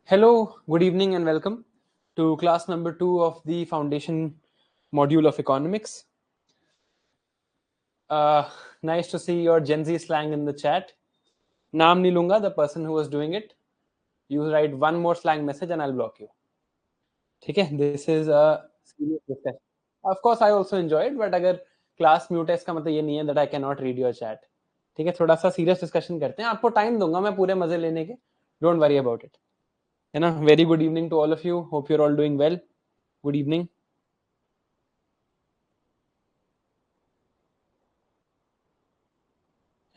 Hello, good evening, and welcome to class number 2 of the foundation module of economics. Nice to see your Gen Z slang in the chat. Naam nahi lunga, the person who was doing it. You write one more slang message and I'll block you. Okay, this is a serious discussion. Of course, I also enjoy it, but अगर class mute है इसका मतलब ये नहीं है that I cannot read your chat. ठीक है, थोड़ा सा serious discussion करते हैं. आपको time दूंगा मैं पूरे मजे लेने के. Don't worry about it. है ना? Very good evening to all of you. Hope you're all doing well. Good evening.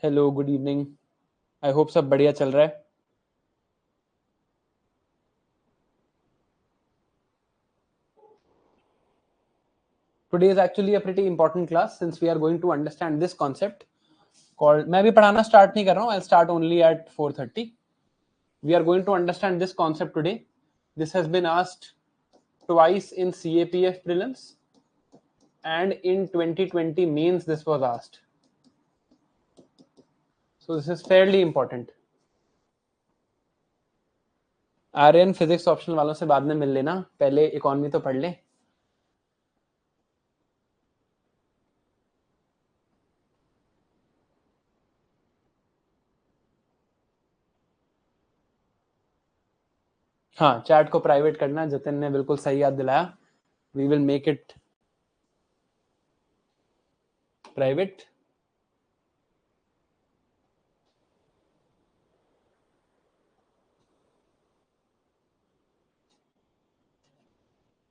Hello good evening I hope सब बढ़िया चल रहा है today is actually a pretty important class since we are going to understand this concept called मैं भी पढ़ाना start नहीं कर रहा हूँ I start only at 4:30 we are going to understand this concept today this has been asked twice in CAPF prelims and in 2020 means this was asked, so this is fairly important. Aryan physics optional वालों से बाद में मिल लेना, पहले economy तो पढ़ ले. हाँ, चैट को प्राइवेट करना, जतिन ने बिल्कुल सही याद दिलाया. We will make it private.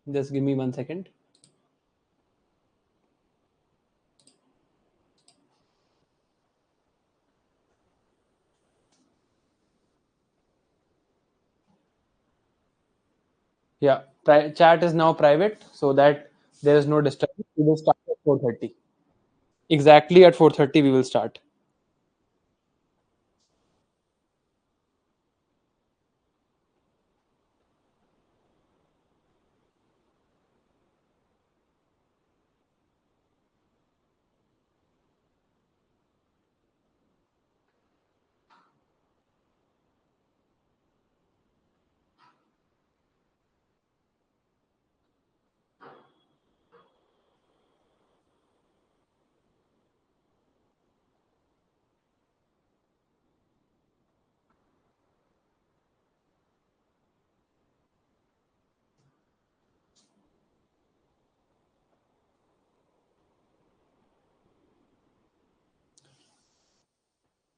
Just give me 1 second. Yeah, chat is now private so that there is no disturbance. We will start at 4:30. Exactly at 4:30 we will start.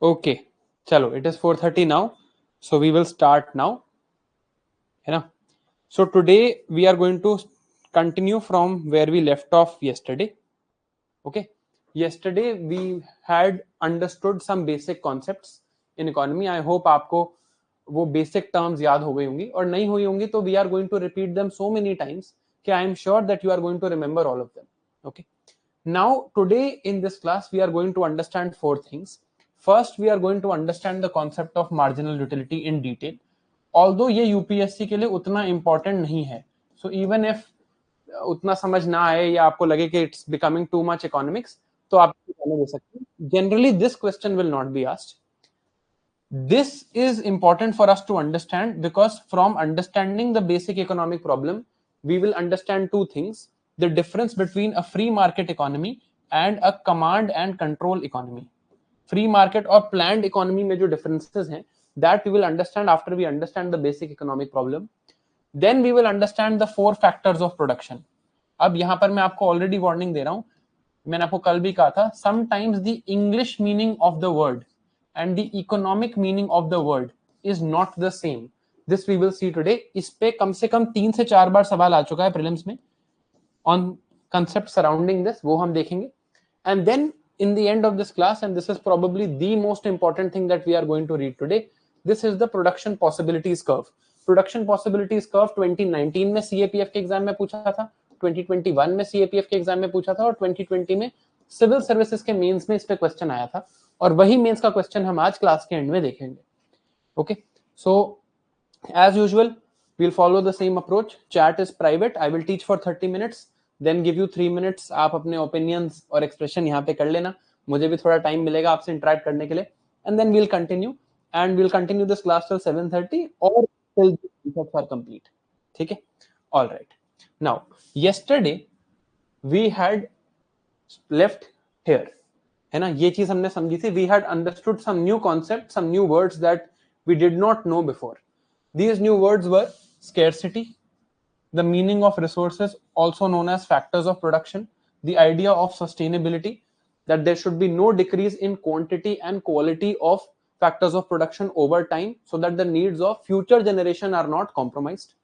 Okay, chalo, it is 4:30 now, so we will start now. है ना? So today we are going to continue from where we left off yesterday. Okay, yesterday we had understood some basic concepts in economy. I hope आपको वो basic terms याद हो गई होंगी, और नहीं हुई होंगी तो we are going to repeat them so many times कि I am sure that you are going to remember all of them. Okay, now today in this class we are going to understand 4 things. First, we are going to understand the concept of marginal utility in detail. Although ये UPSC के लिए उतना important नहीं है, so even if उतना समझ ना आए या आपको लगे कि it's becoming too much economics, तो आप दे सकते हैं. Generally this question will not be asked. This is important for us to understand because from understanding the basic economic problem, we will understand two things: the difference between a free market economy and a command and control economy. Free market और planned economy में जो differences हैं, that we will understand after we understand the basic economic problem. Then we will understand the 4 factors of production. अब यहां पर मैं आपको already warning दे रहा हूं, मैंने आपको कल भी कहा था, sometimes the English meaning of the word and the economic meaning of the word is not the same. This we will see today. इस पे कम से कम 3 से 4 बार सवाल आ चुका है प्रीलिम्स में ऑन कंसेप्ट सराउंडिंग दिस, वो हम देखेंगे. And then in the end of this class, and this is probably the most important thing that we are going to read today, this is the production possibilities curve. Production possibilities curve 2019 में CAPF के exam में पूछा था, 2021 में CAPF के exam में पूछा था, और 2020 में सिविल सर्विसेज के मेंस में इस पे क्वेश्चन आया था, और वही मेंस का क्वेश्चन हम आज क्लास के एंड में देखेंगे. Okay, so as usual we'll follow the same approach. Chat is private. I will teach for 30 minutes, then give you 3 minutes. आप अपने opinions और expression यहाँ पे कर लेना, मुझे भी थोड़ा टाइम मिलेगा आपसे interact करने के लिए, and then we'll continue this class till 7:30 or till the concepts are complete. ठीक है? All right. Now, yesterday we had left here. है ना? ये चीज हमने समझी थी. We had understood some new concepts, some new words that we did not know before. These new words were scarcity, the meaning of resources, also known as factors of production, the idea of sustainability, that there should be no decrease in quantity and quality of factors of production over time so that the needs of future generation are not compromised.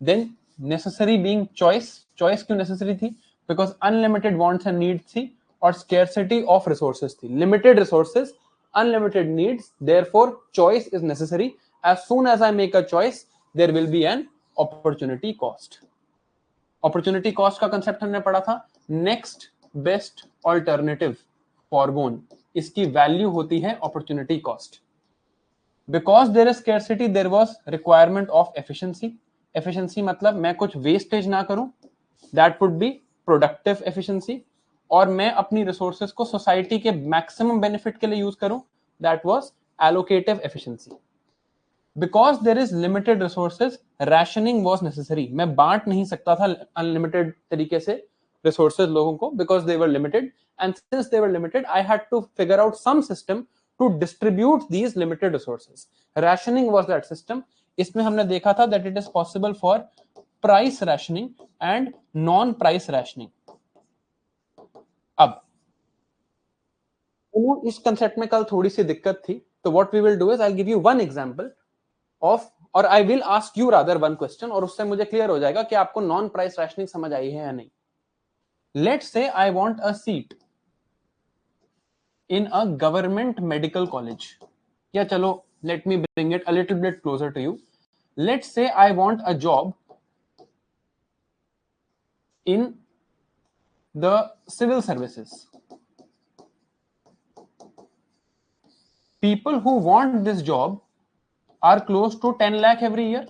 Then necessary being choice. Choice क्यों necessary थी? Because unlimited wants and needs थी और scarcity of resources थी. Limited resources, unlimited needs, therefore choice is necessary. As soon as I make a choice, there will be an opportunity cost. Opportunity cost का concept हमने पढ़ा था. Next best alternative, foregone, इसकी value होती है opportunity cost. Because there is scarcity, there was requirement of efficiency. Efficiency मतलब मैं कुछ wastage ना करूं, that would be productive efficiency. और मैं अपनी resources को society के maximum benefit के लिए use करूं, that was allocative efficiency. Because there is limited resources, rationing was necessary. मैं बांट नहीं सकता था unlimited तरीके से resources लोगों को, because they were limited, and since they were limited, I had to figure out some system to distribute these limited resources. Rationing was that system. इसमें हमने देखा था that it is possible for price rationing and non-price rationing. अब इस concept में कल थोड़ी सी दिक्कत थी, तो what we will do is I'll give you one example of, और I will ask you rather one question, और उससे मुझे क्लियर हो जाएगा कि आपको नॉन प्राइस रैशनिंग समझ आई है या नहीं. Let's say I want a seat in a government medical college. या चलो, let me bring it a little bit closer to you. Let's say I want a job in the civil services. People who want this job are close to 10 lakh every year.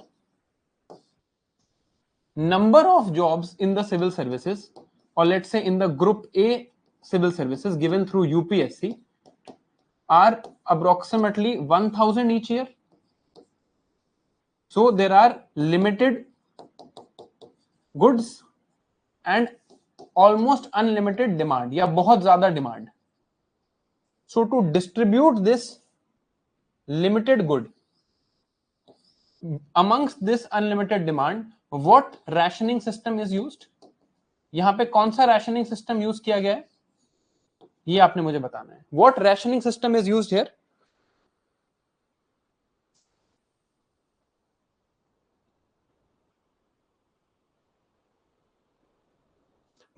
Number of jobs in the civil services, or let's say in the group A civil services given through UPSC, are approximately 1000 each year. So there are limited goods and almost unlimited demand, या बहुत ज्यादा demand. So to distribute this limited good amongst this unlimited demand, what rationing system is used? यहां पे कौन सा rationing system use किया गया है, ये आपने मुझे बताना है. What rationing system is used here?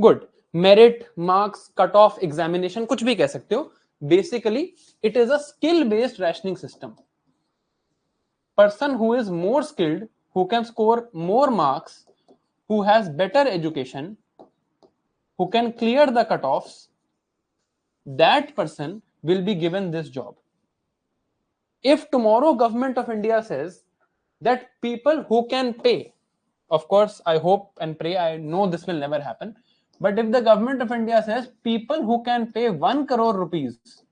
Good. Merit, marks, cut off, examination, कुछ भी कह सकते हो. Basically, it is a skill-based rationing system. Person who is more skilled, who can score more marks, who has better education, who can clear the cutoffs, that person will be given this job. If tomorrow government of India says that people who can pay, of course, I hope and pray, I know this will never happen, but if the government of India says people who can pay 1 crore rupees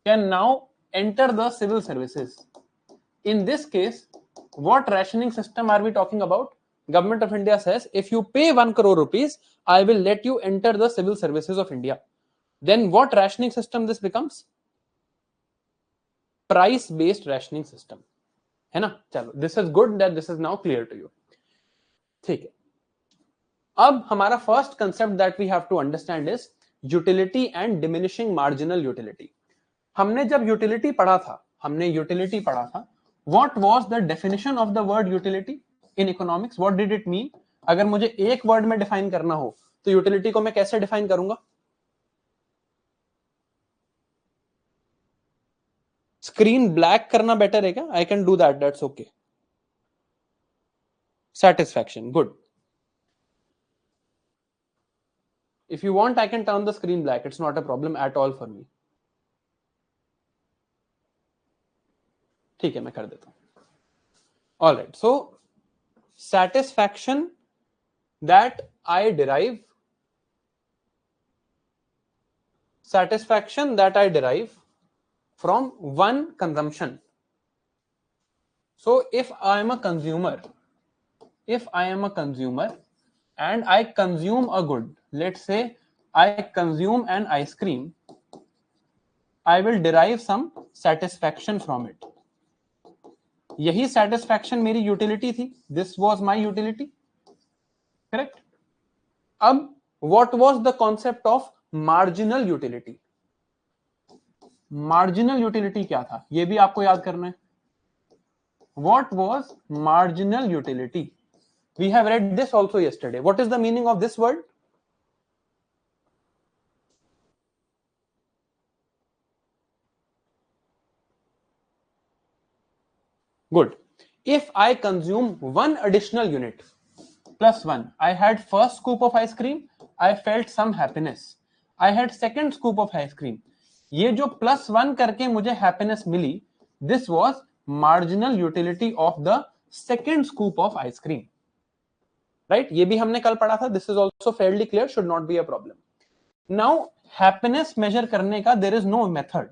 can now enter the civil services, in this case, what rationing system are we talking about? Government of India says, if you pay 1 crore rupees, I will let you enter the civil services of India. Then what rationing system this becomes? Price based rationing system. है ना? चलो, this is good that this is now clear to you. ठीक है. अब हमारा first concept that we have to understand is utility and diminishing marginal utility. हमने जब utility पढ़ा था, what was the definition of the word utility in economics? What did it mean? अगर मुझे एक word में define करना हो, तो utility को मैं कैसे define करूंगा? Screen black करना better है क्या? I can do that, that's okay. Satisfaction, good. If you want, I can turn the screen black. It's not a problem at all for me. ठीक है, मैं कर देता हूं. All right. So satisfaction that I derive from one consumption So if I am a consumer, and I consume a good, let's say I consume an ice cream, I will derive some satisfaction from it. यही satisfaction मेरी utility थी. This was my utility. Correct? अब what was the concept of marginal utility? Marginal utility क्या था? ये भी आपको याद करना है. What was marginal utility? We have read this also yesterday. What is the meaning of this word? Good. If I consume one additional unit, plus one, I had first scoop of ice cream, I felt some happiness. I had second scoop of ice cream. ये जो plus one करके मुझे happiness milli, this was marginal utility of the second scoop of ice cream. Right? ये भी हमने कल पढ़ा था. This is also fairly clear, should not be a problem. Now, happiness measure करने का there is no method.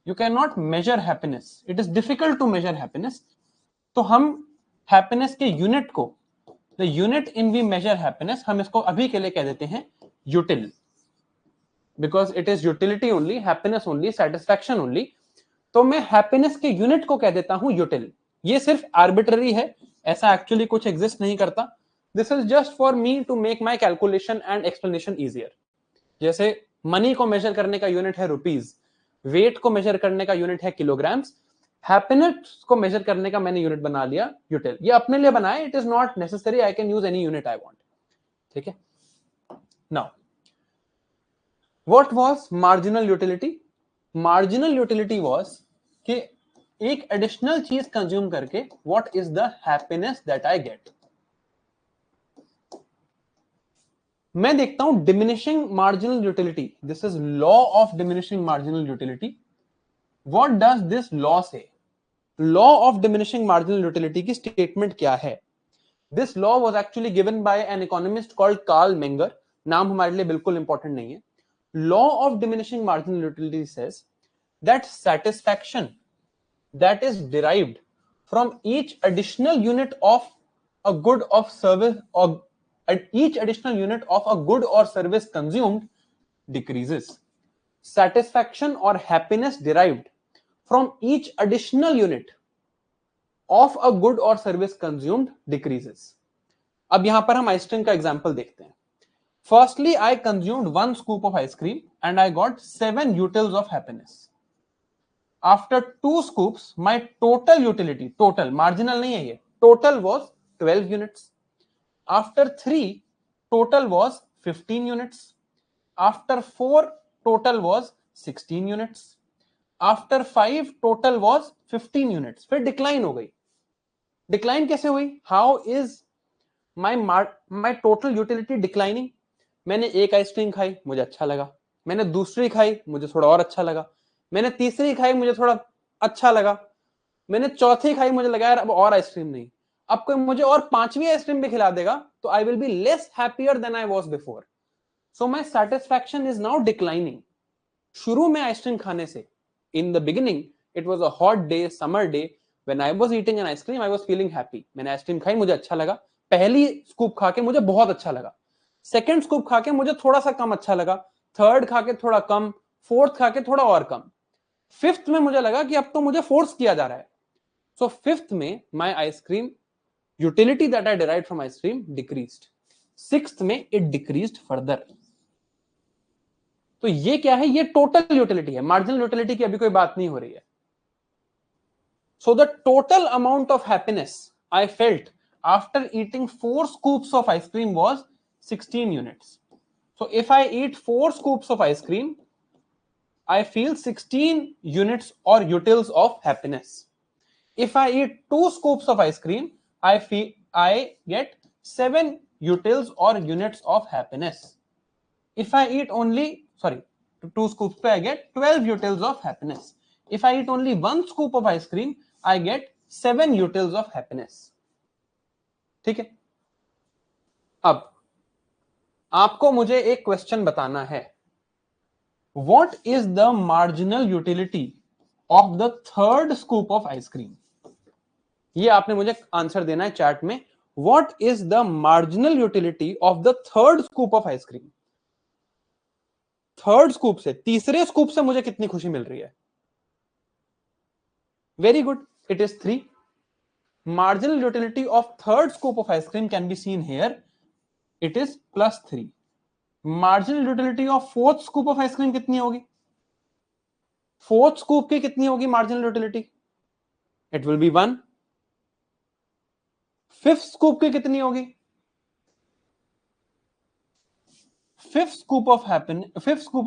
You cannot measure happiness. It is difficult to measure happiness. तो हम happiness के unit को, the unit in we measure happiness, हम इसको अभी के लिए कह देते हैं util, because it is utility only, happiness only, satisfaction only. तो मैं happiness के unit को कह देता हूं util. ये सिर्फ arbitrary है, ऐसा actually कुछ exist नहीं करता. This is just for me to make my calculation and explanation easier. जैसे मनी को मेजर करने का यूनिट है रुपीज, वेट को मेजर करने का यूनिट है किलोग्राम्स, हैप्पीनेस को मेजर करने का मैंने यूनिट बना लिया यूटिल. ये अपने लिए बनाए, it is not necessary, I can use any unit I want. ठीक है. Now what was marginal utility? Marginal utility was कि एक एडिशनल चीज कंज्यूम करके what is the happiness that I get. मैं देखता हूं diminishing marginal utility. This is law of diminishing marginal utility. What does this law say? Law of diminishing marginal utility की statement क्या है? This law was actually given by an economist called Karl Menger. नाम हमारे लिए बिल्कुल important नहीं है. Law of diminishing marginal utility says that satisfaction that is derived from each additional unit of a good or service, or each additional unit of a good or service consumed decreases. Satisfaction or happiness derived from each additional unit of a good or service consumed decreases. अब यहां पर हम ice cream का example देखते हैं. Firstly, I consumed one scoop of ice cream and I got 7 utils of happiness. After 2 scoops, my total utility, total, marginal नहीं है ये, total was 12 units. After 3, total was 15 units. After 4, total was 16 units. After 5, total was 15 units. फिर decline हो गई. Decline कैसे हुई? How is my total utility declining? मैंने एक आइसक्रीम खाई, मुझे अच्छा लगा. मैंने दूसरी खाई, मुझे थोड़ा और अच्छा लगा. मैंने तीसरी खाई, मुझे थोड़ा अच्छा लगा. मैंने चौथी खाई, मुझे लगा यार अब और आइसक्रीम नहीं. अब कोई मुझे और पांचवी आइसक्रीम भी खिला देगा तो I will be less happier than I was before. So my satisfaction is now declining. शुरू में आइसक्रीम खाने से, in the beginning it was a hot day, summer day, when I was eating an ice cream I was feeling happy. मैंने ice cream खाई, मुझे अच्छा लगा. पहली स्कूप खा के मुझे बहुत अच्छा लगा. सेकेंड स्कूप खा के मुझे थोड़ा सा कम अच्छा लगा. थर्ड खा के थोड़ा कम. फोर्थ खा के थोड़ा और कम. फिफ्थ में मुझे लगा कि अब तो मुझे फोर्स किया जा रहा है. सो फिफ्थ में my ice cream utility that I derived from ice cream decreased. Sixth में इट डिक्रीज्ड फर्दर. तो ये क्या है? ये टोटल यूटिलिटी है. मार्जिनल यूटिलिटी की अभी कोई बात नहीं हो रही है. So the total amount of happiness I felt after eating 4 scoops of ice cream was 16 units. So if I eat 4 scoops of ice cream, I feel 16 units or utils of happiness. If I eat 2 scoops of ice cream, I get 7 utils or units of happiness. If I eat only, 2 scoops pe I get 12 utils of happiness. If I eat only 1 scoop of ice cream, I get 7 utils of happiness. ठीक है. अब आपको मुझे एक question बताना है. What is the marginal utility of the third scoop of ice cream? ये आपने मुझे आंसर देना है चैट में. What is the marginal utility of the third scoop of ice cream? Third scoop से, तीसरे स्कूप से मुझे कितनी खुशी मिल रही है? Very good, it is 3. Marginal utility of third scoop of ice cream can be seen here. It is +3. Marginal utility of fourth scoop of ice cream कितनी होगी? फोर्थ स्कूप की कितनी होगी marginal utility? It will be 1. Fifth scoop की कितनी होगी? Fifth scoop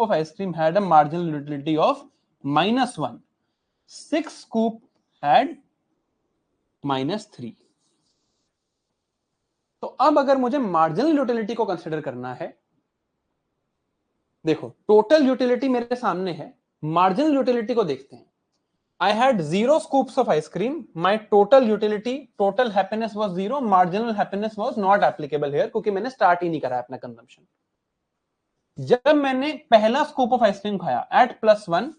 of ice cream had a marginal utility of -1. Sixth scoop had -3. तो अब अगर मुझे मार्जिनल यूटिलिटी को कंसिडर करना है, देखो टोटल यूटिलिटी मेरे सामने है, मार्जिनल यूटिलिटी को देखते हैं. I had 0 scoops of ice cream. My total utility, total happiness was 0. Marginal happiness was not applicable here क्योंकि मैंने स्टार्ट ही नहीं करा अपना कंजम्पशन. जब मैंने पहला स्कूप ऑफ आइसक्रीम खाया at +1,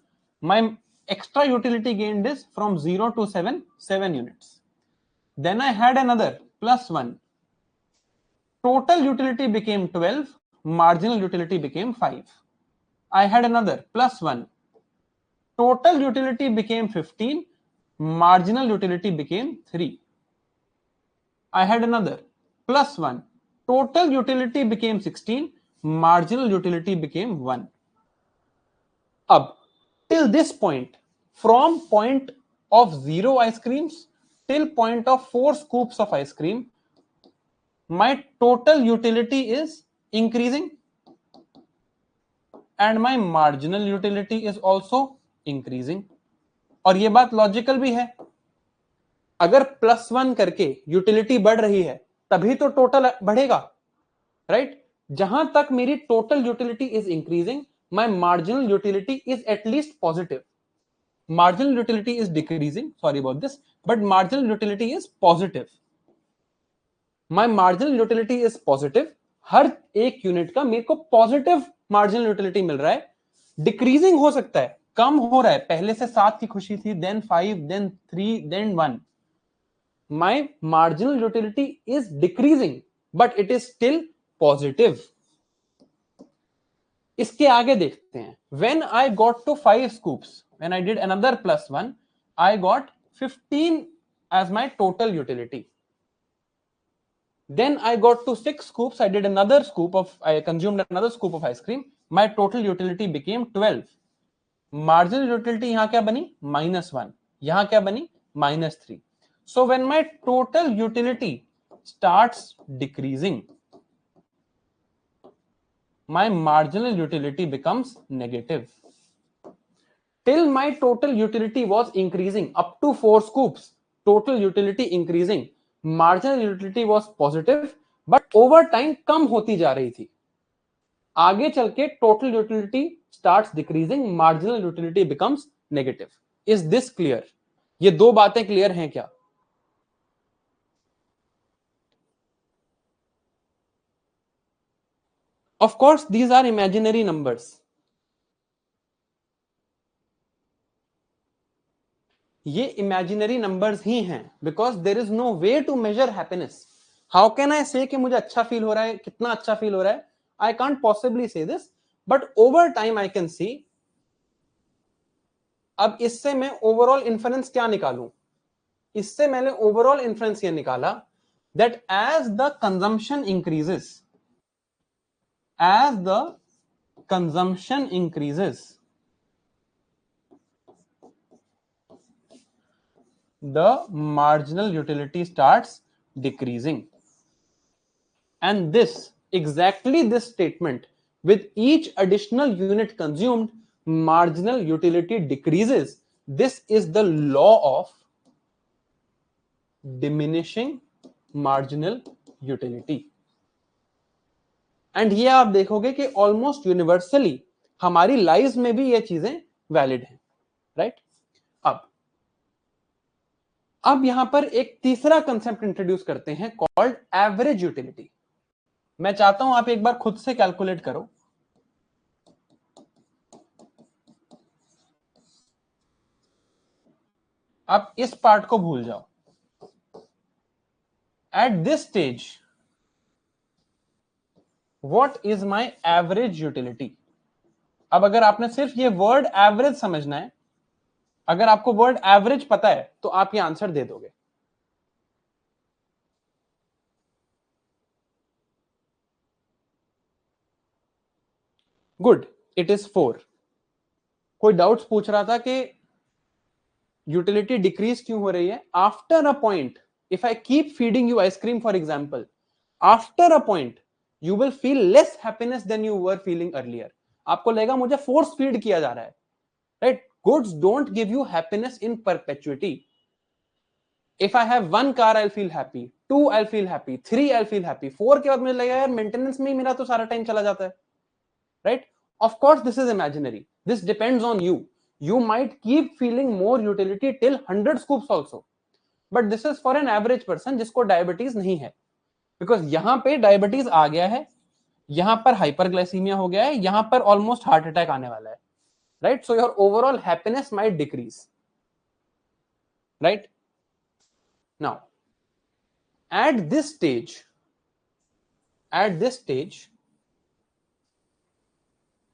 my extra utility gained is from 0 to 7 units. Then I had another +1. Total utility became 12. Marginal utility became 5. I had another +1. Total utility became 15. Marginal utility became 3. I had another +1. Total utility became 16. Marginal utility became 1. Ab, till this point, from point of 0 ice creams till point of 4 scoops of ice cream, my total utility is increasing and my marginal utility is also increasing. और ये बात logical भी है. अगर +1 करके utility बढ़ रही है तभी तो टोटल बढ़ेगा, राइट? जहां तक मेरी total utility is increasing, my marginal utility is at least positive. Marginal utility is decreasing, sorry about this, but marginal utility is positive. My marginal utility is positive. हर एक यूनिट का मेरे को पॉजिटिव मार्जिनल यूटिलिटी मिल रहा है. Decreasing हो सकता है, कम हो रहा है, पहले से 7 की खुशी थी, then 5, then 3, then 1. My marginal utility is decreasing, but it is still positive. इसके आगे देखते हैं. When I got to 5 scoops, when I did another +1, I got 15 as my total utility. Then I got to 6 scoops. I consumed another scoop of ice cream. My total utility became 12. Marginal utility यहां क्या बनी? -1. यहां क्या बनी? -3. So when my total utility starts decreasing, my marginal utility becomes negative. Till my total utility was increasing up to 4 scoops, total utility increasing, marginal utility was positive, but over time कम होती जा रही थी. आगे चल के total utility starts decreasing, marginal utility becomes negative. Is this clear? ये दो बातें क्लियर हैं क्या? Of course, these are imaginary numbers. ये imaginary numbers ही हैं because there is no way to measure happiness. How can I say कि मुझे अच्छा फील हो रहा है, कितना अच्छा फील हो रहा है? I can't possibly say this, but over time I can see. अब इससे मैं ओवरऑल इन्फ्रेंस क्या निकालूं? इससे मैंने ओवरऑल इन्फ्रेंस ये निकाला that as the consumption increases, the marginal utility starts decreasing. And exactly this statement, with each additional unit consumed, marginal utility decreases. This is the law of diminishing marginal utility. And ये आप देखोगे कि almost universally हमारी life में भी ये चीजें valid हैं, राइट? अब यहां पर एक तीसरा कंसेप्ट इंट्रोड्यूस करते हैं कॉल्ड एवरेज यूटिलिटी. मैं चाहता हूं आप एक बार खुद से कैलकुलेट करो. आप इस पार्ट को भूल जाओ. at this stage what is my average utility. अब अगर आपने सिर्फ ये वर्ड एवरेज समझना है, अगर आपको वर्ड एवरेज पता है तो आप ये आंसर दे दोगे. Good, it is 4. कोई डाउट्स पूछ रहा था कि यूटिलिटी डिक्रीज क्यों हो रही है. After a point, if I keep feeding you ice cream for example, after a point you will feel less happiness than you were feeling earlier. आपको लगेगा मुझे फोर्स फीड किया जा रहा है, right. Goods don't give you happiness in perpetuity. If I have 1 car, I'll feel happy. 2, I'll feel happy. 3, I'll feel happy. 4 के बाद मुझे लगेगा यार मेंटेनेंस में ही मेरा तो सारा टाइम चला जाता है, right? Of course, this is imaginary. This depends on you. You might keep feeling more utility till 100 scoops also. But this is for an average person जिसको डायबिटीज नहीं है. Because यहाँ पे डायबिटीज आ गया है, यहाँ पर हाइपरग्लाइसीमिया हो गया है, यहाँ पर ऑलमोस्ट हार्ट अटैक आने वाला है, right? So your overall happiness might decrease, right? Now, at this stage,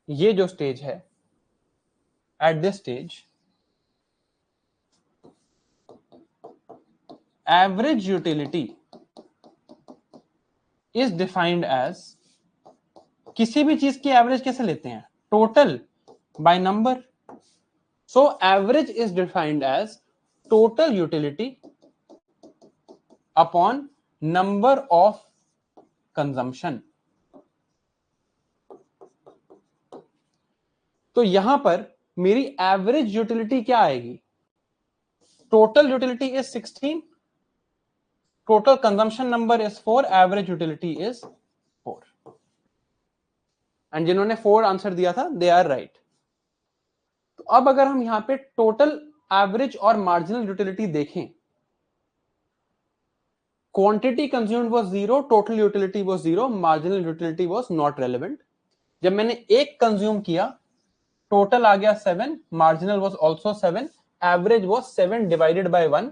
ये जो स्टेज है, at this stage, average utility is defined as, किसी भी चीज की एवरेज कैसे लेते हैं, total by number. So average is defined as total utility upon number of consumption. तो यहां पर मेरी एवरेज यूटिलिटी क्या आएगी, total utility is 16, total consumption number is 4, average utility is 4. And जिन्होंने 4 आंसर दिया था दे आर राइट. तो अब अगर हम यहां पे टोटल, एवरेज और मार्जिनल यूटिलिटी देखें, quantity consumed was 0, total utility was 0, marginal utility was not relevant. जब मैंने एक कंज्यूम किया, टोटल आ गया 7, marginal was also 7, average was 7 divided by 1,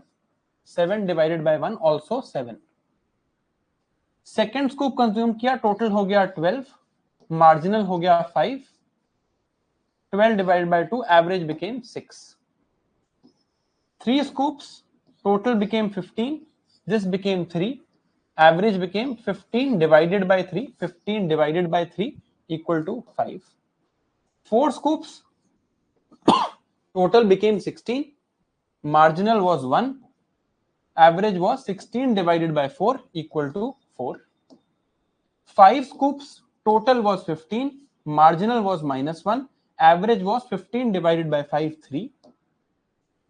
7 divided by 1 also 7. Second scoop consume किया, टोटल हो गया 12, मार्जिनल हो गया 5, 12 divided by 2, average became 6. 3 scoops, total became 15, this became 3, average became 15 divided by 3, 15 divided by 3 equal to 5. 4 scoops, total became 16, marginal was 1, average was 16 divided by 4 equal to 4. 5 scoops, total was 15, marginal was -1, average was 15 divided by 5, 3.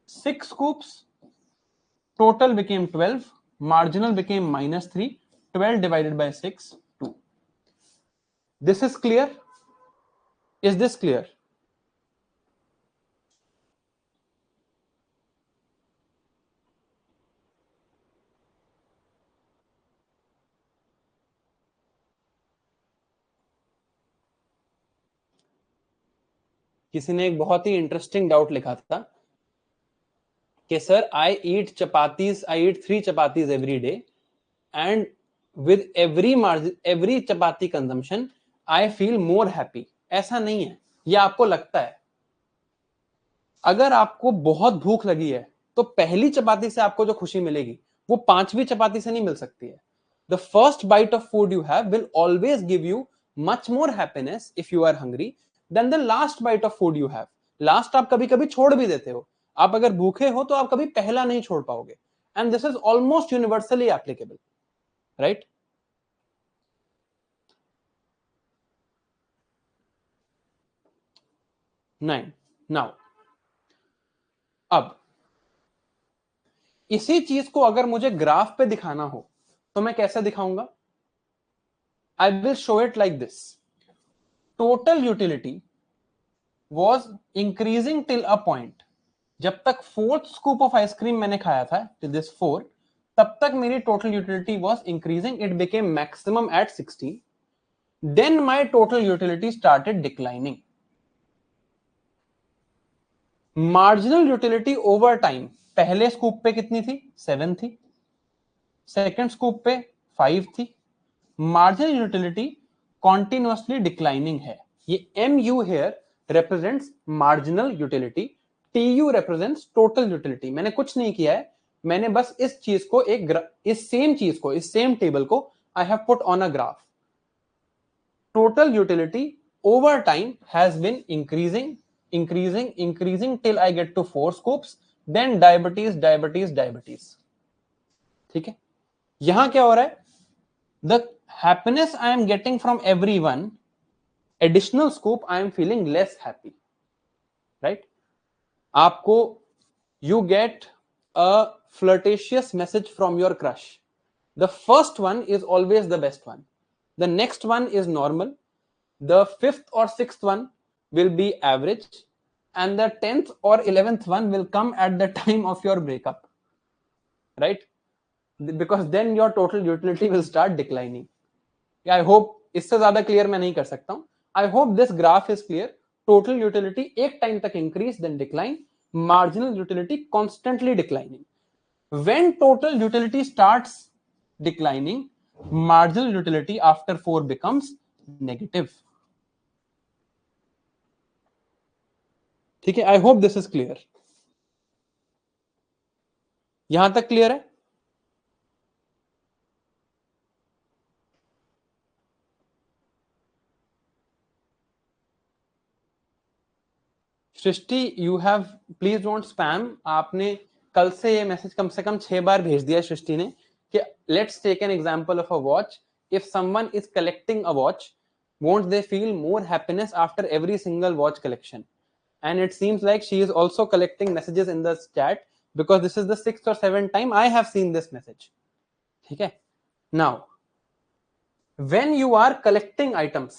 6 scoops, total became 12, marginal became -3, 12 divided by 6, 2. This is clear? Is this clear? किसी ने एक बहुत ही interesting doubt लिखा था कि sir I eat 3 chapatis every day and with every chapati consumption I feel more happy. ऐसा नहीं है, ये आपको लगता है. अगर आपको बहुत भूख लगी है तो पहली चपाती से आपको जो खुशी मिलेगी वो 5वीं चपाती से नहीं मिल सकती है. The first bite of food you have will always give you much more happiness if you are hungry than the last bite of food you have. Last आप कभी कभी छोड़ भी देते हो. आप अगर भूखे हो तो आप कभी पहला नहीं छोड़ पाओगे. And this is almost universally applicable, right? Now अब इसी चीज को अगर मुझे ग्राफ पे दिखाना हो तो मैं कैसे दिखाऊंगा? I will show it like this. Total utility was increasing till a point. जब तक 4th scoop of ice cream मैंने खाया था, to this 4, तब तक मेरी total utility was increasing. It became maximum at 16. Then my total utility started declining. Marginal utility over time, पहले scoop पे कितनी थी? 7 थी. सेकंड स्कूप पे 5 थी। मार्जिनल यूटिलिटी कॉन्टिन्यूअसली डिक्लाइनिंग है। ये MU here represents marginal utility, TU represents total utility। मैंने कुछ नहीं किया है, मैंने बस इस चीज को इस सेम टेबल को I have put on a graph। Total utility over time has been increasing till I get to 4 scoops, then diabetes। ठीक है, यहां क्या हो रहा है? The happiness I am getting from everyone, additional scoop I am feeling less happy, right? आपको you get a flirtatious message from your crush, the first one is always the best one, the next one is normal, the 5th or 6th one will be average, and the 10th or 11th one will come at the time of your breakup, right? Because then your total utility will start declining। I hope इससे ज्यादा clear मैं नहीं कर सकता हूं। I hope this graph is clear। Total utility एक time तक increase then decline, marginal utility constantly declining। When total utility starts declining, marginal utility after 4 becomes negative। ठीक है, I hope this is clear। यहां तक clear है? Srishti, you have please don't spam. आपने कल से ये मैसेज कम से कम 6 बार भेज दिया सृष्टि ने कि let's take an example of a watch. If someone is collecting a watch, won't they feel more happiness after every single watch collection? And it seems like she is also collecting messages in the chat, because this is the 6th or 7th time I have seen this message। ठीक है, now when you are collecting items,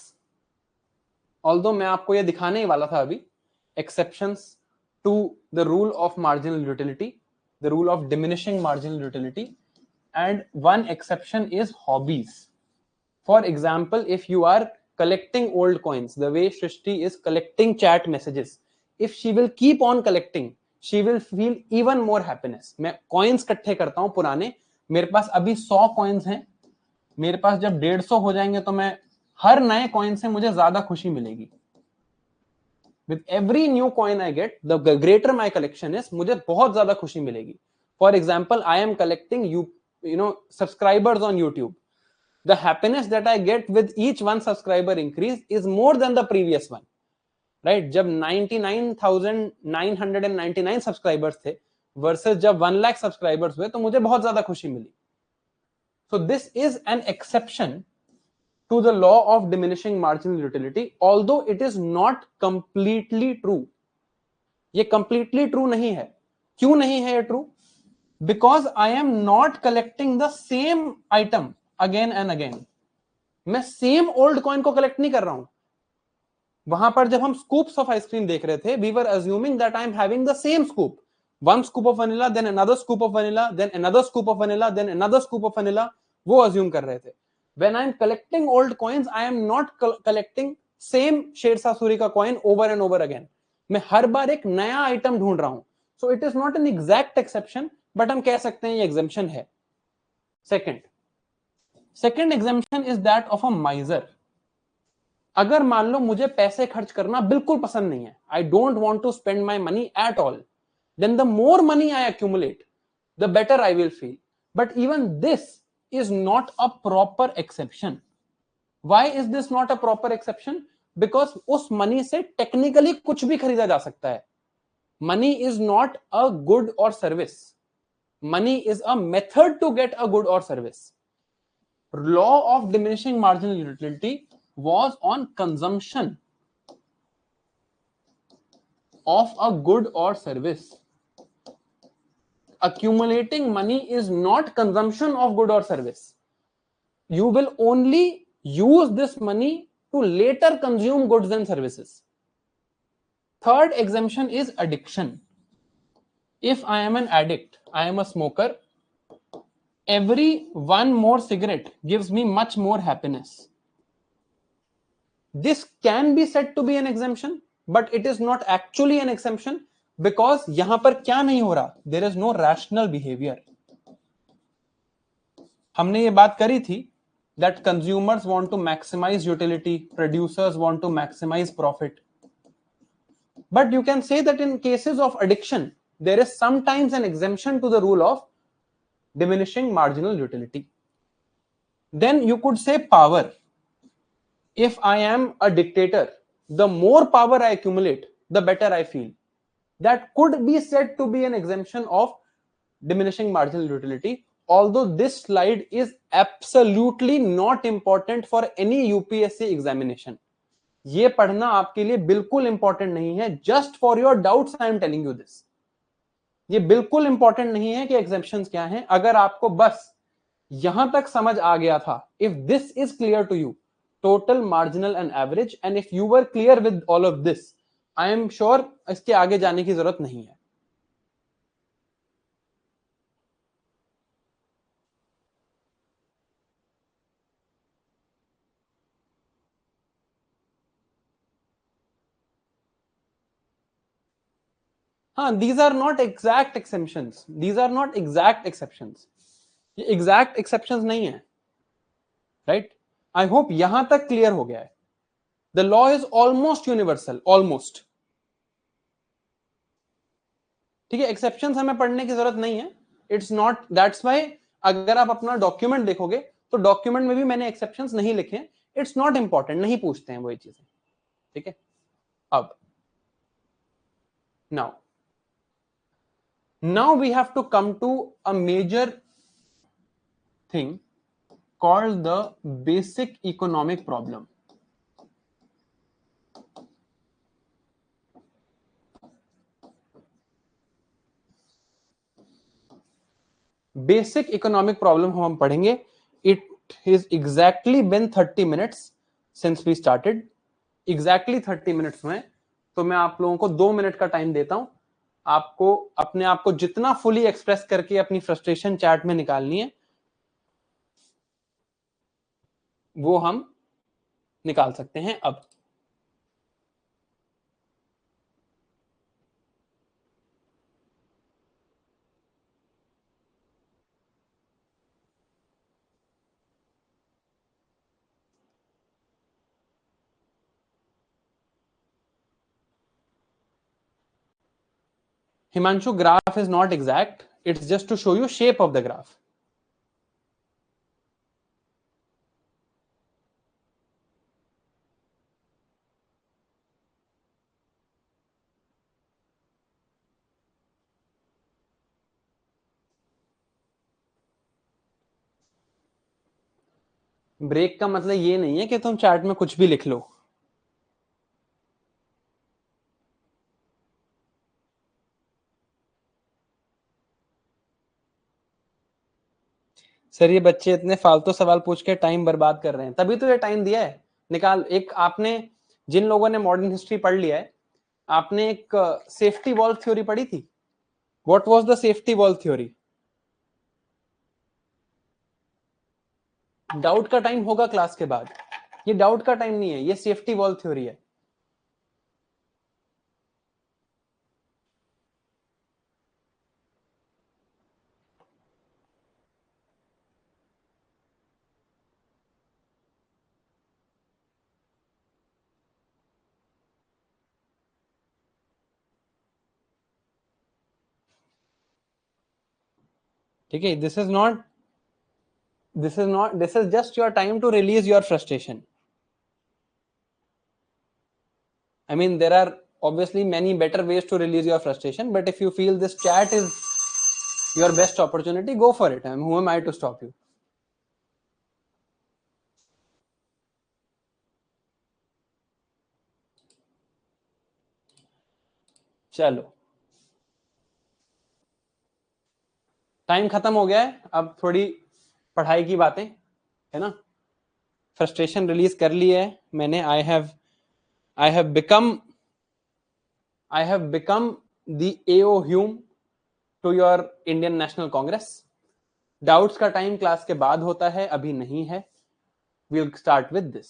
although मैं आपको ये दिखाने ही वाला था अभी, exceptions to the rule of marginal utility, the rule of diminishing marginal utility, and one exception is hobbies। For example, if you are collecting old coins the way Shrishti is collecting chat messages, if she will keep on collecting, she will feel even more happiness। मैं coins इकट्ठे करता हूं पुराने, मेरे पास अभी 100 coins हैं, मेरे पास जब 150 हो जाएंगे तो मैं हर नए कॉइन से मुझे ज्यादा खुशी मिलेगी। With every new coin I get, the greater my collection is, मुझे बहुत ज्यादा खुशी मिलेगी। For example, I am collecting subscribers on YouTube। The happiness that I get with each one subscriber increase is more than the previous one, right? जब 99,999 subscribers थे versus जब 1 lakh subscribers हुए तो मुझे बहुत ज्यादा खुशी मिली। So this is an exception to the law of diminishing marginal utility, although it is not completely true। ये completely true नहीं है। क्यों नहीं है ये true? Because I am not collecting the same item again and again। मैं same old coin को collect नहीं कर रहा हूं। वहां पर जब हम scoops of ice cream देख रहे थे, we were assuming that I am having the same scoop, 1 scoop of vanilla, then another scoop of vanilla, then another scoop of vanilla, then another scoop of vanilla। वो assume कर रहे थे। When I am collecting old coins, I am not collecting same Sher Shah Suri का coin over and over again। मैं हर बार एक नया item ढूंढ रहा हूं। So it is not an exact exception, but हम कह सकते हैं ये exemption है। Second exemption is that of a miser। अगर मान लो मुझे पैसे खर्च करना बिल्कुल पसंद नहीं है, I don't want to spend my money at all, then the more money I accumulate, the better I will feel। But even this is not a proper exception। Why is this not a proper exception? Because उस money से technically कुछ भी खरीदा जा सकता है। Money is not a good or service। Money is a method to get a good or service। Law of diminishing marginal utility was on consumption of a good or service। Accumulating money is not consumption of good or service। You will only use this money to later consume goods and services। Third exemption is addiction। If I am an addict, I am a smoker, every one more cigarette gives me much more happiness। This can be said to be an exemption, but it is not actually an exemption, because यहां पर क्या नहीं हो रहा? There is no rational behavior। हमने ये बात करी थी that consumers want to maximize utility, producers want to maximize profit. But you can say that in cases of addiction, there is sometimes an exemption to the rule of diminishing marginal utility. Then you could say power. If I am a dictator, the more power I accumulate, the better I feel. That could be said to be an exemption of diminishing marginal utility, although this slide is absolutely not important for any UPSC examination. ये पढ़ना आपके लिए बिल्कुल important नहीं है. Just for your doubts I am telling you this. ये बिल्कुल important नहीं है कि एग्जेम्पशंस क्या हैं. अगर आपको बस यहां तक समझ आ गया था, if this is clear to you, total, marginal and average, and if you were clear with all of this, I am sure इसके आगे जाने की जरूरत नहीं है. हाँ, these are not exact exemptions, these are not exact exceptions. ये exact exceptions नहीं है, right? I hope यहां तक clear हो गया है. The law is almost universal, almost. ठीक है, exceptions हमें पढ़ने की जरूरत नहीं है. It's not, that's why अगर आप अपना डॉक्यूमेंट देखोगे तो डॉक्यूमेंट में भी मैंने exceptions नहीं लिखे. It's not important, नहीं पूछते हैं वो ये चीजें. ठीक है, अब now we have to come to a major thing called the basic economic problem. Basic economic problem हम पढ़ेंगे. It is exactly been 30 minutes since we started. Exactly 30 minutes हुए. तो मैं आप लोगों को 2 मिनट का टाइम देता हूं. आपको अपने आप को जितना फुली एक्सप्रेस करके अपनी फ्रस्ट्रेशन चैट में निकालनी है वो हम निकाल सकते हैं अब. Himanshu, graph is not exact. It's just to show you shape of the graph. Break का मतलब ये नहीं है कि तुम चैट में कुछ भी लिख लो. सर ये बच्चे इतने फालतू सवाल पूछ के टाइम बर्बाद कर रहे हैं. तभी तो ये टाइम दिया है. निकाल एक. आपने जिन लोगों ने मॉडर्न हिस्ट्री पढ़ लिया है, आपने एक सेफ्टी वॉल्व थ्योरी पढ़ी थी. What was the safety valve theory? Doubt का टाइम होगा क्लास के बाद. ये डाउट का टाइम नहीं है, ये सेफ्टी वॉल्व थ्योरी है. ठीक है, this is just your time to release your frustration. I mean, there are obviously many better ways to release your frustration, but if you feel this chat is your best opportunity, go for it. And who am I to stop you? चलो, time खत्म हो गया है. अब थोड़ी पढ़ाई की बातें है ना. फ्रस्ट्रेशन रिलीज कर ली है मैंने. I have become the AO Hume to your Indian National Congress. Doubts का टाइम क्लास के बाद होता है, अभी नहीं है. we'll start with this.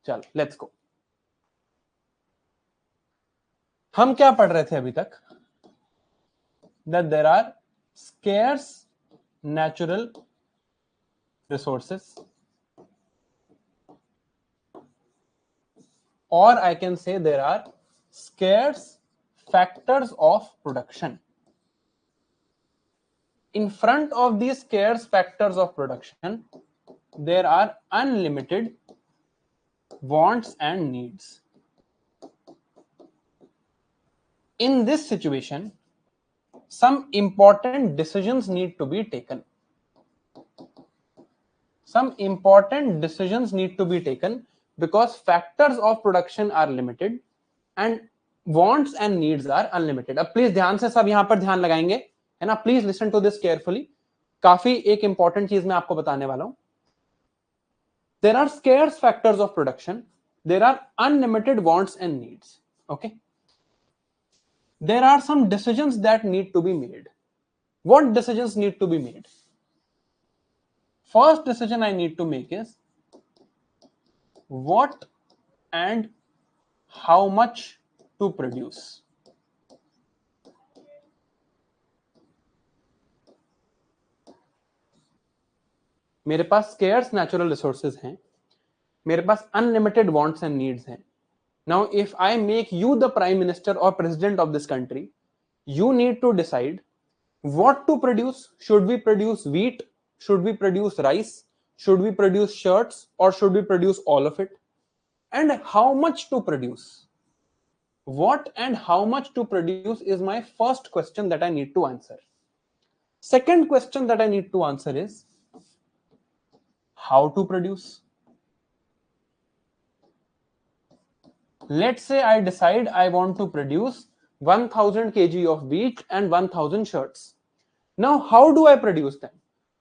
चलो, लेट्स गो. हम क्या पढ़ रहे थे अभी तक? that there are scarce natural resources, or I can say there are scarce factors of production. In front of these scarce factors of production, there are unlimited wants and needs. In this situation, some important decisions need to be taken. Some important decisions need to be taken because factors of production are limited and wants and needs are unlimited. अब please ध्यान से सब यहां पर ध्यान लगाएंगे, है ना? Please listen to this carefully. काफी एक इंपॉर्टेंट चीज मैं आपको बताने वाला हूं. There are scarce factors of production. There are unlimited wants and needs. Okay. There are some decisions that need to be made. What decisions need to be made? First decision I need to make is what and how much to produce. मेरे पास scarce natural resources हैं, मेरे पास unlimited wants and needs हैं. Now, if I make you the prime minister or president of this country, you need to decide what to produce. Should we produce wheat? Should we produce rice? Should we produce shirts? Or should we produce all of it? And how much to produce? What and how much to produce is my first question that I need to answer. Second question that I need to answer is how to produce. Let's say I decide I want to produce 1000 kg of wheat and 1000 shirts. Now, how do I produce them?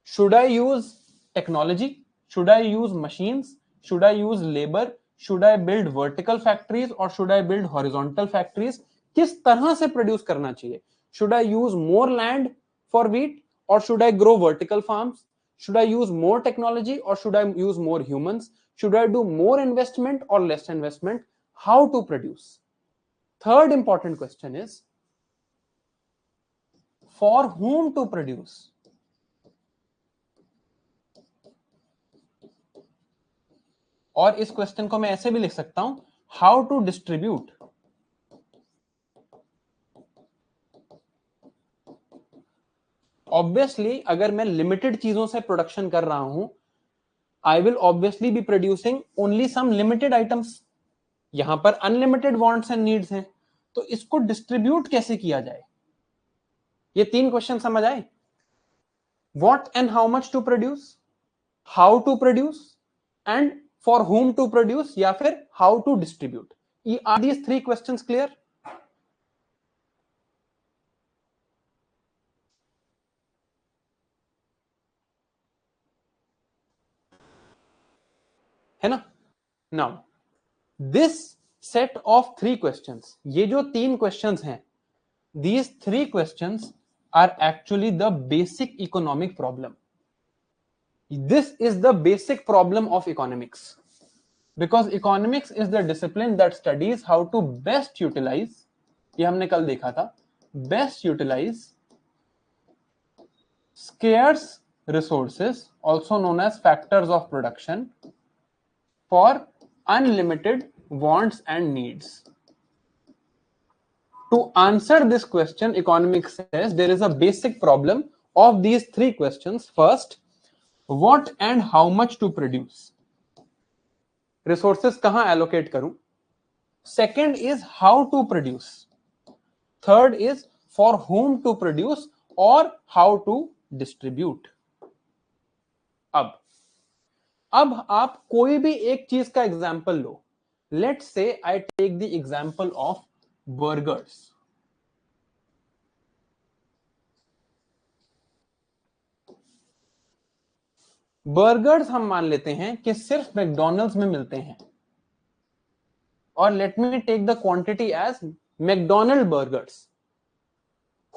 Should I use technology? Should I use machines? Should I use labor? Should I build vertical factories or should I build horizontal factories? किस तरह से produce करना चाहिए? Should I use more land for wheat or should I grow vertical farms? Should I use more technology or should I use more humans? Should I do more investment or less investment? How to produce? Third important question is for whom to produce? और इस question को मैं ऐसे भी लिख सकता हूं, how to distribute. Obviously अगर मैं लिमिटेड चीजों से प्रोडक्शन कर रहा हूं, I will obviously be producing only some limited items. यहां पर अनलिमिटेड वांट्स एंड नीड्स हैं, तो इसको डिस्ट्रीब्यूट कैसे किया जाए? ये तीन क्वेश्चन समझ आए? What and how much to produce, how to produce and for whom to produce या फिर how to distribute. Are these three questions clear? है ना? Now, this set of three questions, ये जो तीन questions हैं, these three questions are actually the basic economic problem. This is the basic problem of economics. Because economics is the discipline that studies how to best utilize, ये हमने कल देखा था, best utilize scarce resources, also known as factors of production, for unlimited wants and needs. To answer this question, economics says there is a basic problem of these three questions. First, what and how much to produce? Resources कहां allocate करूं? Second is how to produce. Third is for whom to produce or how to distribute. अब आप कोई भी एक चीज का example low. Let's say I take the example of burgers. Burgers हम मान लेते हैं कि सिर्फ मैकडॉनल्ड्स में मिलते हैं, और let me take the quantity as McDonald burgers.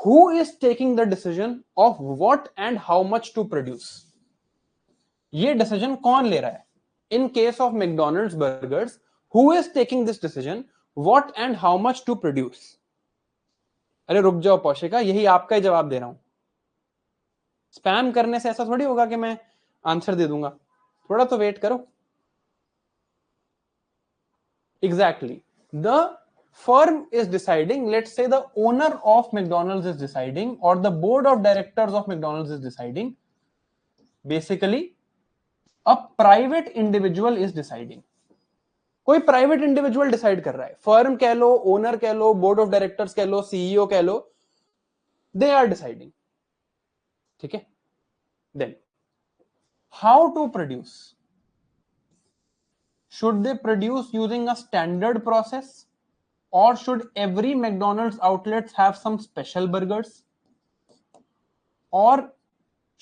Who is taking the decision of what and how much to produce? ये डिसीजन कौन ले रहा है? In case of McDonald's burgers, who is taking this decision what and how much to produce? अरे रुक जाओ पौशिका, यही आपका ही जवाब दे रहा हूं. स्पैम करने से ऐसा थोड़ी होगा कि मैं आंसर दे दूंगा, थोड़ा तो वेट करो। Exactly, the firm is deciding, let's say the owner of McDonald's is deciding, or the board of directors of McDonald's is deciding, basically a private individual is deciding. कोई प्राइवेट इंडिविजुअल डिसाइड कर रहा है, firm कह लो, owner कह लो, board of directors कह लो, CEO कह लो, they are deciding, ठीक है। Then how to produce, should they produce using a standard process, or should every McDonald's outlets have some special burgers, or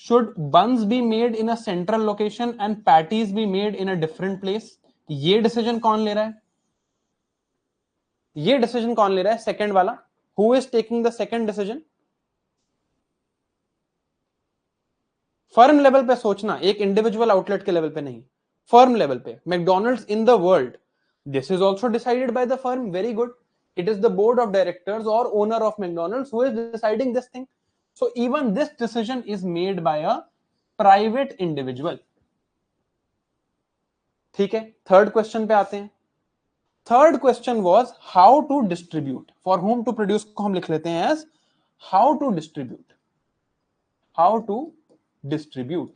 should buns be made in a central location and patties be made in a different place? ये decision कौन ले रहा है? ये decision कौन ले रहा है? सेकंड वाला, who is taking the second decision? Firm level पे सोचना, एक इंडिविजुअल आउटलेट के लेवल पे नहीं, फर्म लेवल पे। McDonald's in the world, this is also decided by the firm, very good, it is the board of directors or owner of McDonald's who is deciding this thing. So even this decision is made by a private individual. ठीक है, third question पे आते हैं। Third question was how to distribute, for whom to produce को हम लिख लेते हैं as how to distribute, how to distribute.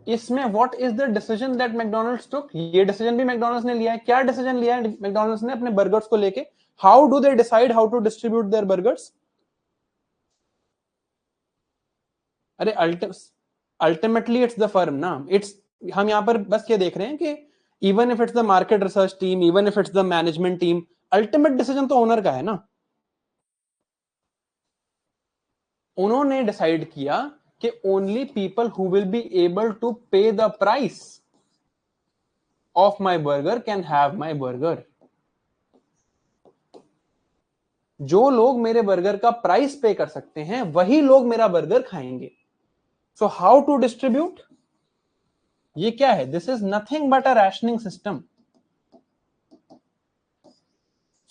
इसमें what is the decision that McDonald's took, ये डिसीजन भी मैकडॉनल्ड्स ने लिया है। क्या डिसीजन लिया है मैकडॉनल्ड्स ने अपने बर्गर्स को लेके? How do they decide how to distribute their burgers? अरे अल्टीमेटली इट्स द फर्म ना, इट्स, हम यहां पर बस ये देख रहे हैं कि even if it's the market research team, even if it's the management team, ultimate decision तो ओनर का है ना। उन्होंने डिसाइड किया कि only people who will be able to pay the price of my burger can have my burger. जो लोग मेरे बर्गर का प्राइस पे कर सकते हैं वही लोग मेरा बर्गर खाएंगे। सो हाउ टू डिस्ट्रीब्यूट, ये क्या है? This is nothing but a rationing system.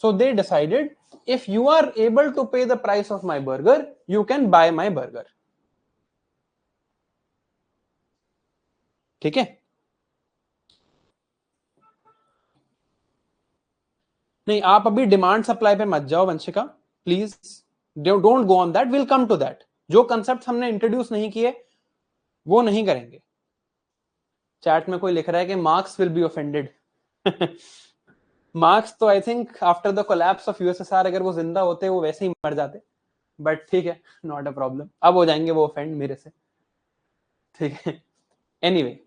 So they decided if you are able to pay the price of my burger, you can buy my burger. ठीक है, नहीं आप अभी demand supply पे मत जाओ Vanshika, please don't go on that, will come to that. जो concept हमने इंट्रोड्यूस नहीं किए वो नहीं करेंगे। चैट में कोई लिख रहा है कि Marx will be offended. Marx तो I think after the collapse of USSR अगर वो जिंदा होते वो वैसे ही मर जाते, बट ठीक है, नॉट अ प्रॉब्लम, अब हो जाएंगे वो ऑफेंड मेरे से, ठीक है। एनीवे,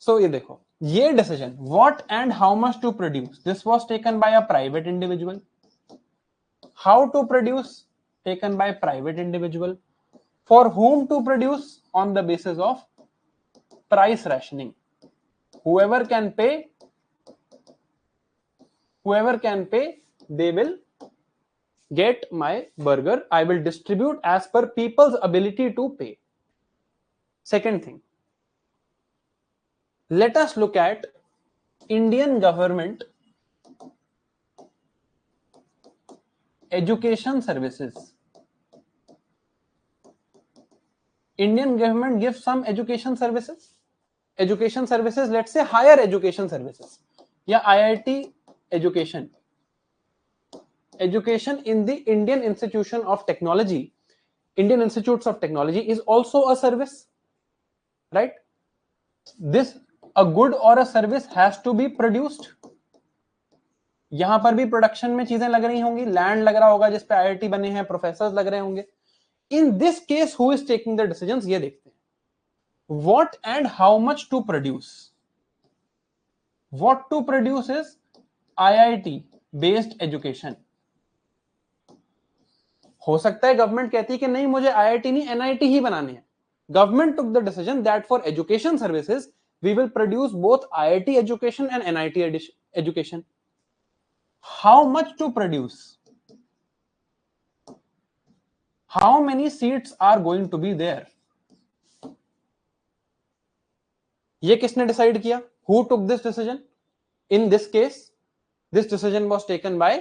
सो ये देखो, ये decision what and how much to produce, this was taken by a private individual. How to produce, taken by private individual. For whom to produce, on the basis of price rationing. whoever can pay they will get my burger. I will distribute as per people's ability to pay. Second thing, let us look at Indian government education services. Indian government gives some education services, let's say higher education services, या IIT education in the Indian Institution of Technology, Indian Institutes of Technology is also a service, right? This, a good or a service has to be produced. यहां पर भी production में चीजें लग रही होंगी, land लग रहा होगा जिसपे IIT बने हैं, प्रोफेसर्स लग रहे होंगे। In this case who is taking the decisions, ये देखते हैं। What and how much to produce, what to produce is IIT based education. हो सकता है गवर्नमेंट कहती है कि नहीं मुझे IIT नहीं NIT ही बनाने हैं। Government took the decision that for education services we will produce both IIT education and NIT education. How much to produce, how many seats are going to be there, ये किसने decide किया? Who took this decision? In this case this decision was taken by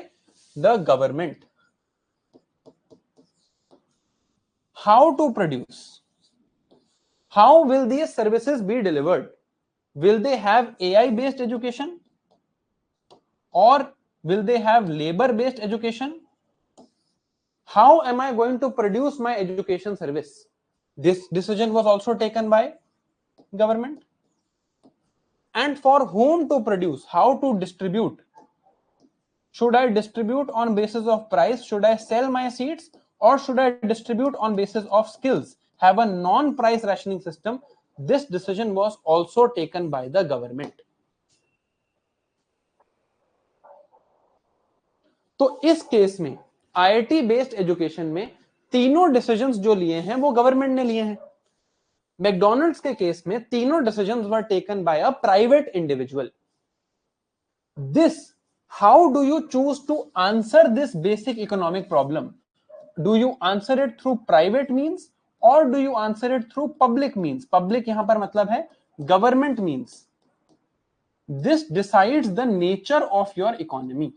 the government. how to produce, how will these services be delivered? Will they have AI based education or will they have labor based education? How am I going to produce my education service? This decision was also taken by government. And for whom to produce, how to distribute. Should I distribute on basis of price? Should I sell my seats? Or should I distribute on basis of skills? Have a non-price rationing system? This decision was also taken by the government. तो इस case में IIT based education में तीनों decisions जो लिए हैं वो government ने लिए हैं. मैकडॉनल्ड्स के केस में तीनों decisions were taken by a private individual. This, how do you choose to answer this basic economic problem? Do you answer it through private means or do you answer it through public means? Public यहां पर मतलब है government means. This decides the nature of your economy.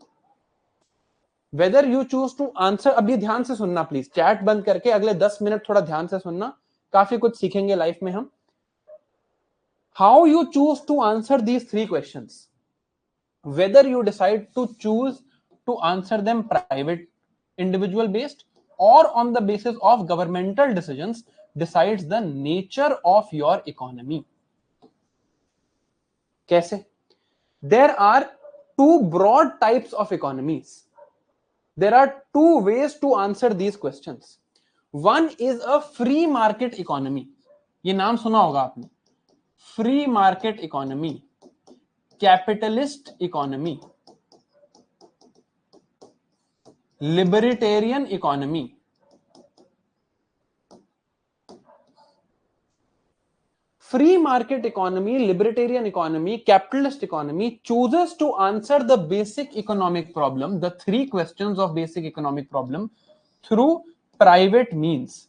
Whether you choose to answer, अभी ध्यान से सुनना please, chat बंद करके अगले 10 मिनट थोड़ा ध्यान से सुनना, काफी कुछ सीखेंगे लाइफ में हम. How you choose to answer these three questions, whether you decide to choose to answer them private individual based or on the basis of governmental decisions, decides the nature of your economy. Kaise? There are two broad types of economies. There are two ways to answer these questions. One is a free market economy. ये नाम सुना होगा आपने. Free market economy, capitalist economy, libertarian economy. Free market economy, libertarian economy, capitalist economy chooses to answer the basic economic problem, the three questions of basic economic problem, through private means.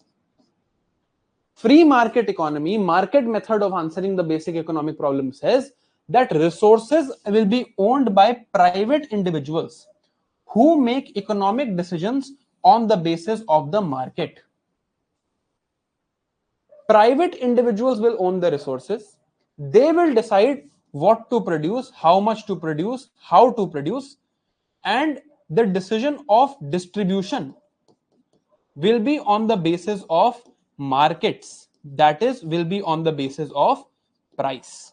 Free market economy, market method of answering the basic economic problem says that resources will be owned by private individuals who make economic decisions on the basis of the market. Private individuals will own the resources. They will decide what to produce, how much to produce, how to produce, and the decision of distribution will be on the basis of markets. That is, will be on the basis of price.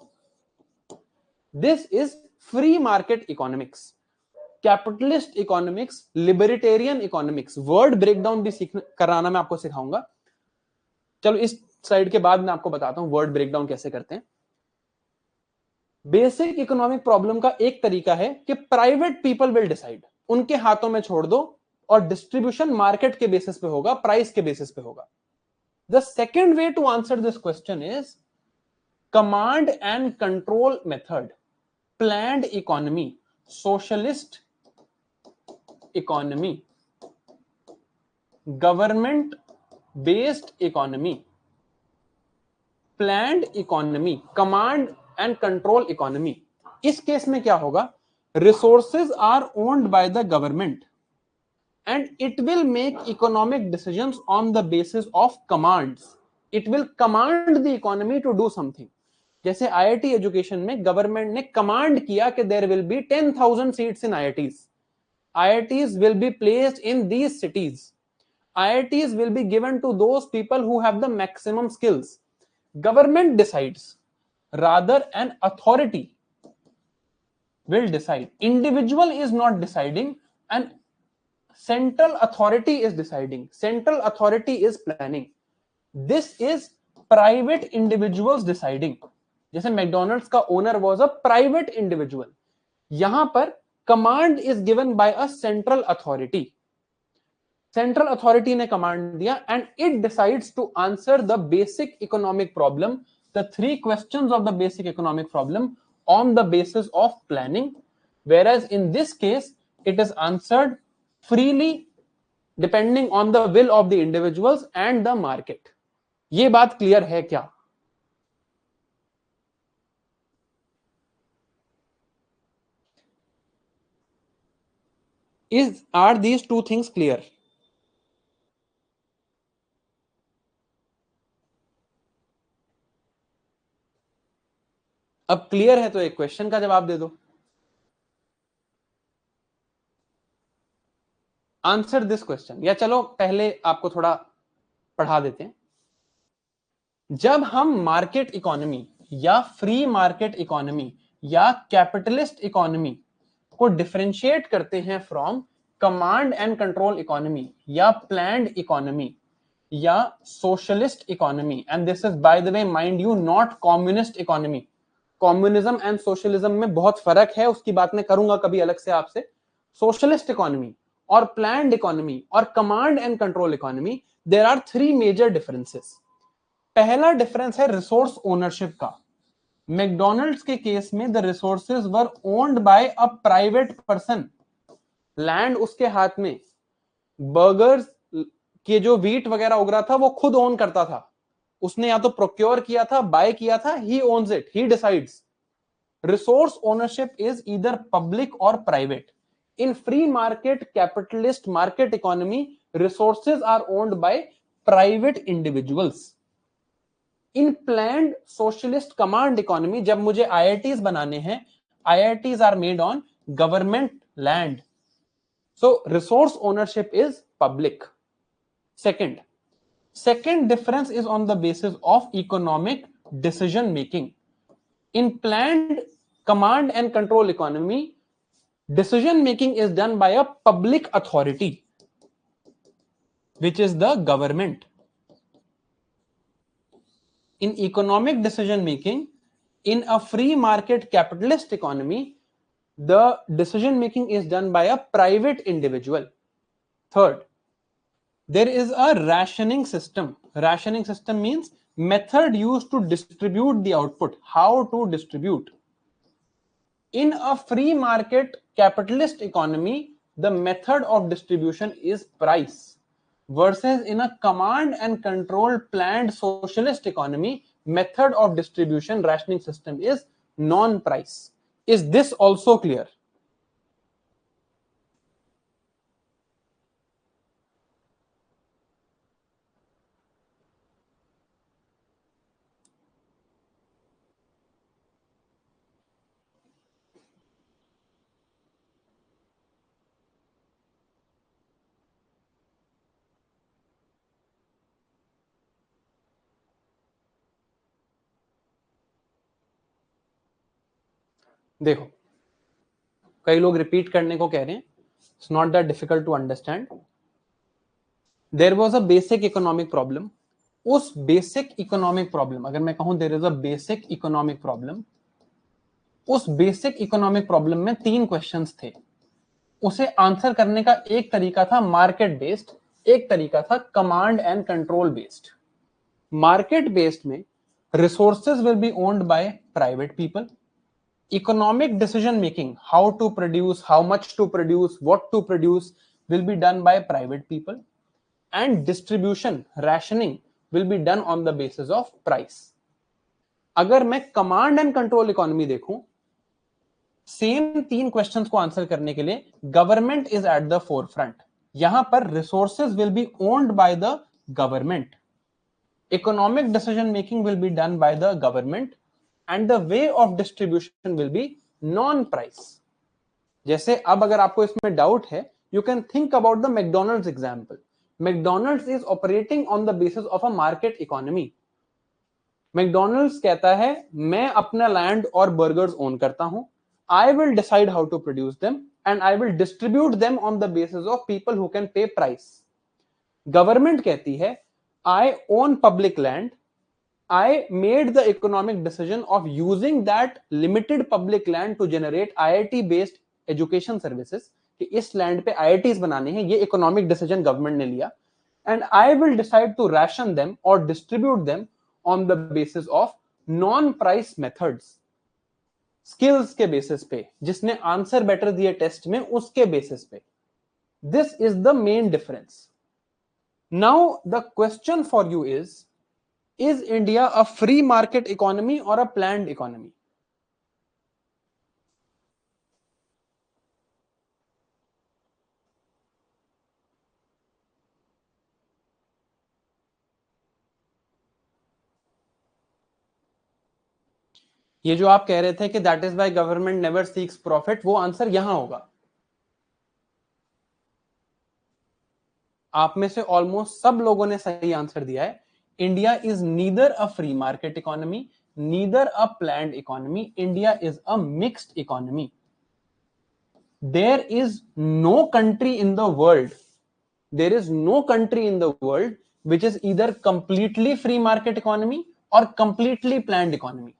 This is free market economics. Capitalist economics, libertarian economics, word breakdown भी कराना मैं आपको सिखाऊंगा. चलो इस slide के बाद मैं आपको बताता हूं वर्ड ब्रेकडाउन कैसे करते हैं. बेसिक इकोनॉमिक प्रॉब्लम का एक तरीका है कि प्राइवेट पीपल विल डिसाइड, उनके हाथों में छोड़ दो, और डिस्ट्रीब्यूशन मार्केट के बेसिस पे होगा, प्राइस के बेसिस पे होगा. The second way to answer this question is command and control method, planned economy, socialist economy, government based economy, planned economy, command and control economy. इस केस में क्या होगा? Resources are owned by the government and it will make economic decisions on the basis of commands. It will command the economy to do something. जैसे IIT education में government ने command किया कि there will be 10,000 seats in IITs. IITs will be placed in these cities. IITs will be given to those people who have the maximum skills. Government decides, rather an authority will decide. Individual is not deciding, and central authority is deciding. Central authority is planning. This is private individuals deciding. जैसे McDonald's का owner was a private individual, यहां पर command is given by a central authority. Central authority ने command दिया and it decides to answer the basic economic problem, the three questions of the basic economic problem on the basis of planning. whereas in this case it is answered freely depending on the will of the individuals and the market. ये बात clear है क्या? Are these two things clear? अब clear है तो एक question का जवाब दे दो। आंसर दिस क्वेश्चन, या चलो पहले आपको थोड़ा पढ़ा देते हैं। जब हम मार्केट इकोनॉमी या फ्री मार्केट इकोनॉमी या कैपिटलिस्ट इकोनॉमी को डिफरेंशिएट करते हैं from command and control economy या प्लान्ड इकोनॉमी या socialist economy, and this is by the way mind you not communist economy. Communism and socialism में बहुत फर्क है, उसकी बात मैं करूंगा कभी अलग से आपसे। सोशलिस्ट इकोनॉमी और प्लान्ड इकोनॉमी और command and control economy, there are three major differences. पहला डिफरेंस है रिसोर्स ओनरशिप का। मैकडॉनल्ड्स के केस में the resources were owned by a private person, land उसके हाथ में, बर्गर्स के जो व्हीट वगैरह उग रहा था वो खुद ओन करता था, उसने या तो प्रोक्योर किया था, बाय किया था, he owns it, he decides. Resource ownership is either public और private. In free market capitalist market economy, resources are owned by private individuals. In planned socialist command economy, जब मुझे आईआईटीज बनाने हैं, IITs are made on government land, so resource ownership is public. Second difference is on the basis of economic decision making. In planned command and control economy, decision making is done by a public authority, which is the government. In economic decision making, in a free market capitalist economy, the decision making is done by a private individual. Third, there is a rationing system. Rationing system means method used to distribute the output, how to distribute. In a free market capitalist economy, the method of distribution is price, versus in a command and control planned socialist economy, method of distribution rationing system is non-price. Is this also clear? देखो, कई लोग repeat करने को कह रहे हैं, it's not that difficult to understand. There was a basic economic problem. उस basic economic problem, अगर मैं कहूं there is a basic economic problem, उस बेसिक इकोनॉमिक प्रॉब्लम में तीन क्वेश्चंस थे। उसे आंसर करने का एक तरीका था मार्केट बेस्ड, एक तरीका था command and control based. Market based में resources will be owned by private people, economic decision making, how to produce, how much to produce, what to produce, will be done by private people, and distribution rationing will be done on the basis of price. अगर मैं command and control economy देखूं, same तीन questions को answer करने के लिए government is at the forefront. यहां पर resources will be owned by the government, economic decision making will be done by the government, and the way of distribution will be non price. जैसे अब अगर आपको इसमें डाउट है, you can think about the McDonald's example. McDonald's is operating on the basis of a market economy. McDonald's कहता है मैं अपना लैंड और बर्गर्स ओन करता हूं, I will decide how to produce them and I will distribute them on the basis of people who can pay price. Government कहती है I own public land, I made the economic decision of using that limited public land to generate IIT based education services, कि इस land पे IITs बनाने हैं, ये economic decision government ने लिया, and I will decide to ration them और distribute them on the basis of non price methods, skills के बेसिस पे, जिसने आंसर बेटर दिए टेस्ट में उसके बेसिस पे। This is the main difference. Now the question for you is India a free market economy or a planned economy? ये जो आप कह रहे थे कि that is why government never seeks profit, वो आंसर यहां होगा। आप में से ऑलमोस्ट सब लोगों ने सही आंसर दिया है। India is neither a free market economy, neither a planned economy, India is a mixed economy. There is no country in the world, there is no country in the world which is either completely free market economy or completely planned economy.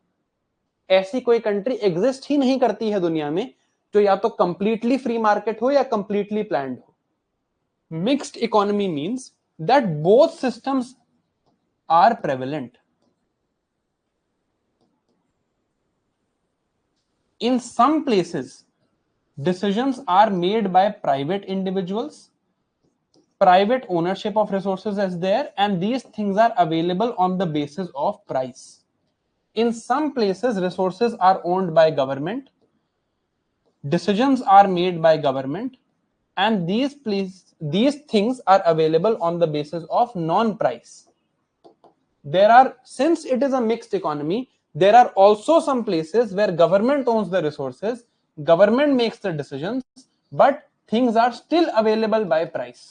ऐसी कोई country exist ही नहीं करती है दुनिया में जो या तो कंप्लीटली फ्री मार्केट हो या कंप्लीटली प्लान्ड हो। Mixed economy means that both systems are prevalent. In some places, decisions are made by private individuals, private ownership of resources is there, and these things are available on the basis of price. In some places, resources are owned by government, decisions are made by government, and these things are available on the basis of non-price. There are, since it is a mixed economy, there are also some places where government owns the resources, government makes the decisions, but things are still available by price.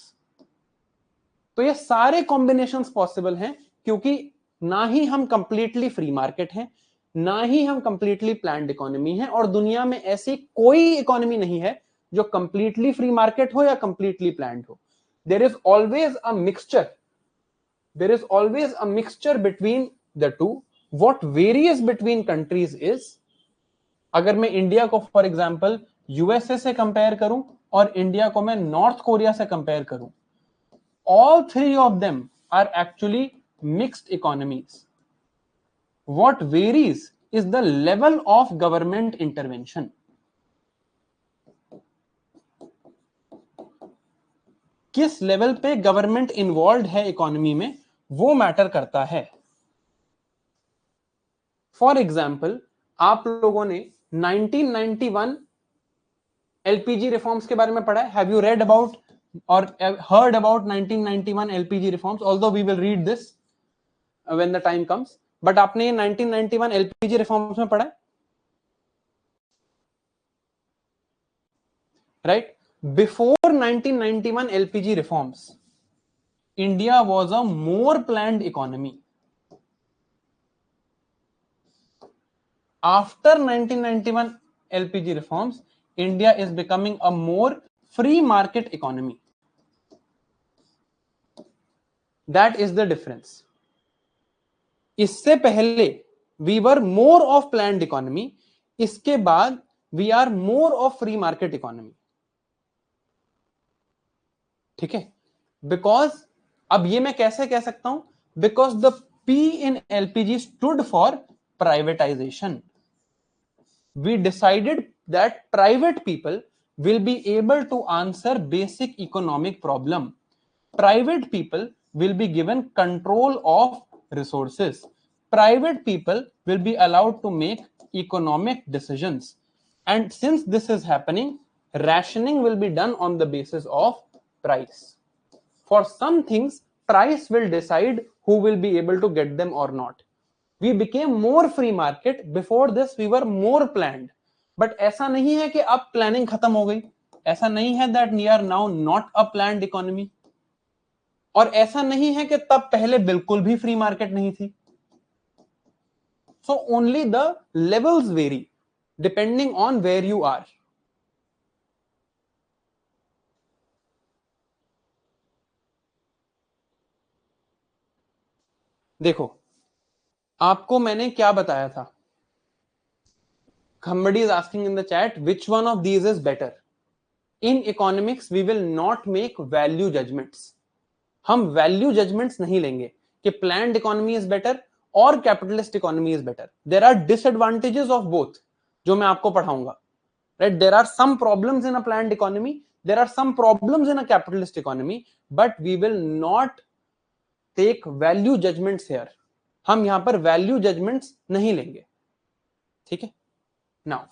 तो ये सारे combinations possible हैं, क्योंकि ना ही हम completely free market हैं, ना ही हम कंप्लीटली प्लान्ड इकोनॉमी हैं, और दुनिया में ऐसी कोई इकोनॉमी नहीं है जो कंप्लीटली फ्री मार्केट हो या कंप्लीटली प्लान्ड हो। There is always a mixture, there is always a mixture between the two. What varies between countries is, अगर मैं इंडिया को फॉर एग्जांपल यूएसए से कंपेयर करूं और इंडिया को मैं नॉर्थ कोरिया से कंपेयर करूं, all three of them are actually mixed economies. What varies is the level of government intervention. किस लेवल पे गवर्नमेंट इन्वॉल्व है इकोनॉमी में, वो मैटर करता है। फॉर एग्जाम्पल, आप लोगों ने 1991 एलपीजी रिफॉर्म्स के बारे में पढ़ा है? हैव यू रेड अबाउट और heard about 1991 LPG reforms? Although we will read this when the time comes, but आपने 1991 एलपीजी रिफॉर्म्स में पढ़ा है, right? Before 1991 LPG reforms, India was a more planned economy. After 1991 LPG reforms, India is becoming a more free market economy. That is the difference. इससे पहले we were more of planned economy, इसके बाद we are more of free market economy. ठीक है? Because अब ये मैं कैसे कह सकता हूं? Because the P in LPG stood for privatization. We decided that private people will be able to answer basic economic problem. Private people will be given control of resources. Private people will be allowed to make economic decisions. And since this is happening, rationing will be done on the basis of price. For some things, price will decide who will be able to get them or not. We became more free market. Before this, we were more planned. But ऐसा नहीं है कि अब planning खत्म हो गई, ऐसा नहीं है that we are now not a planned economy, और ऐसा नहीं है कि तब पहले बिल्कुल भी फ्री मार्केट नहीं थी. So only the levels vary depending on where you are. देखो, आपको मैंने क्या बताया था? Somebody is asking in the chat, which one of these is better? In economics, we will not make value judgments. हम value judgments नहीं लेंगे कि प्लान्ड इकोनॉमी इज बेटर और capitalist economy is better. There are disadvantages of both जो मैं आपको पढ़ाऊंगा, right? There are some problems in a planned economy, there are some problems in a capitalist economy, but we will not take value judgments here. हम यहां पर value judgments नहीं लेंगे. ठीक है? Now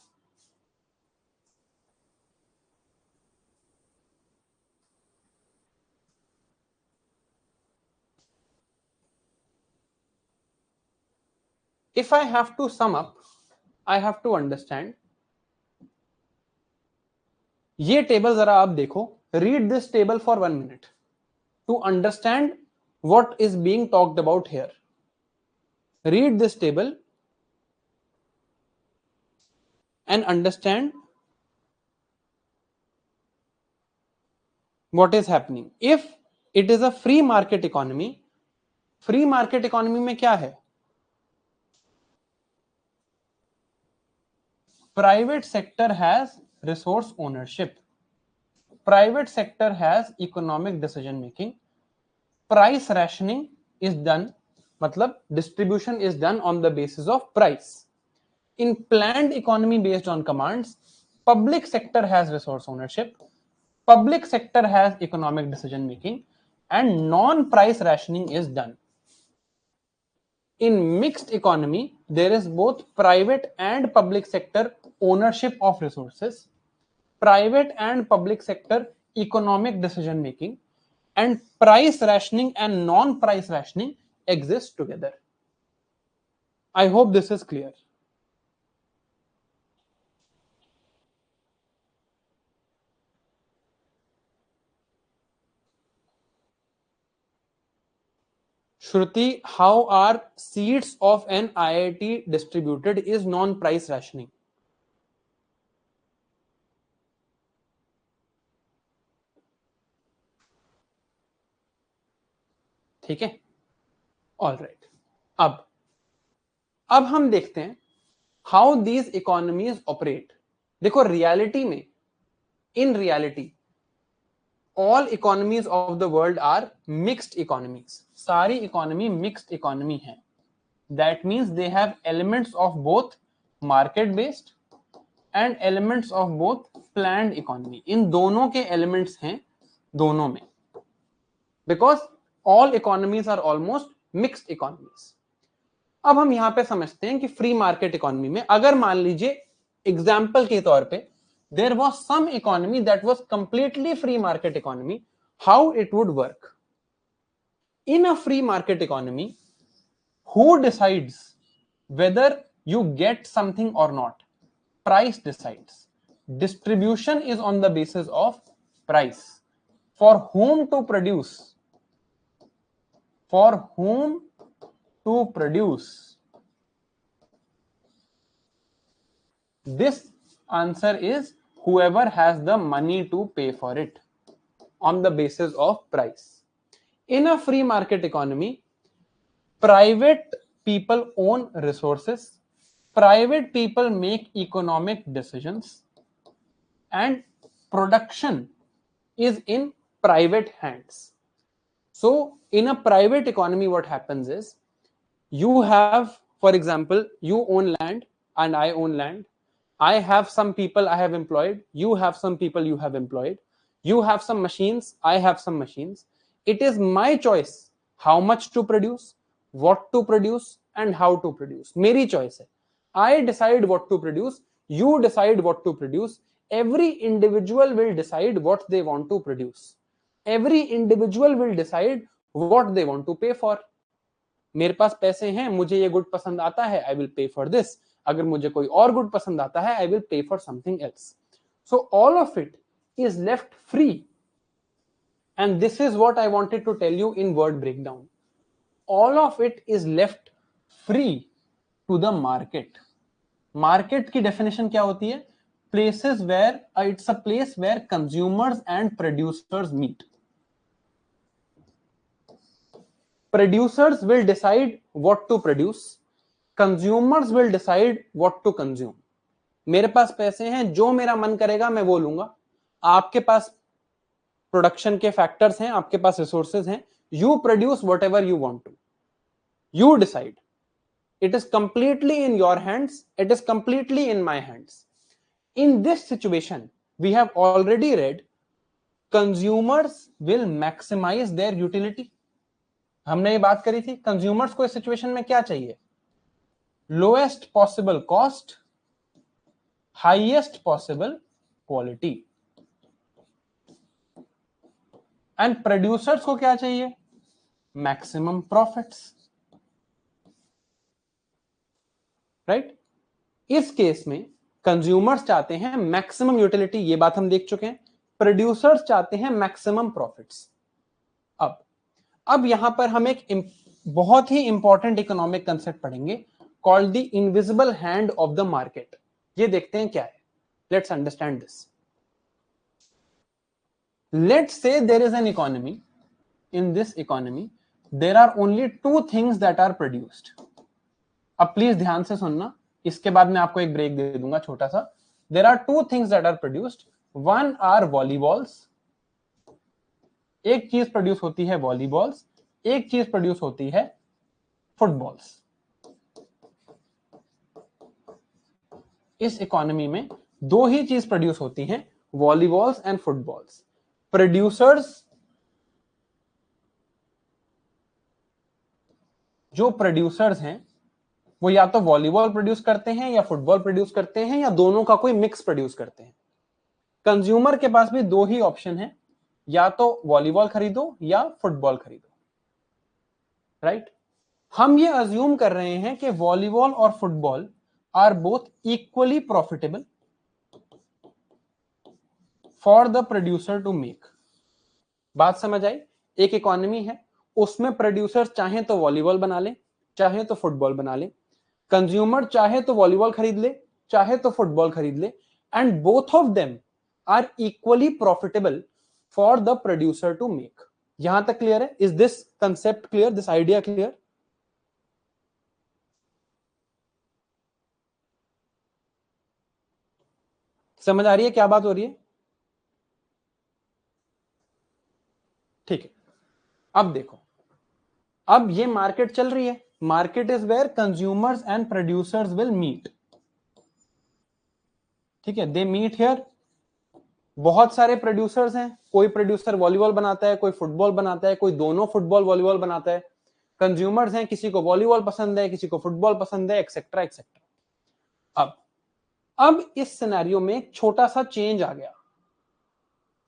if I have to sum up I have to understand. ये table जरा आप देखो, read this table for 1 minute to understand what is being talked about here. Read this table and understand what is happening. If it is a free market economy, free market economy में क्या है? Private sector has resource ownership. Private sector has economic decision making. Price rationing is done, मतलब distribution is done on the basis of price. In planned economy based on commands, public sector has resource ownership, public sector has economic decision making, and non-price rationing is done. In mixed economy, there is both private and public sector ownership of resources, private and public sector economic decision making, and price rationing and non-price rationing exist together. I hope this is clear. Shruti, how are seats of an IIT distributed is non-price rationing. ठीक है, all right. अब हम देखते हैं how these economies operate. देखो reality में, in reality all economies of the world are mixed economies. सारी economy mixed economy है. That means they have elements of both market based and elements of both planned economy. इन दोनों के elements हैं दोनों में, because all economies are almost mixed economies. अब हम यहां पे समझते हैं कि फ्री मार्केट इकोनॉमी में अगर मान लीजिए एग्जाम्पल के तौर पे there was some economy that was completely free market economy, how it would work. In a free market economy, who decides whether you get something or not? Price decides. Distribution is on the basis of price. For whom to produce? For whom to produce? This answer is whoever has the money to pay for it on the basis of price. In a free market economy, private people own resources, private people make economic decisions, and production is in private hands. So in a private economy, what happens is you have, for example, you own land and I own land. I have some people I have employed, you have some people you have employed, you have some machines, I have some machines. It is my choice how much to produce, what to produce, and how to produce. मेरी choice है. I decide what to produce, you decide what to produce. Every individual will decide what they want to produce. Every individual will decide what they want to pay for. मेरे पास पैसे हैं, मुझे ये good पसंद आता है, I will pay for this. अगर मुझे कोई और गुड पसंद आता है, I will pay for something else. So all of it is left free. And this is what I wanted to tell you in word breakdown. All of it is left free to the market. Market की definition क्या होती है? Places where, it's a place where consumers and producers meet. Producers will decide what to produce, consumers will decide what to consume. मेरे पास पैसे हैं, जो मेरा मन करेगा मैं वो लूंगा. आपके पास प्रोडक्शन के फैक्टर्स हैं, आपके पास रिसोर्सेज हैं, you produce whatever you want to, you decide. It is completely in your hands, it is completely in my hands. In this situation, we have already read consumers will maximize their utility. हमने ये बात करी थी, consumers को इस situation में क्या चाहिए? Lowest possible cost, highest possible quality. And producers को क्या चाहिए? Maximum profits. राइट? इस केस में कंज्यूमर्स चाहते हैं मैक्सिमम यूटिलिटी, ये बात हम देख चुके हैं। प्रोड्यूसर्स चाहते हैं मैक्सिमम प्रॉफिट्स। अब यहां पर हम एक बहुत ही इंपॉर्टेंट इकोनॉमिक कंसेप्ट पढ़ेंगे called the invisible hand of the market. ये देखते हैं क्या है। Let's understand this. Let's say there is an economy. In this economy, there are only two things that are produced. अब प्लीज ध्यान से सुनना, इसके बाद मैं आपको एक ब्रेक दे दूंगा छोटा सा। There are two things that are produced. One are volleyballs. एक चीज प्रोड्यूस होती है वॉलीबॉल्स, एक चीज प्रोड्यूस होती है फुटबॉल्स। इस इकोनॉमी में दो ही चीज प्रोड्यूस होती हैं, वॉलीबॉल्स एंड फुटबॉल्स। प्रोड्यूसर्स, जो प्रोड्यूसर्स हैं वो या तो वॉलीबॉल प्रोड्यूस करते हैं या फुटबॉल प्रोड्यूस करते हैं या दोनों का कोई मिक्स प्रोड्यूस करते हैं। कंज्यूमर के पास भी दो ही ऑप्शन है, या तो वॉलीबॉल खरीदो या फुटबॉल खरीदो, राइट। हम ये अज्यूम कर रहे हैं कि वॉलीबॉल और football are both equally profitable for the producer to make. बात समझ आई? एक इकोनॉमी है, उसमें प्रोड्यूसर चाहे तो वॉलीबॉल बना ले, चाहे तो फुटबॉल बना ले। कंज्यूमर चाहे तो वॉलीबॉल खरीद ले, चाहे तो फुटबॉल खरीद ले, and both of them are equally profitable for the producer to make. यहां तक क्लियर है? Is this concept clear? This idea clear? समझ आ रही है क्या बात हो रही है? ठीक है, अब देखो, अब ये मार्केट चल रही है। Market is where consumers and producers will meet. ठीक है, दे मीट हियर। बहुत सारे प्रोड्यूसर्स हैं, कोई प्रोड्यूसर वॉलीबॉल बनाता है, कोई फुटबॉल बनाता है, कोई दोनों फुटबॉल वॉलीबॉल बनाता है। कंज्यूमर्स हैं, किसी को वॉलीबॉल पसंद है, किसी को फुटबॉल पसंद है, एक्सेट्रा एक्सेट्रा। अब इस सिनेरियो में एक छोटा सा चेंज आ गया।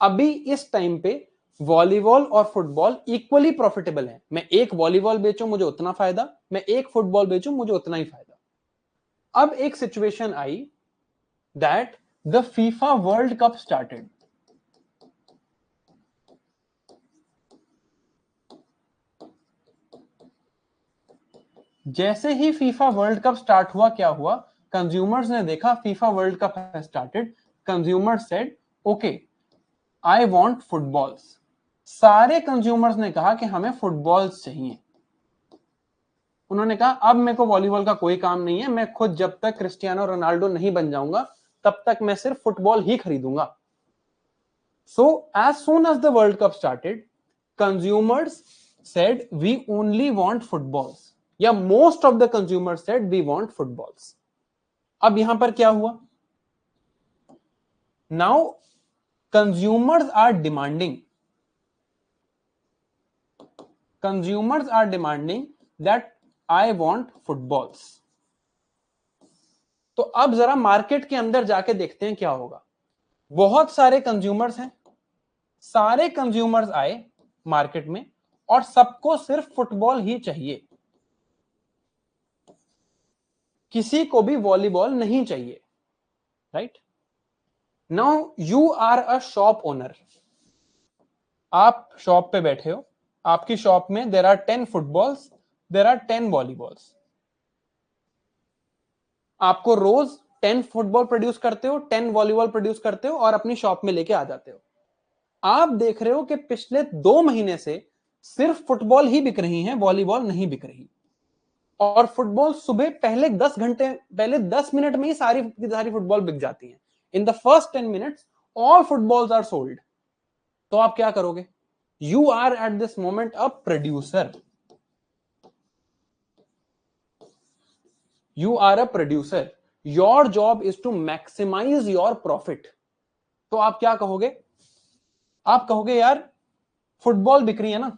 अभी इस टाइम पे वॉलीबॉल और फुटबॉल इक्वली प्रॉफिटेबल है। मैं एक वॉलीबॉल बेचूं मुझे उतना फायदा, मैं एक फुटबॉल बेचूं मुझे उतना ही फायदा। अब एक situation I that the FIFA world cup started. जैसे ही फीफा वर्ल्ड कप स्टार्ट हुआ, क्या हुआ? कंज्यूमर्स ने देखा FIFA world cup has started. Consumers said okay I want footballs. सारे कंज्यूमर्स ने कहा कि हमें फुटबॉल्स चाहिए। उन्होंने कहा अब मेरे को वॉलीबॉल का कोई काम नहीं है, मैं खुद जब तक क्रिस्टियानो रोनाल्डो नहीं बन जाऊंगा तब तक मैं सिर्फ फुटबॉल ही खरीदूंगा। So as soon as the world cup started, consumers said we only want footballs, या most of the consumers said we want footballs. अब यहां पर क्या हुआ? Now consumers are demanding that I want footballs. तो अब जरा मार्केट के अंदर जाके देखते हैं क्या होगा। बहुत सारे कंज्यूमर्स हैं, सारे कंज्यूमर्स आए मार्केट में और सबको सिर्फ फुटबॉल ही चाहिए, किसी को भी वॉलीबॉल नहीं चाहिए, right. Now you are a shop owner. आप शॉप पे बैठे हो, आपकी शॉप में there are 10 footballs, there are 10 volleyballs. आपको रोज 10 फुटबॉल प्रोड्यूस करते हो, 10 वॉलीबॉल प्रोड्यूस करते हो और अपनी शॉप में लेके आ जाते हो। आप देख रहे हो कि पिछले 2 महीने से सिर्फ फुटबॉल ही बिक रही हैं, वॉलीबॉल नहीं बिक रही। और फुटबॉल सुबह पहले 10 घंटे, पहले 10 मिनट में ही सारी फुटबॉल बिक जाती हैं। In the first 10 minutes all footballs are sold. तो आप क्या करोगे? You are at this moment a producer, you are a producer, your job is to maximize your profit. तो आप क्या कहोगे? आप कहोगे यार फुटबॉल बिक रही है ना,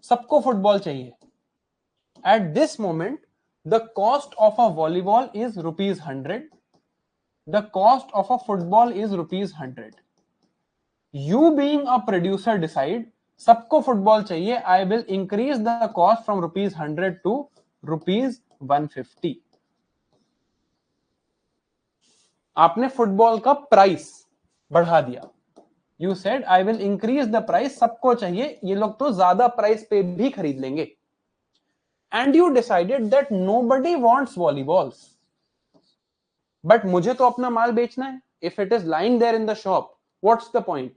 सबको फुटबॉल चाहिए। At this moment the cost of a volleyball is ₹100, the cost of a football is ₹100। You being a producer decide सबको फुटबॉल चाहिए, I will increase the cost from ₹100 to ₹150। आपने फुटबॉल का प्राइस बढ़ा दिया. You said I will increase the price, सबको चाहिए, ये लोग तो ज्यादा प्राइस पे भी खरीद लेंगे. And you decided that nobody wants volleyballs, but मुझे तो अपना माल बेचना है. If it is lying there in the shop, what's the point?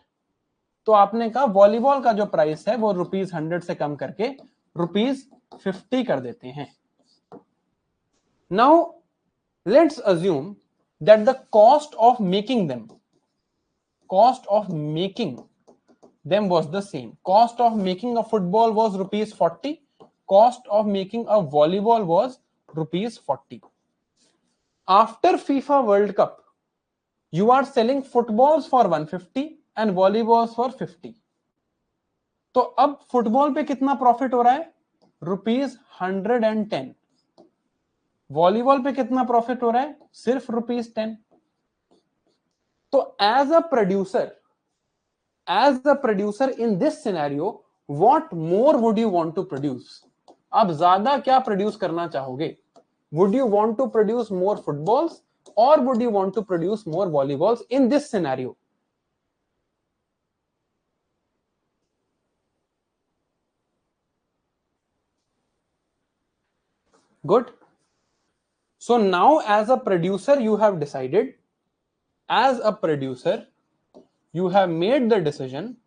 तो आपने कहा वॉलीबॉल का जो प्राइस है वो ₹100 से कम करके ₹50 कर देते हैं. Now let's assume that the cost of making them was the same. Cost of making a football was ₹40. Cost of making a volleyball was ₹40. After FIFA World Cup, you are selling footballs for 150 and volleyballs for 50. तो अब football पे कितना profit हो रहा है? ₹110. Volleyball पे कितना profit हो रहा है? सिर्फ ₹10. तो as a producer in this scenario, what more would you want to produce? आप ज्यादा क्या प्रोड्यूस करना चाहोगे? Would you want to produce more footballs और would you want to produce more volleyballs in this scenario? Good. So now as a producer, you have decided, as a producer, you have made the decision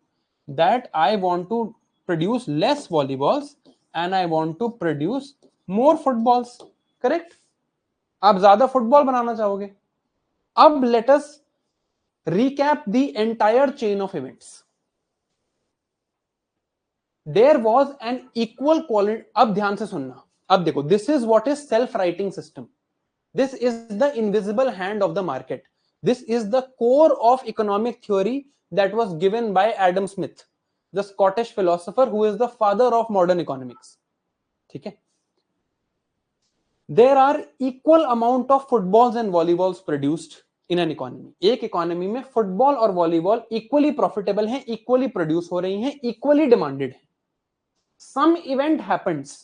that I want to produce less volleyballs and I want to produce more footballs. Correct? आप ज्यादा football बनाना चाहोगे. अब let us recap the entire chain of events. There was an equal quality. अब ध्यान से सुनना. अब देखो, this is what is self-writing system. This is the invisible hand of the market. This is the core of economic theory that was given by Adam Smith, the Scottish philosopher who is the father of modern economics. ठीक है? There are equal amount of footballs and volleyballs produced in an economy. एक economy में football और volleyball equally profitable हैं, equally produce हो रही हैं, equally demanded हैं. Some event happens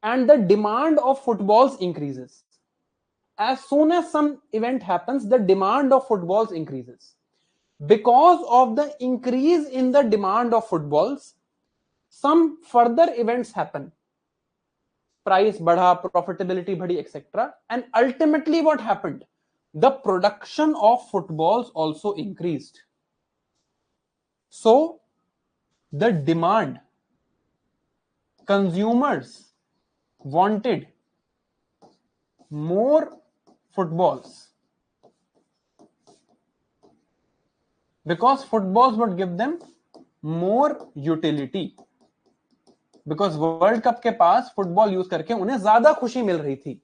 and the demand of footballs increases. As soon as some event happens, the demand of footballs increases. Because of the increase in the demand of footballs, some further events happen. Price बढ़ा, profitability बढ़ी, etc. And ultimately what happened? The production of footballs also increased. So the demand, consumers wanted more footballs because footballs would give them more utility. Because world cup के पास football use करके उन्हें ज्यादा खुशी मिल रही थी.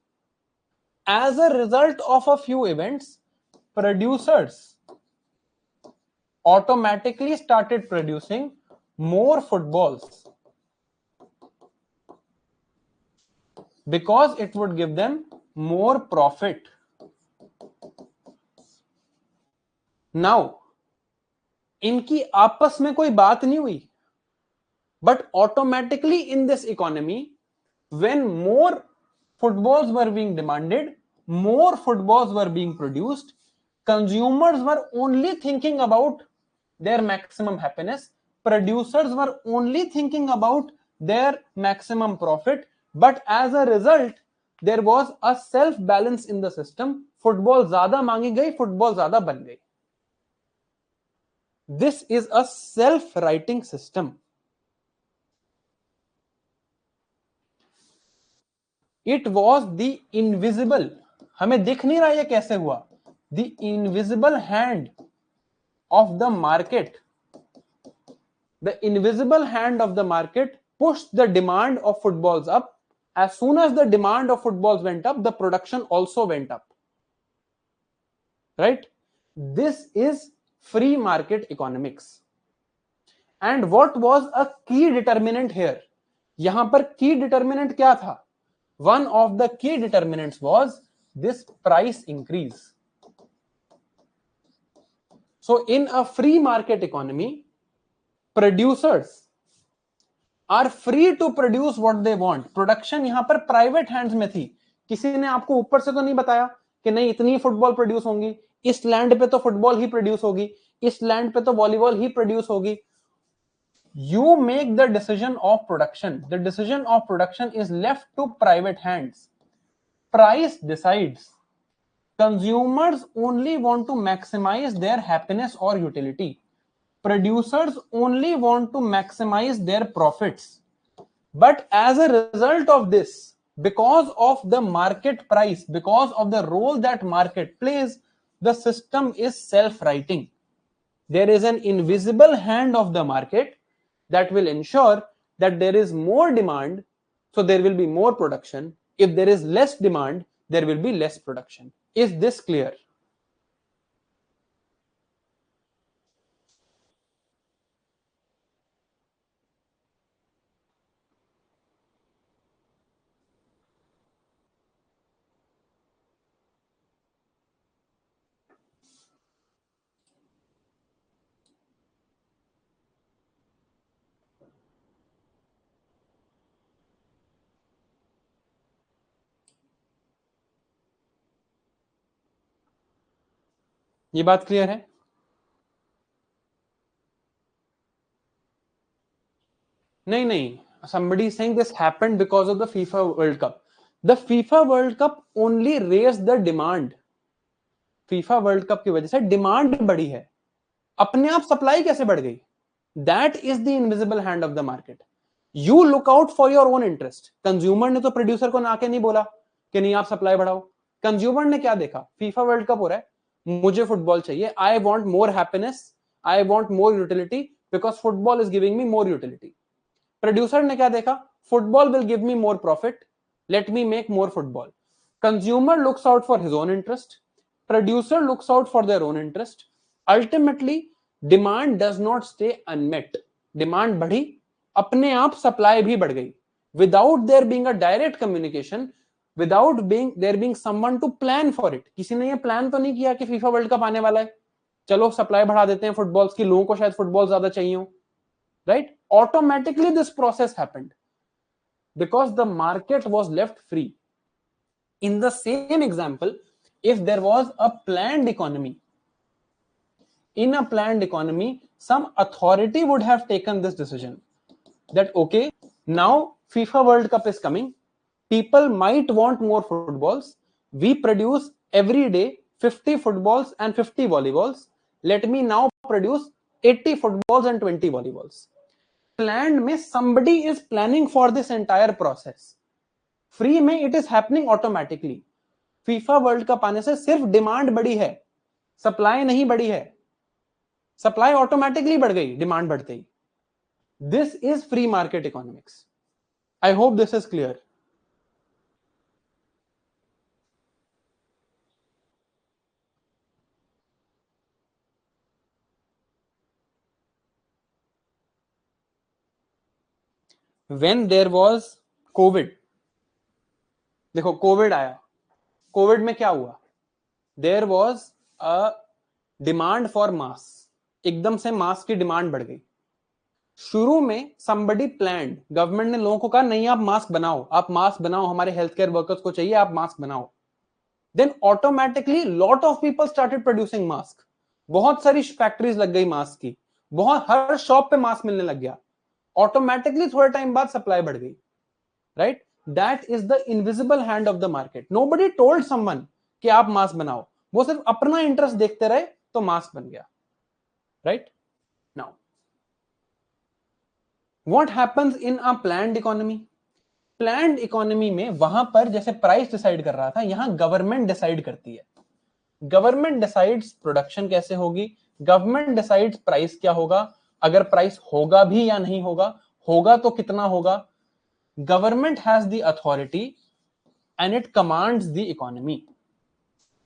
As a result of a few events, producers automatically started producing more footballs because it would give them more profit. Now, इनकी आपस में कोई बात नहीं हुई, but automatically in this economy, when more footballs were being demanded, more footballs were being produced, consumers were only thinking about their maximum happiness, producers were only thinking about their maximum profit, but as a result, there was a self balance in the system. Football ज़्यादा मांगी गई, football ज़्यादा बन गई. This is a self-writing system. It was the invisible, हमें दिख नहीं रहा ये कैसे हुआ, the invisible hand of the market. The invisible hand of the market pushed the demand of footballs up. As soon as the demand of footballs went up, the production also went up. Right? This is free market economics. And what was a key determinant here? यहां पर key determinant क्या था? One of the key determinants was this price increase. So in a free market economy, producers are free to produce what they want. Production यहां पर private hands में थी. किसी ने आपको ऊपर से तो नहीं बताया कि नहीं इतनी फुटबॉल प्रोड्यूस होंगी, इस लैंड पे तो फुटबॉल ही प्रोड्यूस होगी, इस लैंड पे तो वॉलीबॉल ही प्रोड्यूस होगी. You make the decision of production. The decision of production is left to private hands. Price decides. Consumers only want to maximize their happiness or utility. Producers only want to maximize their profits. But as a result of this, because of the market price, because of the role that market plays, the system is self-writing. There is an invisible hand of the market that will ensure that there is more demand, so there will be more production. If there is less demand, there will be less production. Is this clear? ये बात clear है? नहीं नहीं, somebody is saying this happened because of the FIFA World Cup. The FIFA World Cup only raised the demand. FIFA World Cup की वजह से demand बढ़ी है, अपने आप सप्लाई कैसे बढ़ गई? That is the invisible hand of the market. You look out for your own interest. Consumer ने तो प्रोड्यूसर को ना के नहीं बोला कि नहीं आप सप्लाई बढ़ाओ. कंज्यूमर ने क्या देखा? फीफा वर्ल्ड कप हो रहा है, मुझे फुटबॉल चाहिए, I want more happiness, I want more utility because football is giving me more utility. Producer ने क्या देखा? Football will give me more profit, let me make more football. Consumer looks out for his own interest, producer looks out for their own interest. Ultimately demand does not stay unmet. Demand बढ़ी, अपने आप supply भी बढ़ गई, without their being a direct communication, without being there being someone to plan for it. किसी ने ये plan तो नहीं किया कि फीफा वर्ल्ड कप आने वाला है, चलो सप्लाई बढ़ा देते हैं फुटबॉल्स की, लोगों को शायद फुटबॉल ज्यादा चाहिए हो. Right? Automatically this process happened because the market was left free. In the same example, if there was a planned economy, in a planned economy, some authority would have taken this decision that okay, now FIFA World Cup is coming, people might want more footballs, we produce every day 50 footballs and 50 volleyballs, let me now produce 80 footballs and 20 volleyballs. Planned में somebody is planning for this entire process. Free में it is happening automatically. FIFA world cup आने से सिर्फ demand बढ़ी है, supply नहीं बढ़ी है. सप्लाई ऑटोमेटिकली बढ़ गई डिमांड बढ़ते ही. This is free market economics. I hope this is clear. When there was covid, देखो कोविड आया, कोविड में क्या हुआ? There was a demand for mask, एकदम से मास्क की डिमांड बढ़ गई. शुरू में somebody planned, गवर्नमेंट ने लोगों को कहा नहीं आप मास्क बनाओ, आप मास्क बनाओ, हमारे हेल्थ केयर वर्कर्स को चाहिए, आप मास्क बनाओ. Then automatically lot of people started producing mask. बहुत सारी फैक्ट्रीज लग गई मास्क की, बहुत हर शॉप पे मास्क मिलने लग गया. ऑटोमेटिकली थोड़े टाइम बाद सप्लाई बढ़ गई. Right? That is the invisible hand of the market. Nobody told someone कि आप मास्क बनाओ, वो सिर्फ अपना इंटरेस्ट देखते रहे तो मास्क बन गया. Right? Now what happens in a planned economy? Planned economy में वहां पर जैसे प्राइस डिसाइड कर रहा था, यहां गवर्नमेंट डिसाइड करती है. गवर्नमेंट डिसाइड्स प्रोडक्शन कैसे होगी, गवर्नमेंट डिसाइड्स प्राइस क्या होगा, अगर प्राइस होगा भी या नहीं होगा, होगा तो कितना होगा. Government has the authority and it commands the economy.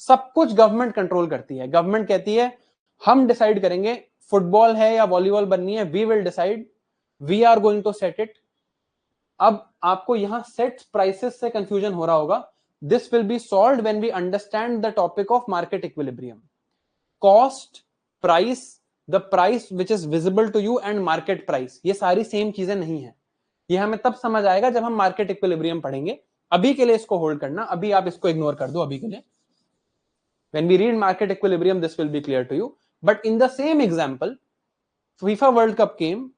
सब कुछ गवर्नमेंट कंट्रोल करती है. गवर्नमेंट कहती है हम डिसाइड करेंगे फुटबॉल है या वॉलीबॉल बननी है, we will decide, we are going to set it. अब आपको यहां सेट प्राइसेस से कंफ्यूजन हो रहा होगा. This will be solved when we understand the topic of market equilibrium. Cost, price, the price which is visible to you and market price, ये सारी same चीजें नहीं है. ये हमें तब समझ आएगा जब हम मार्केट इक्विलिब्रियम पढ़ेंगे. अभी के लिए इसको होल्ड करना, अभी आप इसको इग्नोर कर दो अभी के लिए. When we read market equilibrium, this will be clear to you. But in the same example, FIFA World Cup came,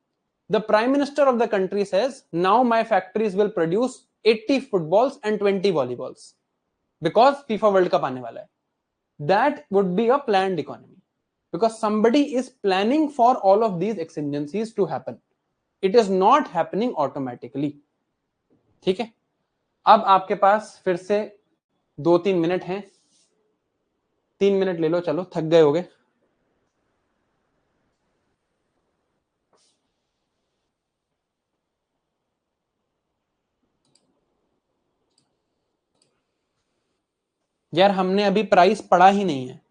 the Prime Minister of the country says, now my factories will produce 80 footballs and 20 volleyballs because FIFA World Cup aane wala hai. That would be a planned economy because somebody is planning for all of these exigencies to happen. It is not happening automatically. ठीक है, अब आपके पास फिर से 2-3 minute हैं. 3 minute ले लो, चलो थक गए होगे. यार हमने अभी प्राइस पढ़ा ही नहीं है.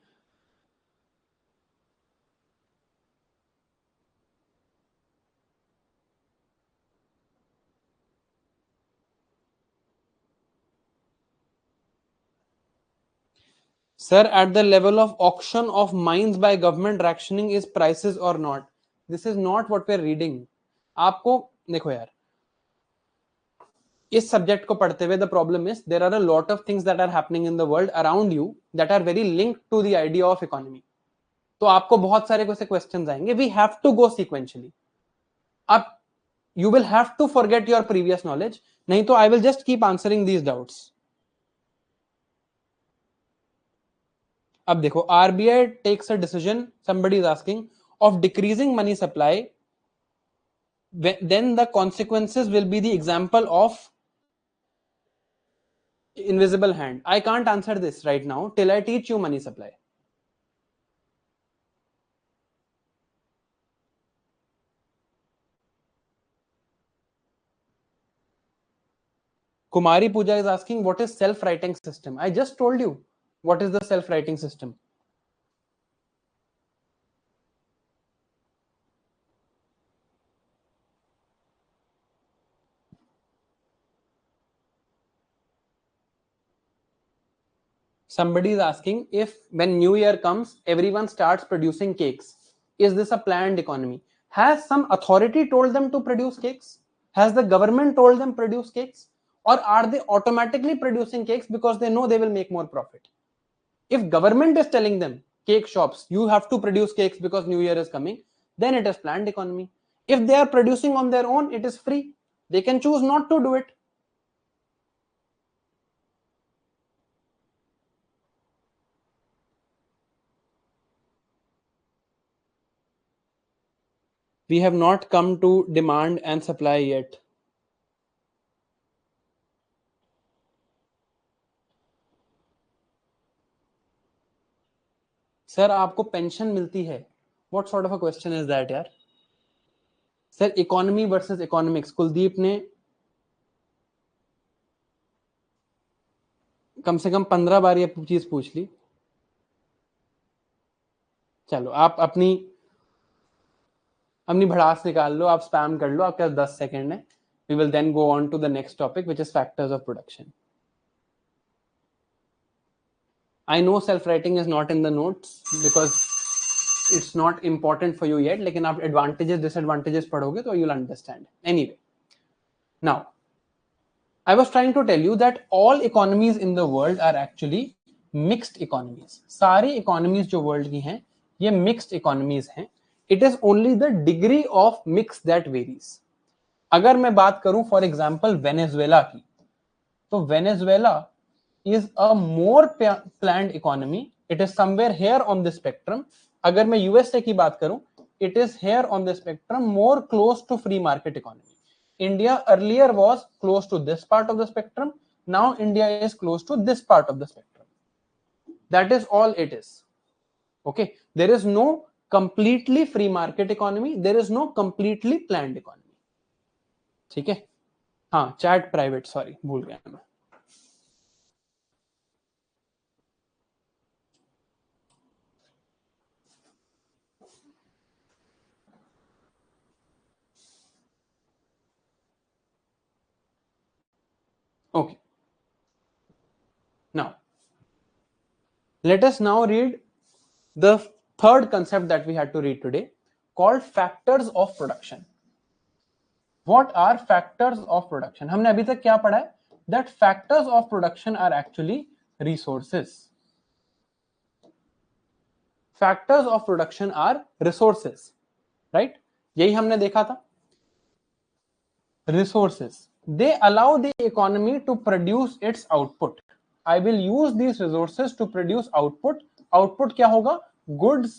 Sir, at the level of auction of mines by government rationing is prices or not? This is not what we are reading. आपको देखो यार, इस सब्जेक्ट को पढ़ते हुए the problem is there are a lot of things that are happening in the world around you that are very linked to the idea of economy. तो आपको बहुत सारे कैसे क्वेश्चंस आएंगे. We have to go sequentially. अब you will have to forget your previous knowledge. नहीं तो I will just keep answering these doubts. अब देखो, RBI takes a decision, somebody is asking, of decreasing money supply, then the consequences will be the example of invisible hand. I can't answer this right now till I teach you money supply. Kumari Pooja is asking, what is self-writing system? I just told you what is the self-writing system. Somebody is asking, if when New Year comes, everyone starts producing cakes. Is this a planned economy? Has some authority told them to produce cakes? Has the government told them produce cakes? Or are they automatically producing cakes because they know they will make more profit? If government is telling them, cake shops, you have to produce cakes because New Year is coming, then it is planned economy. If they are producing on their own, it is free. They can choose not to do it. We have not come to demand and supply yet. Sir आपको pension मिलती है? What sort of a question is that यार? Sir economy versus economics, Kuldeep ने कम से कम 15 बार ये चीज पूछ ली. चलो आप अपनी भड़ास निकाल लो, आप स्पैम कर लो, आपके 10 सेकंड है. We will then go on to the next topic, which is factors of production. I know self-writing is not in the notes because it's not important for you yet, लेकिन आप advantages, disadvantages पढ़ोगे तो you'll understand. Anyway, now, I was trying to tell you that all economies in the world are actually mixed economies. सारी economies जो world की हैं, ये mixed economies हैं. It is only the degree of mix that varies. अगर मैं बात करूं for example वेनेजुएला की, तो Venezuela is a more planned economy. It is somewhere here on the spectrum. अगर मैं यूएसए की बात करूं, it is here on the spectrum, more close to free market economy. India earlier was close to this part of the spectrum. Now India is close to this part of the spectrum. That is all it is. Okay, there is no completely free market economy. There is no completely planned economy. ठीक है? हाँ, chat private, sorry, भूल गया मैं. Okay. Now, let us now read the third concept that we had to read today, called factors of production. What are factors of production? हमने अभी तक क्या पढ़ा है? That factors of production are actually resources. Factors of production are resources, right? यही हमने देखा था. Resources, they allow the economy to produce its output. I will use these resources to produce output. Output क्या होगा? Goods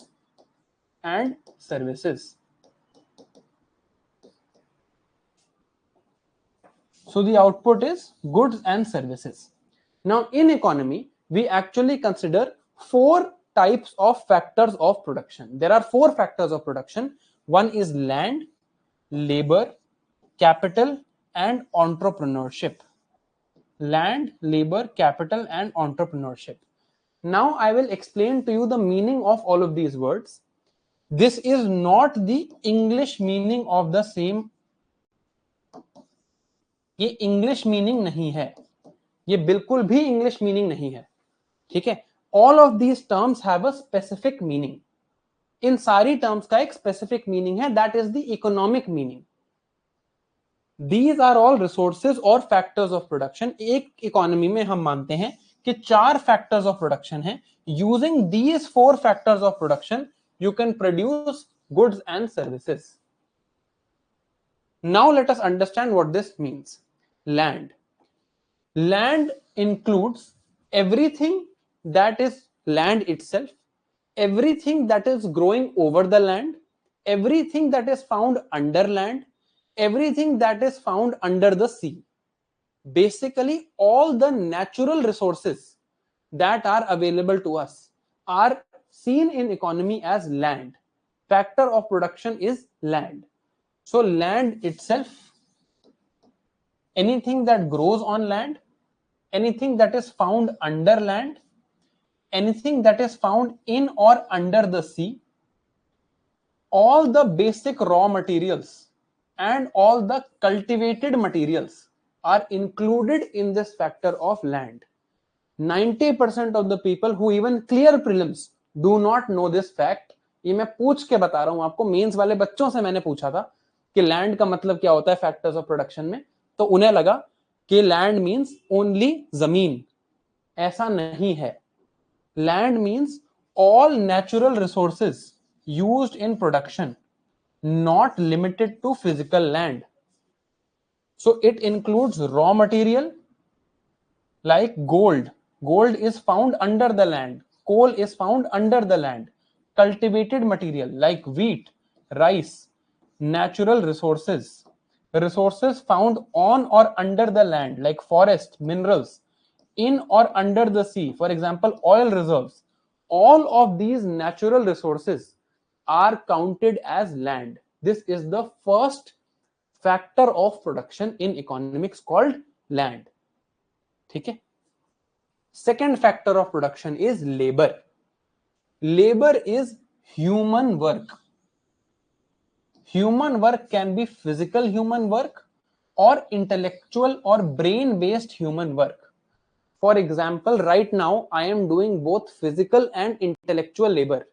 and services. So the output is goods and services. Now in economy, we actually consider four types of factors of production. There are four factors of production. One is land, labor, capital, and entrepreneurship. Land, labor, capital, and entrepreneurship. Now I will explain to you the meaning of all of these words. This is not the English meaning of the same. ये English meaning नहीं है, ये बिल्कुल भी English meaning नहीं है, ठीक है? All of these terms have a specific meaning. इन सारी टर्म्स का एक स्पेसिफिक मीनिंग है, that is the economic meaning. These are all resources or factors of production. एक इकोनॉमी में हम मानते हैं कि चार फैक्टर्स ऑफ प्रोडक्शन हैं. Using these four factors of production, you can produce goods and services. Now let us understand what this means. Land. Land includes everything that is land itself, everything that is growing over the land, everything that is found under land, everything that is found under the sea. Basically, all the natural resources that are available to us are seen in economy as land. Factor of production is land. So land itself, anything that grows on land, anything that is found under land, anything that is found in or under the sea, all the basic raw materials and all the cultivated materials are included in this factor of land. 90% of the people who even clear prelims do not know this fact. ये मैं पूछ के बता रहा हूं आपको, mains वाले बच्चों से मैंने पूछा था कि लैंड का मतलब क्या होता है फैक्टर्स ऑफ प्रोडक्शन में, तो उन्हें लगा कि लैंड मींस ओनली जमीन. ऐसा नहीं है. Land means all natural resources used in production, not limited to physical land. So it includes raw material like gold. Gold is found under the land. Coal is found under the land. Cultivated material like wheat, rice, natural resources. Resources found on or under the land like forest, minerals, in or under the sea. For example, oil reserves. All of these natural resources are counted as land. This is the first factor of production in economics called land. ठीक है? Second factor of production is labor. Labor is human work. Human work can be physical human work or intellectual or brain based human work. For example, right now I am doing both physical and intellectual labor.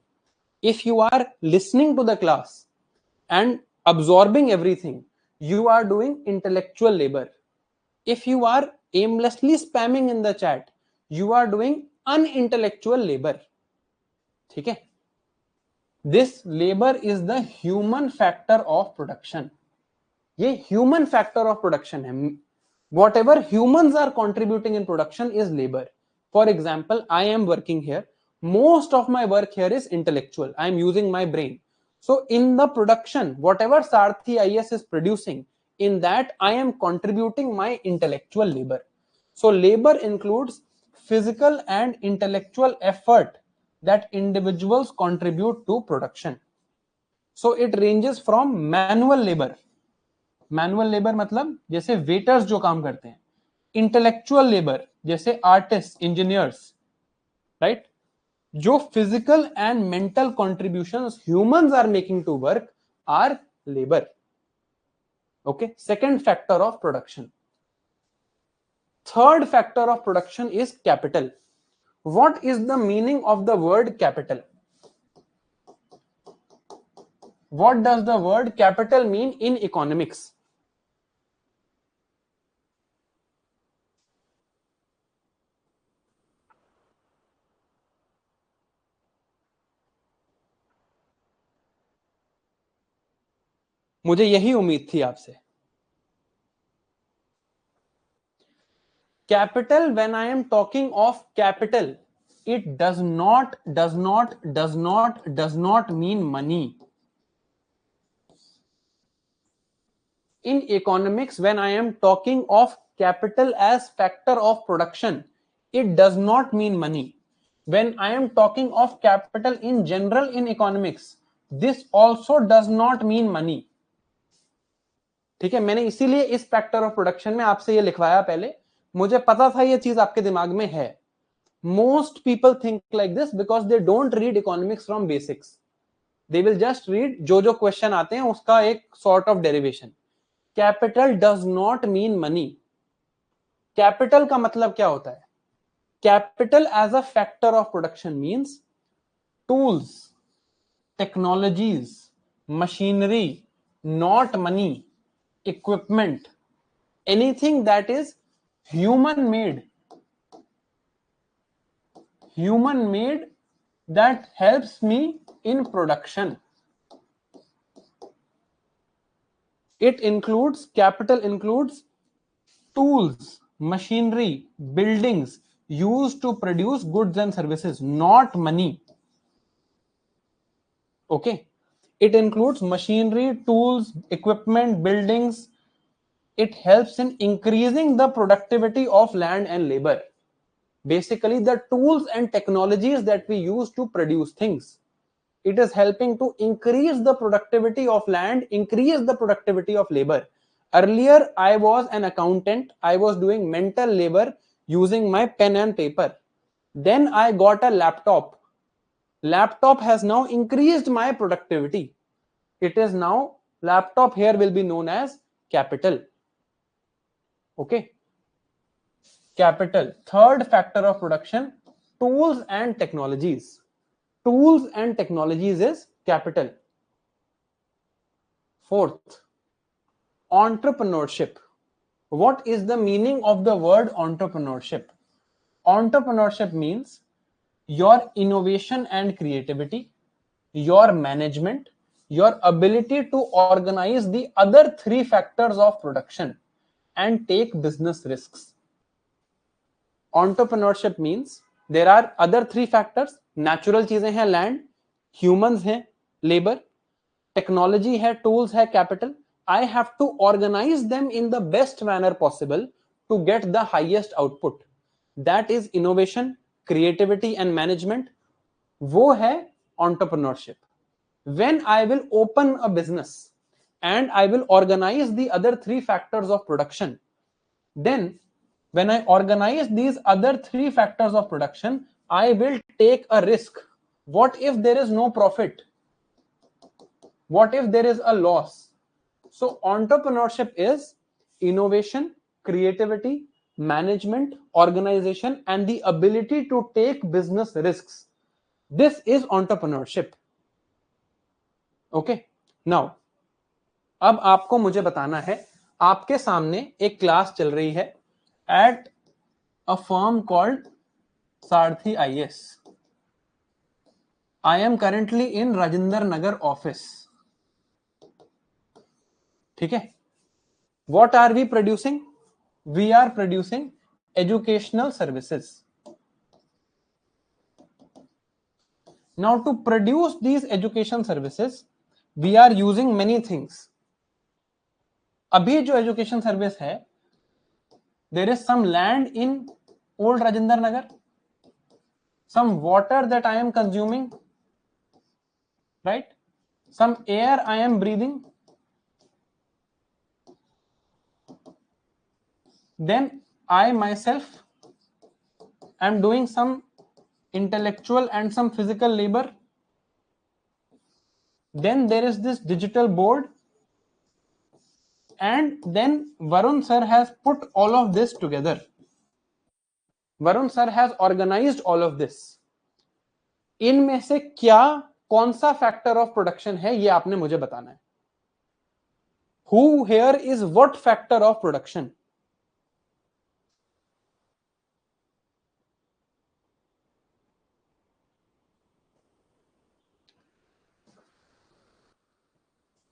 If you are listening to the class and absorbing everything, you are doing intellectual labor. If you are aimlessly spamming in the chat, you are doing unintellectual labor. ठीक है? This labor is the human factor of production. ये human factor of production है. Whatever humans are contributing in production is labor. For example, I am working here. Most of my work here is intellectual. I am using my brain. So in the production, whatever Sarthi IS is producing, in that I am contributing my intellectual labor. So labor includes physical and intellectual effort that individuals contribute to production. So it ranges from manual labor. Manual labour मतलब जैसे waiters जो काम करते हैं. Intellectual labour जैसे artist, engineers, right? जो physical and mental contributions humans are making to work are labour. Okay, second factor of production. Third factor of production is capital. What is the meaning of the word capital? What does the word capital mean in economics? मुझे यही उम्मीद थी आपसे. Capital, when I am talking of capital, it does not mean money. In economics, when I am talking of capital as factor of production, it does not mean money. When I am talking of capital in general in economics, this also does not mean money. ठीक है, मैंने इसीलिए इस factor of production में आपसे ये लिखवाया पहले. मुझे पता था ये चीज आपके दिमाग में है. Most people think like this because they don't read economics from basics. They will just read जो क्वेश्चन आते हैं उसका एक sort of derivation. Capital does not mean money. Capital का मतलब क्या होता है? Capital as a factor of production means tools, technologies, machinery, not money, equipment, anything that is human made that helps me in production. Capital includes tools, machinery, buildings used to produce goods and services, not money. Okay, it includes machinery, tools, equipment, buildings. It helps in increasing the productivity of land and labor. Basically, the tools and technologies that we use to produce things, it is helping to increase the productivity of land, increase the productivity of labor. Earlier, I was an accountant. I was doing mental labor using my pen and paper. Then I got a laptop. Laptop has now increased my productivity. It is now, laptop here will be known as capital. Okay. Capital. Third factor of production, tools and technologies. Tools and technologies is capital. Fourth, entrepreneurship. What is the meaning of the word entrepreneurship? Entrepreneurship means your innovation and creativity, your management, your ability to organize the other three factors of production and take business risks. Entrepreneurship means there are other three factors. Natural चीजें हैं, land, humans हैं, labor, technology है, tools है, capital. I have to organize them in the best manner possible to get the highest output. That is innovation, creativity and management. वो है entrepreneurship. When I will open a business and I will organize the other three factors of production, then when I organize these other three factors of production, I will take a risk. What if there is no profit? What if there is a loss? So entrepreneurship is innovation, creativity, management, organization, and the ability to take business risks. This is entrepreneurship. Okay. Now, अब आपको मुझे बताना है, आपके सामने एक class चल रही है at a firm called Sarthi IS. I am currently in Rajinder Nagar office. ठीक है. What are we producing? We are producing educational services. Now, to produce these education services, we are using many things. अभी जो education service है, there is some land in old Rajinder Nagar, some water that I am consuming, right? Some air I am breathing. Then I myself am doing some intellectual and some physical labor. Then there is this digital board. And then Varun sir has put all of this together. Varun sir has organized all of this. इनमें से क्या कौन सा factor of production है ये आपने मुझे बताना है. Who here is what factor of production?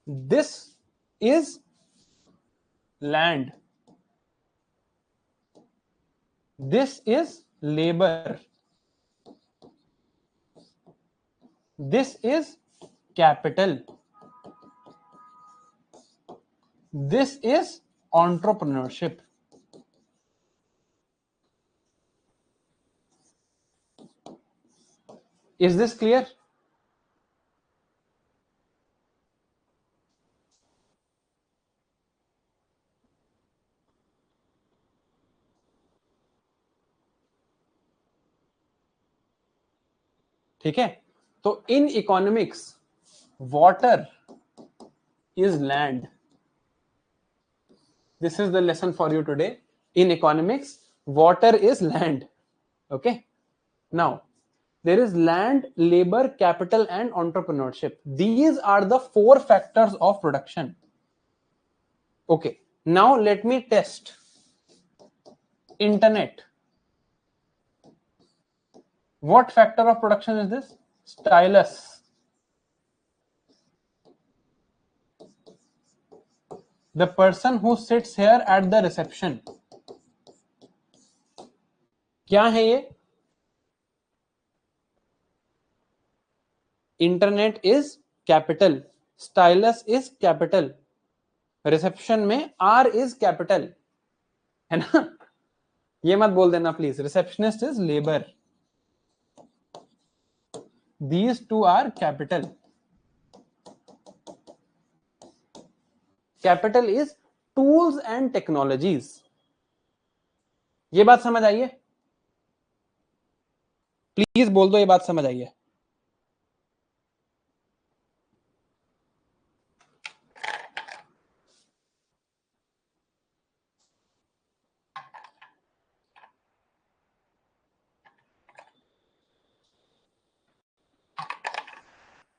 This is land. This is labor. This is capital. This is entrepreneurship. Is this clear? ठीक है, तो in economics water is land. This is the lesson for you today. In economics, water is land. Okay. Now, there is land, labor, capital, and entrepreneurship. These are the 4 factors of production. Okay. Now, let me test internet. What factor of production is this? Stylus. The person who sits here at the reception. क्या है ये? Internet is capital, stylus is capital, reception में are is capital, है ना? ये मत बोल देना please. Receptionist is labour. These two are capital. Capital is tools and technologies. ये बात समझ आई है? प्लीज बोल दो ये बात समझ आई है.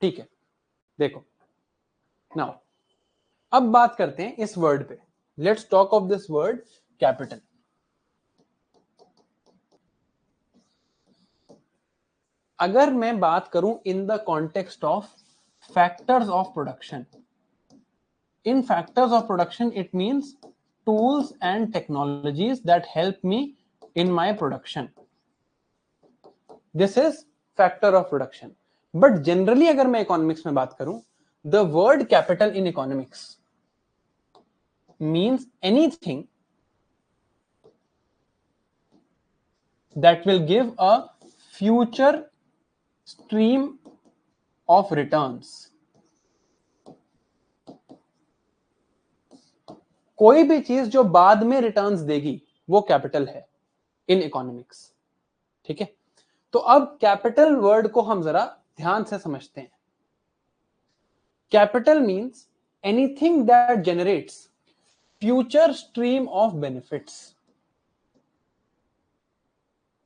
ठीक है, देखो नाउ अब बात करते हैं इस वर्ड पे. Let's talk of this word capital. अगर मैं बात करूं in the context of factors of production, in factors of production it means tools and technologies that help me in my production. This is factor of production. But generally अगर मैं economics में बात करूं, the word capital in economics means anything that will give a future stream of returns. कोई भी चीज जो बाद में रिटर्न्स देगी वो कैपिटल है इन इकोनॉमिक्स. ठीक है, तो अब कैपिटल वर्ड को हम जरा ध्यान से समझते हैं. Capital means anything that generates future stream of benefits.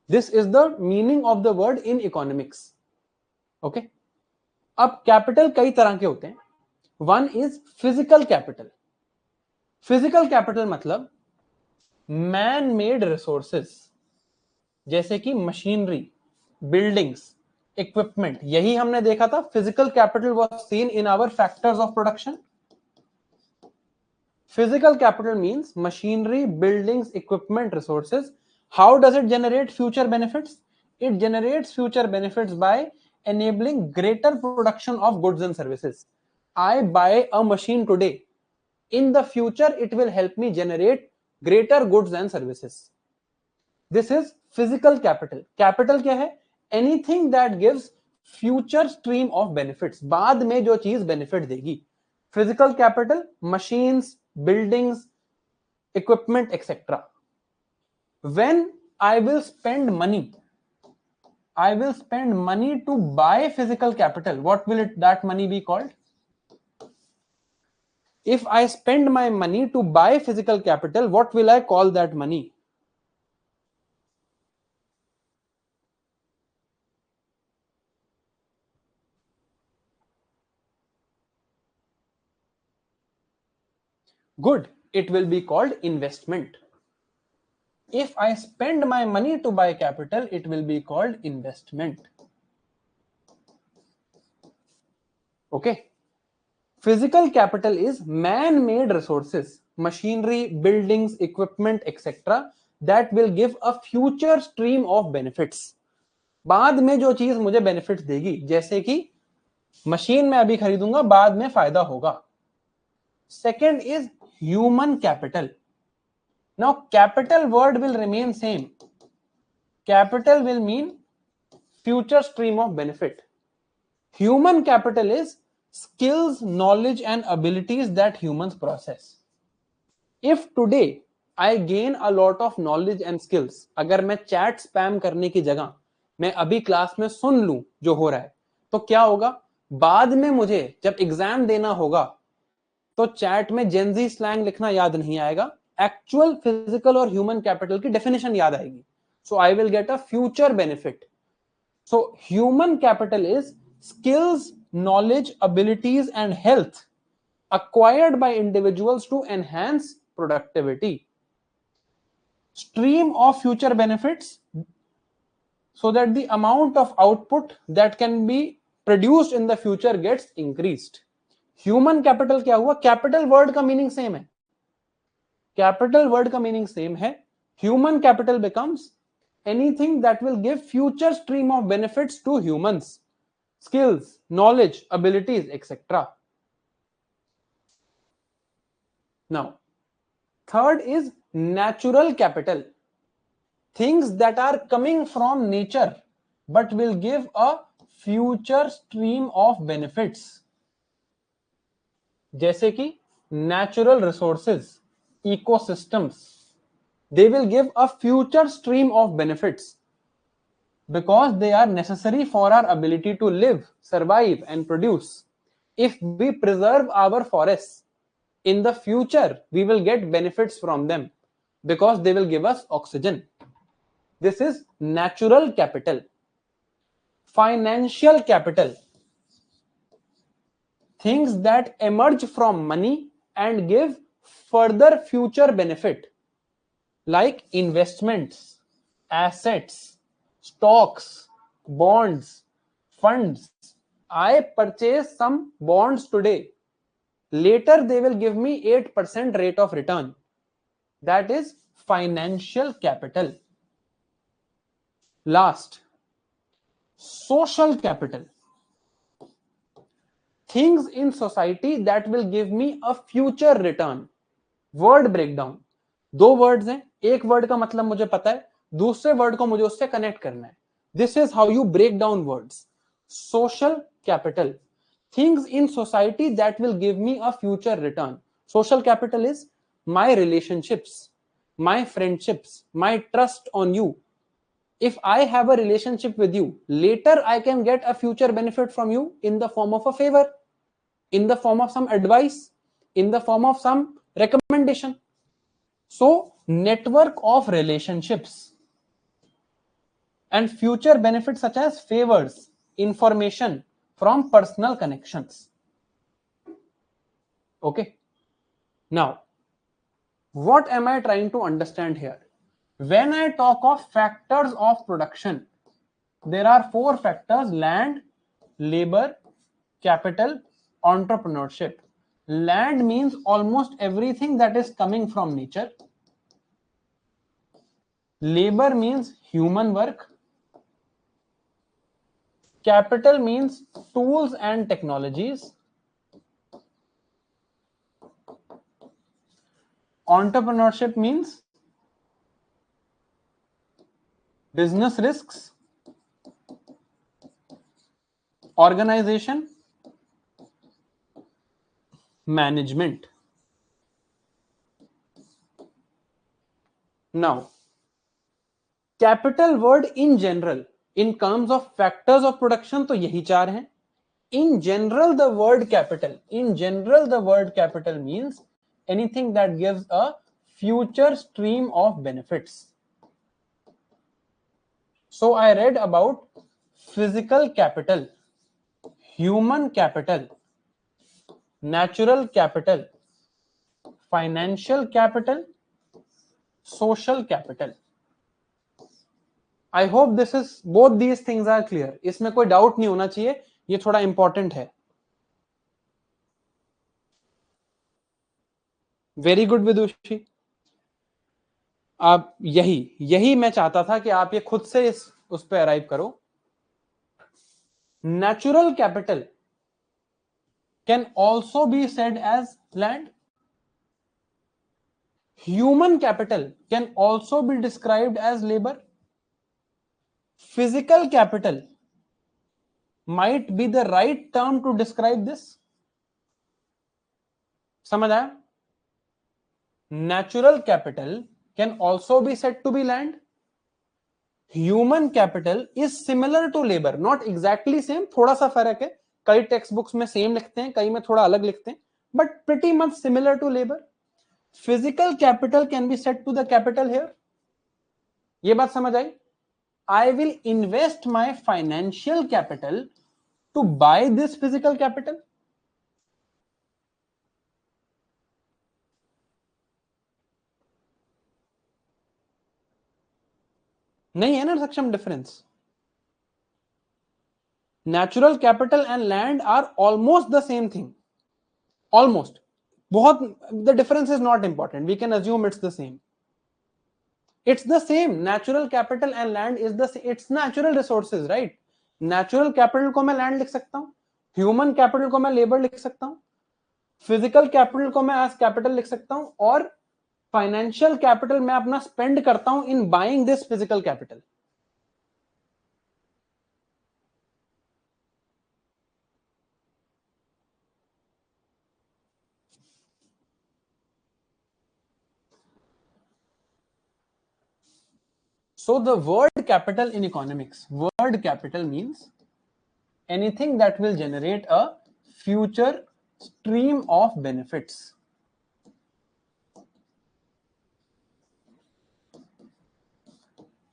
This is the meaning of the word in economics. Okay, अब कैपिटल कई तरह के होते हैं. One is physical capital. Physical capital मतलब मैन मेड रिसोर्सेस, जैसे कि मशीनरी, बिल्डिंग्स, इक्विपमेंट. यही हमने देखा था. Physical capital was seen in our factors of production. Physical capital means machinery, buildings, equipment, resources. How does it generate future benefits? It generates future benefits by enabling greater production of goods and services. I buy a machine today. In the future, it will help me generate greater goods and services. This is physical capital. Capital क्या है? Anything that gives future stream of benefits. बाद में जो चीज benefit देगी. Physical capital, machines, buildings, equipment, etc. When I will spend money to buy physical capital. What will that money be called? If I spend my money to buy physical capital, what will I call that money? Good. It will be called investment. If I spend my money to buy capital, it will be called investment. Okay. Physical capital is man-made resources, machinery, buildings, equipment, etc. that will give a future stream of benefits. बाद में जो चीज मुझे benefits देगी, जैसे कि machine में अभी खरीदूंगा, बाद में फायदा होगा. Second is human capital. Now capital word will remain same. Capital will mean future stream of benefit. Human capital is skills, knowledge and abilities that humans possess. If today I gain a lot of knowledge and skills, अगर मैं chat spam करने की जगह मैं अभी class में सुन लूं जो हो रहा है, तो क्या होगा? बाद में मुझे जब एग्जाम देना होगा तो चैट में जेनजी स्लैंग लिखना याद नहीं आएगा, एक्चुअल फिजिकल और ह्यूमन कैपिटल की डेफिनेशन याद आएगी. So I will get a future benefit. So human capital is skills, knowledge, abilities and health acquired by individuals to enhance productivity. Stream of future benefits so that the amount of output that can be produced in the future gets increased. Human capital क्या हुआ? Capital word का meaning same है. Capital word का meaning same है. Human capital becomes anything that will give future stream of benefits to humans. Skills, knowledge, abilities, etc. Now, third is natural capital. Things that are coming from nature but will give a future stream of benefits. जैसे कि natural resources, ecosystems, they will give a future stream of benefits. Because they are necessary for our ability to live, survive and produce. If we preserve our forests, in the future we will get benefits from them because they will give us oxygen. This is natural capital. Financial capital, things that emerge from money and give further future benefit, like investments, assets, stocks, bonds, funds. I purchase some bonds today. Later they will give me 8% rate of return. That is financial capital. Last, social capital. Things in society that will give me a future return. Word breakdown. दो words हैं, एक word का मतलब मुझे पता है, दूसरे word को मुझे उससे कनेक्ट करना है. This is how you break down words. Social capital, things in society that will give me a future return. Social capital is my relationships, my friendships, my trust on you. If I have a relationship with you, later I can get a future benefit from you in the form of a favor, in the form of some advice, in the form of some recommendation. So, network of relationships and future benefits such as favors, information from personal connections. Okay. Now, what am I trying to understand here? When I talk of factors of production, there are 4 factors: land, labor, capital, entrepreneurship. Land means almost everything that is coming from nature. Labor means human work. Capital means tools and technologies. Entrepreneurship means business risks, organization, management. Now, capital word in general, in terms of factors of production, तो यही 4 हैं. In general, the word capital means anything that gives a future stream of benefits. So I read about physical capital, human capital, natural capital, financial capital, social capital. I hope both these things are clear. इसमें कोई doubt नहीं होना चाहिए, ये थोड़ा important है. Very good विदुषी। आप यही मैं चाहता था कि आप ये खुद से उस पर अराइव करो। Natural capital can also be said as land. Human capital can also be described as labor. Physical capital might be the right term to describe this. समझ आया? Natural capital can also be said to be land. Human capital is similar to labor, not exactly same, थोड़ा सा फर्क है. कई text books में same लिखते हैं, कई में थोड़ा अलग लिखते हैं, but pretty much similar to labor. Physical capital can be said to the capital here. ये बात समझ आई? I will invest my financial capital to buy this physical capital. नहीं है ना सक्षम difference. Natural capital and land are almost the same thing. Almost. बहुत, the difference is not important. We can assume it's the same. It's the same. Natural capital and land is the same. It's natural resources, right? Natural capital को मैं land लिख सकता हूँ. Human capital को मैं labor लिख सकता हूँ. Physical capital को मैं as capital लिख सकता हूँ. और फाइनेंशियल कैपिटल मैं अपना स्पेंड करता हूं in buying this physical capital. So the word capital in economics, word capital means anything that will generate a future stream of benefits.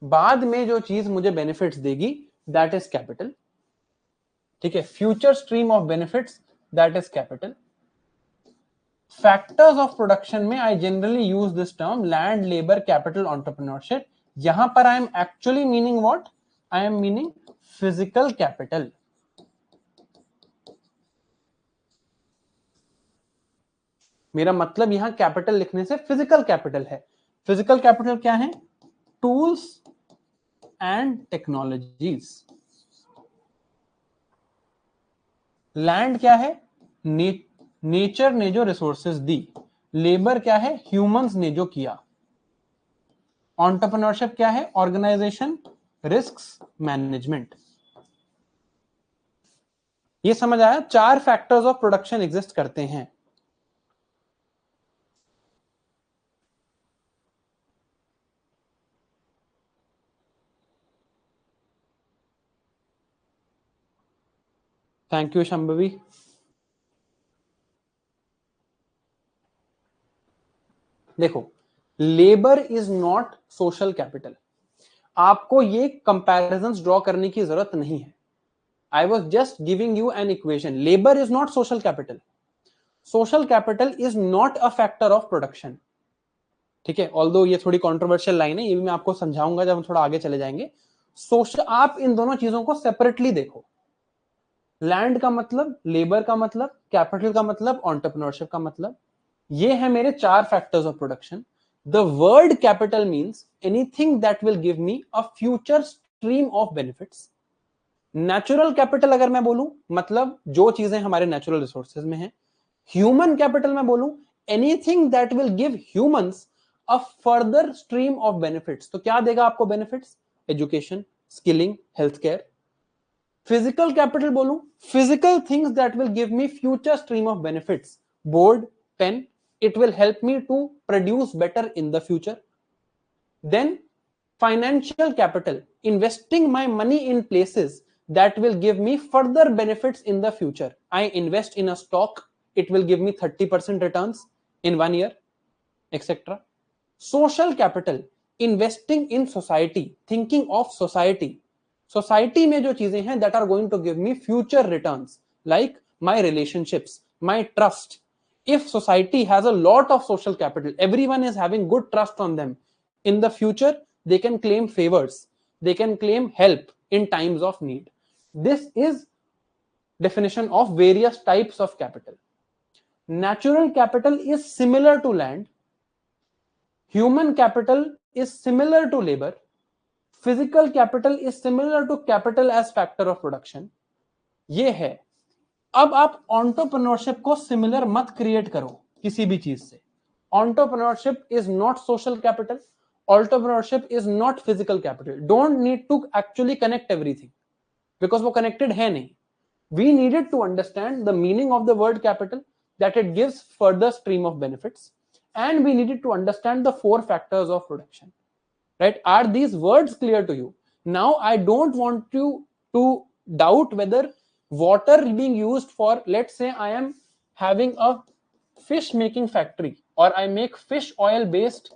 बाद में जो चीज मुझे बेनिफिट्स देगी, दैट इज कैपिटल. ठीक है, future stream of benefits, that is capital. Factors of production में I generally use this term land, labour, capital, entrepreneurship. यहां पर I am actually meaning what? I am meaning physical capital. मेरा मतलब यहां capital लिखने से फिजिकल कैपिटल है. Physical capital क्या है? Tools and technologies. लैंड क्या है? नेचर ने जो रिसोर्सेज दी. लेबर क्या है? ह्यूमंस ने जो किया. एंटरप्रेन्योरशिप क्या है? Organisation, risks management. ये समझ आया? 4 फैक्टर्स ऑफ प्रोडक्शन एग्जिस्ट करते हैं. Thank you Shambhavi. देखो, labour is not social capital. आपको ये कंपैरिजंस ड्रॉ करने की जरूरत नहीं है. I was just giving you an equation. Labor is not social capital. Social capital is not a factor of production. ठीक है, ऑल्दो ये थोड़ी कॉन्ट्रोवर्शियल लाइन है, ये भी मैं आपको समझाऊंगा जब हम थोड़ा आगे चले जाएंगे. सोशल, आप इन दोनों चीजों को सेपरेटली देखो. लैंड का मतलब, लेबर का मतलब, कैपिटल का मतलब, एंटरप्रेन्योरशिप का मतलब. ये है मेरे 4 factors of production. The word capital means anything that will give me a future stream of benefits. Natural capital अगर मैं बोलूं, मतलब जो चीजें हमारे नेचुरल रिसोर्सेज में हैं. ह्यूमन कैपिटल मैं बोलूं, anything that will give humans a further stream of benefits. तो क्या देगा आपको benefits? Education, skilling, health care. Physical capital बोलूं, physical things that will give me future stream of benefits. Board, pen, it will help me to produce better in the future. Then financial capital, investing my money in places that will give me further benefits in the future. I invest in a stock, it will give me 30% returns in 1 year, etc. Social capital, investing in society, thinking of society. Society में जो चीजें हैं that are going to give me future returns, like my relationships, my trust. If society has a lot of social capital, everyone is having good trust on them, in the future they can claim favors, they can claim help in times of need. This is definition of various types of capital. natural capital is similar to land, human capital is similar to labor, physical capital is similar to capital as factor of production. ये है. अब आप entrepreneurship को similar मत create करो किसी भी चीज से. Entrepreneurship is not social capital. Entrepreneurship is not physical capital. Don't need to actually connect everything because वो connected है नहीं. We needed to understand the meaning of the word capital, that it gives further stream of benefits, and we needed to understand the 4 factors of production. Right? Are these words clear to you? Now I don't want you to doubt whether water being used for, let's say I am having a fish making factory, or I make fish oil based,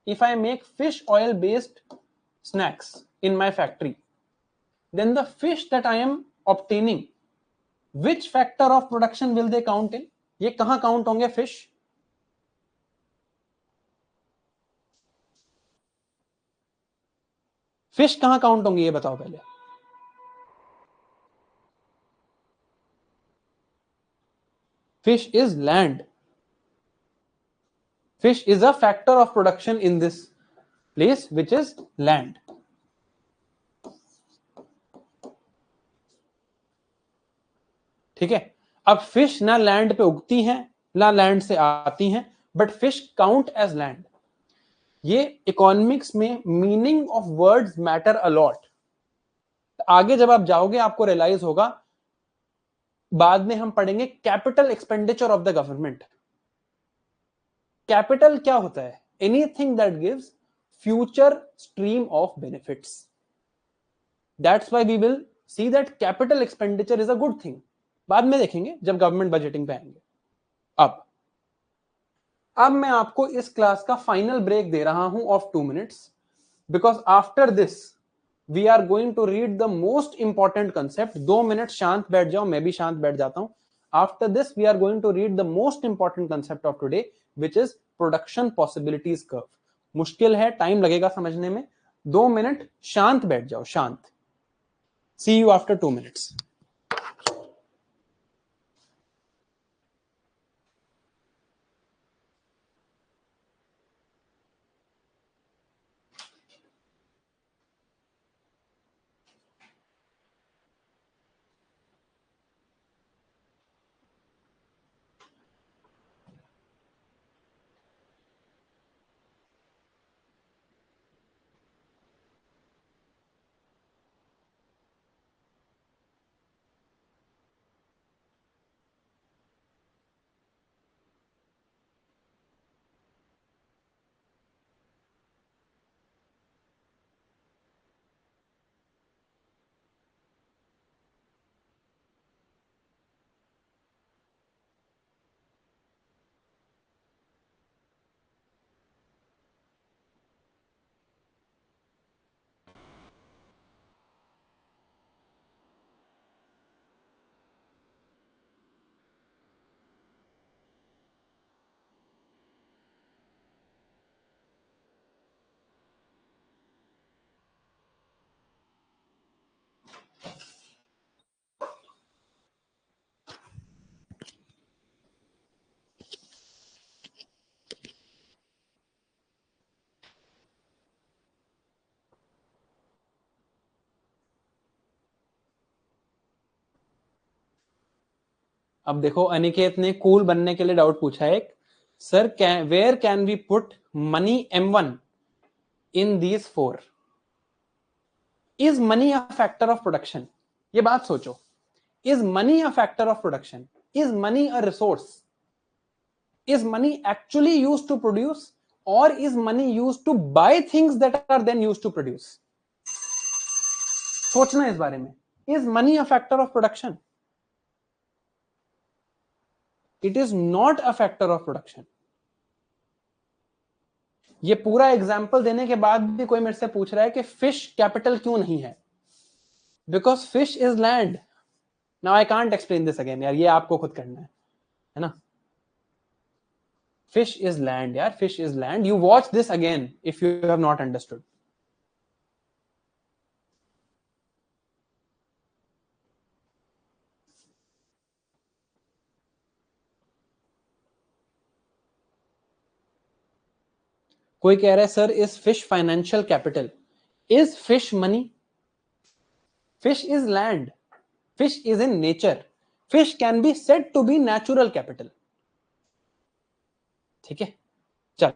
if I make fish oil based snacks in my factory, then the fish that I am obtaining, which factor of production will they count in? ये कहां count होंगे fish? Fish कहां count होंगे ये बताओ पहले. Fish is land. Fish is a factor of production in this place, which is land. ठीक है. अब फिश ना लैंड पे उगती हैं ना लैंड से आती हैं, but fish count as land. ये इकोनॉमिक्स में meaning of words matter a lot. आगे जब आप जाओगे आपको रियलाइज होगा, बाद में हम पढ़ेंगे capital expenditure of the government. Capital क्या होता है? Anything that gives future stream of benefits. That's why we will see that capital expenditure is a good thing. बाद में देखेंगे जब गवर्नमेंट बजटिंग पे आएंगे. अब मैं आपको इस क्लास का फाइनल ब्रेक दे रहा हूं of 2 minutes, because after this we are going to read the most important concept. 2 minute शांत बैठ जाओ, मैं भी शांत बैठ जाता हूं. After this we are going to read the most important concept of today, which is production possibilities curve. मुश्किल है, टाइम लगेगा समझने में. 2 मिनट शांत बैठ जाओ, शांत. सी यू आफ्टर 2 मिनट्स. अब देखो, अनिकेत ने कूल बनने के लिए डाउट पूछा है. Sir, where can we put money M1 in these 4? Is money a factor of production? ये बात सोचो. Is money a factor of production? Is money a resource? Is money actually used to produce, और is money used to buy things that are then used to produce? सोचना इस बारे में. Is money a factor of production? It is not a factor of production. ये पूरा example देने के बाद भी कोई मेरे से पूछ रहा है कि फिश कैपिटल क्यों नहीं है? Because fish is land. Now I can't explain this again यार, ये आपको खुद करना है ना. फिश इज लैंड यार, fish is land. You watch this again if you have not understood. कोई कह रहा है sir is fish financial capital? Is fish money? Fish is land, fish is in nature, fish can be said to be natural capital. ठीक है, चल.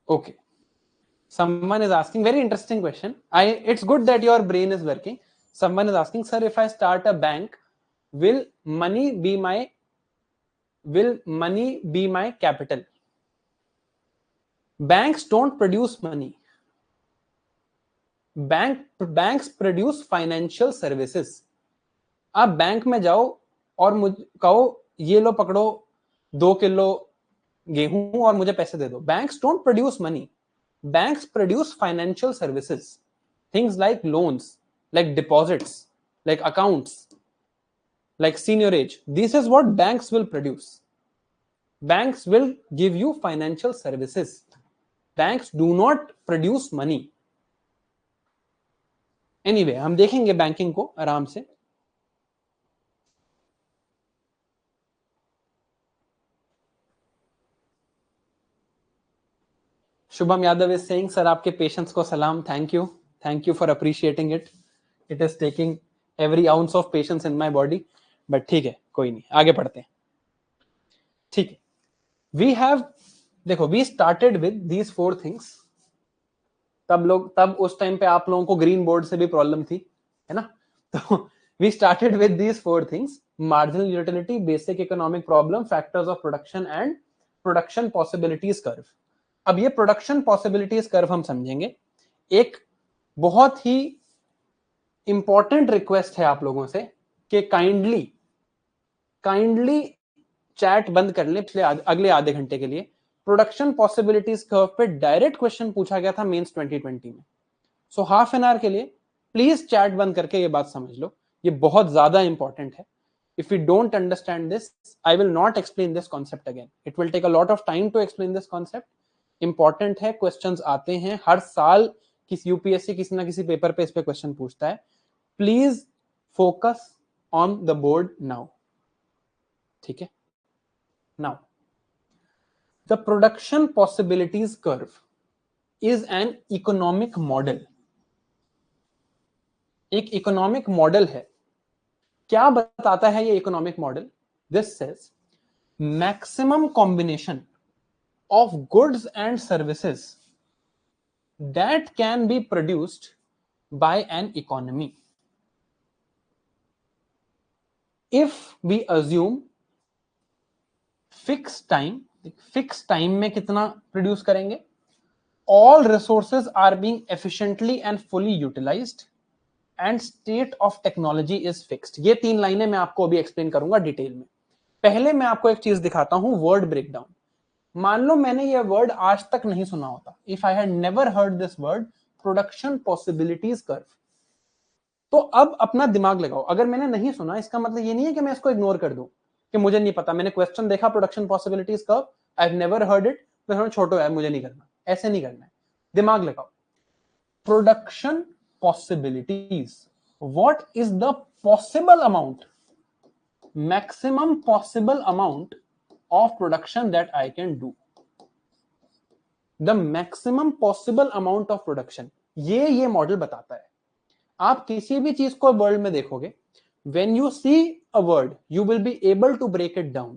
Okay. Someone is asking very interesting question. It's good that your brain is working. Someone is asking, sir, if I start a bank, will money be my capital? Banks don't produce money. Banks produce financial services. आप bank में जाओ और मुझे कहो ये लो पकड़ो 2 kilo गेहूं और मुझे पैसे दे दो. Banks don't produce money. Banks produce financial services, things like loans, like deposits, like accounts, like seniorage. This is what banks will produce. Banks will give you financial services. Banks do not produce money. Anyway, हम देखेंगे banking को आराम से. Shubham Yadav is saying, sir आपके patience को सलाम. Thank you for appreciating it. It is taking every ounce of patience in my body. But ठीक है, कोई नहीं, आगे पढ़ते हैं. ठीक है, we have, देखो, we started with these 4 things. तब उस टाइम पे आप लोगों को ग्रीन बोर्ड से भी प्रॉब्लम थी, है ना? तो we started with these 4 things: marginal utility, basic economic problem, factors of production and production possibilities curve. अब ये प्रोडक्शन पॉसिबिलिटीज कर्व हम समझेंगे. एक बहुत ही इंपॉर्टेंट रिक्वेस्ट है आप लोगों से कि काइंडली चैट बंद कर लें पिछले अगले आधे घंटे के लिए. प्रोडक्शन पॉसिबिलिटीज कर्व पे डायरेक्ट क्वेश्चन पूछा गया था मेंस 2020 में. सो हाफ एन आवर के लिए प्लीज चैट बंद करके ये बात समझ लो, ये बहुत ज्यादा इंपॉर्टेंट है. If you don't understand this, I will not explain this concept again. It will take a lot of time to explain this concept. Important है, क्वेश्चंस आते हैं हर साल. किसी यूपीएससी किसी ना किसी पेपर पे इस पे क्वेश्चन पूछता है. Please focus on the board now. ठीक है, now the production possibilities curve is an economic model. एक इकोनॉमिक मॉडल है. क्या बताता है ये economic model? This says maximum combination of goods and services that can be produced by an economy. If we assume fixed time में कितना produce करेंगे, all resources are being efficiently and fully utilized and state of technology is fixed. ये 3 लाइनें मैं आपको अभी explain करूंगा detail में. पहले मैं आपको एक चीज दिखाता हूं, वर्ड ब्रेकडाउन. मान लो मैंने ये वर्ड आज तक नहीं सुना होता. If I had never heard this word, production possibilities curve, तो अब अपना दिमाग लगाओ. अगर मैंने नहीं सुना, इसका मतलब ये नहीं है कि मैं इसको इग्नोर कर दूं कि मुझे नहीं पता. मैंने क्वेश्चन देखा production possibilities curve, I have never heard it, तो छोटो है, मुझे नहीं करना. ऐसे नहीं करना है, दिमाग लगाओ. Production possibilities, what is the possible amount, maximum possible amount of production that I can do. The maximum possible amount of production, ये मॉडल बताता है. आप किसी भी चीज को वर्ल्ड में देखोगे, when you see a word, you will be able to break it down.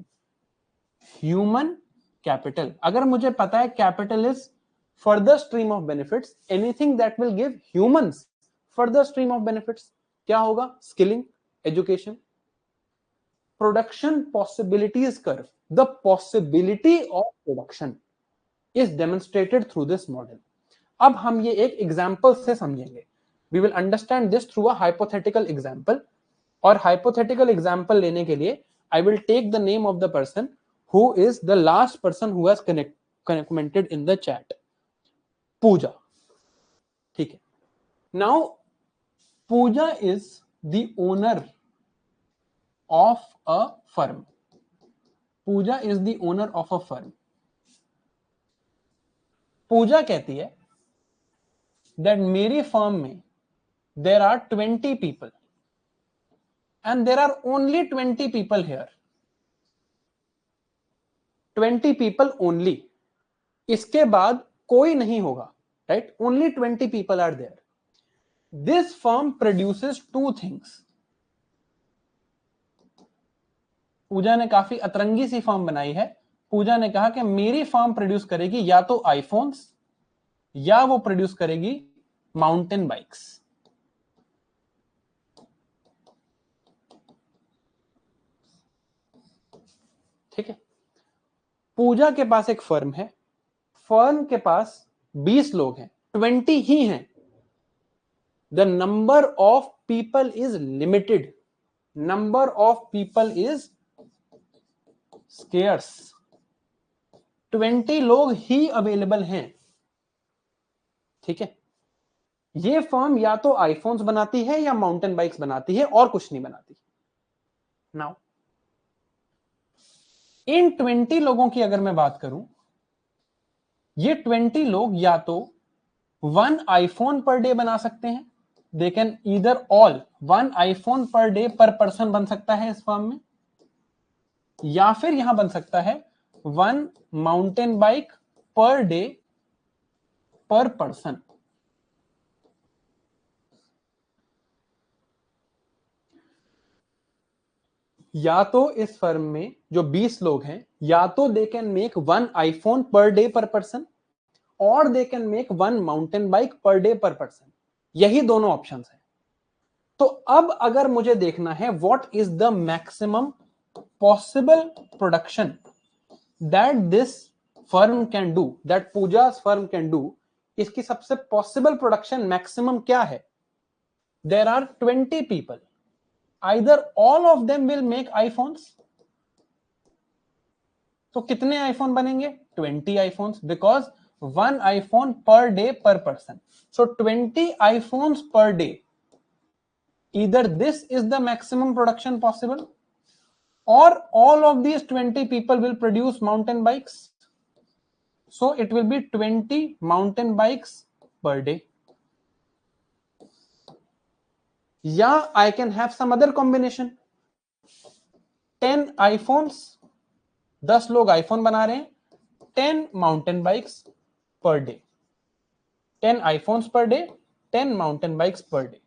Human capital, अगर मुझे पता है capital is further stream of benefits, anything that will give humans further stream of benefits, क्या होगा? Skilling, education. Production possibilities curve, the possibility of production is demonstrated through this model. अब हम ये एक एग्जाम्पल से समझेंगे. We will understand this through a hypothetical example. और hypothetical example लेने के लिए I will take the name of the person who is the last person who has commented in the chat. Pooja. ठीक है. Now Pooja is the owner of a firm. Pooja is the owner of a firm. पूजा कहती है that मेरी फर्म में there are 20 people and there are only 20 people here, 20 people only, इसके बाद कोई नहीं होगा, right? Only 20 people are there. This firm produces 2 things. Pooja ने काफी अतरंगी सी फर्म बनाई है. पूजा ने कहा कि मेरी फर्म प्रोड्यूस करेगी या तो आईफोन्स या वो प्रोड्यूस करेगी माउंटेन बाइक्स. ठीक है. पूजा के पास एक फर्म है, फर्म के पास 20 लोग हैं, 20 ही हैं. The number of people is limited, number of people is scarce. 20 लोग ही अवेलेबल हैं. ठीक है. ये फर्म या तो आईफोन्स बनाती है या माउंटेन बाइक्स बनाती है और कुछ नहीं बनाती. नाउ इन 20 लोगों की अगर मैं बात करूं, ये 20 लोग या तो 1 आईफोन पर डे बना सकते हैं. They can either all 1 iPhone per day पर पर्सन बन सकता है इस फर्म में, या फिर यहां बन सकता है 1 माउंटेन बाइक पर डे पर पर्सन. या तो इस फर्म में जो 20 लोग हैं, या तो they can make 1 iPhone per day पर पर्सन और they can make 1 mountain bike per day पर पर्सन. यही दोनों ऑप्शंस हैं. तो अब अगर मुझे देखना है what is the maximum possible production that this firm can do, that Pooja's firm can do, इसकी सबसे पॉसिबल प्रोडक्शन मैक्सिमम क्या है? There are 20 people, either all of them will make iPhones. तो कितने आईफोन बनेंगे? 20 iPhones, because 1 iPhone per day per person. So 20 iPhones per day. Either this is the maximum production possible, or all of these 20 people will produce mountain bikes. So it will be 20 mountain bikes per day. Yeah, I can have some other combination. 10 iPhones, 10 लोग iPhone बना रहे हैं, 10 mountain bikes per day. 10 iPhones per day, 10 mountain bikes per day.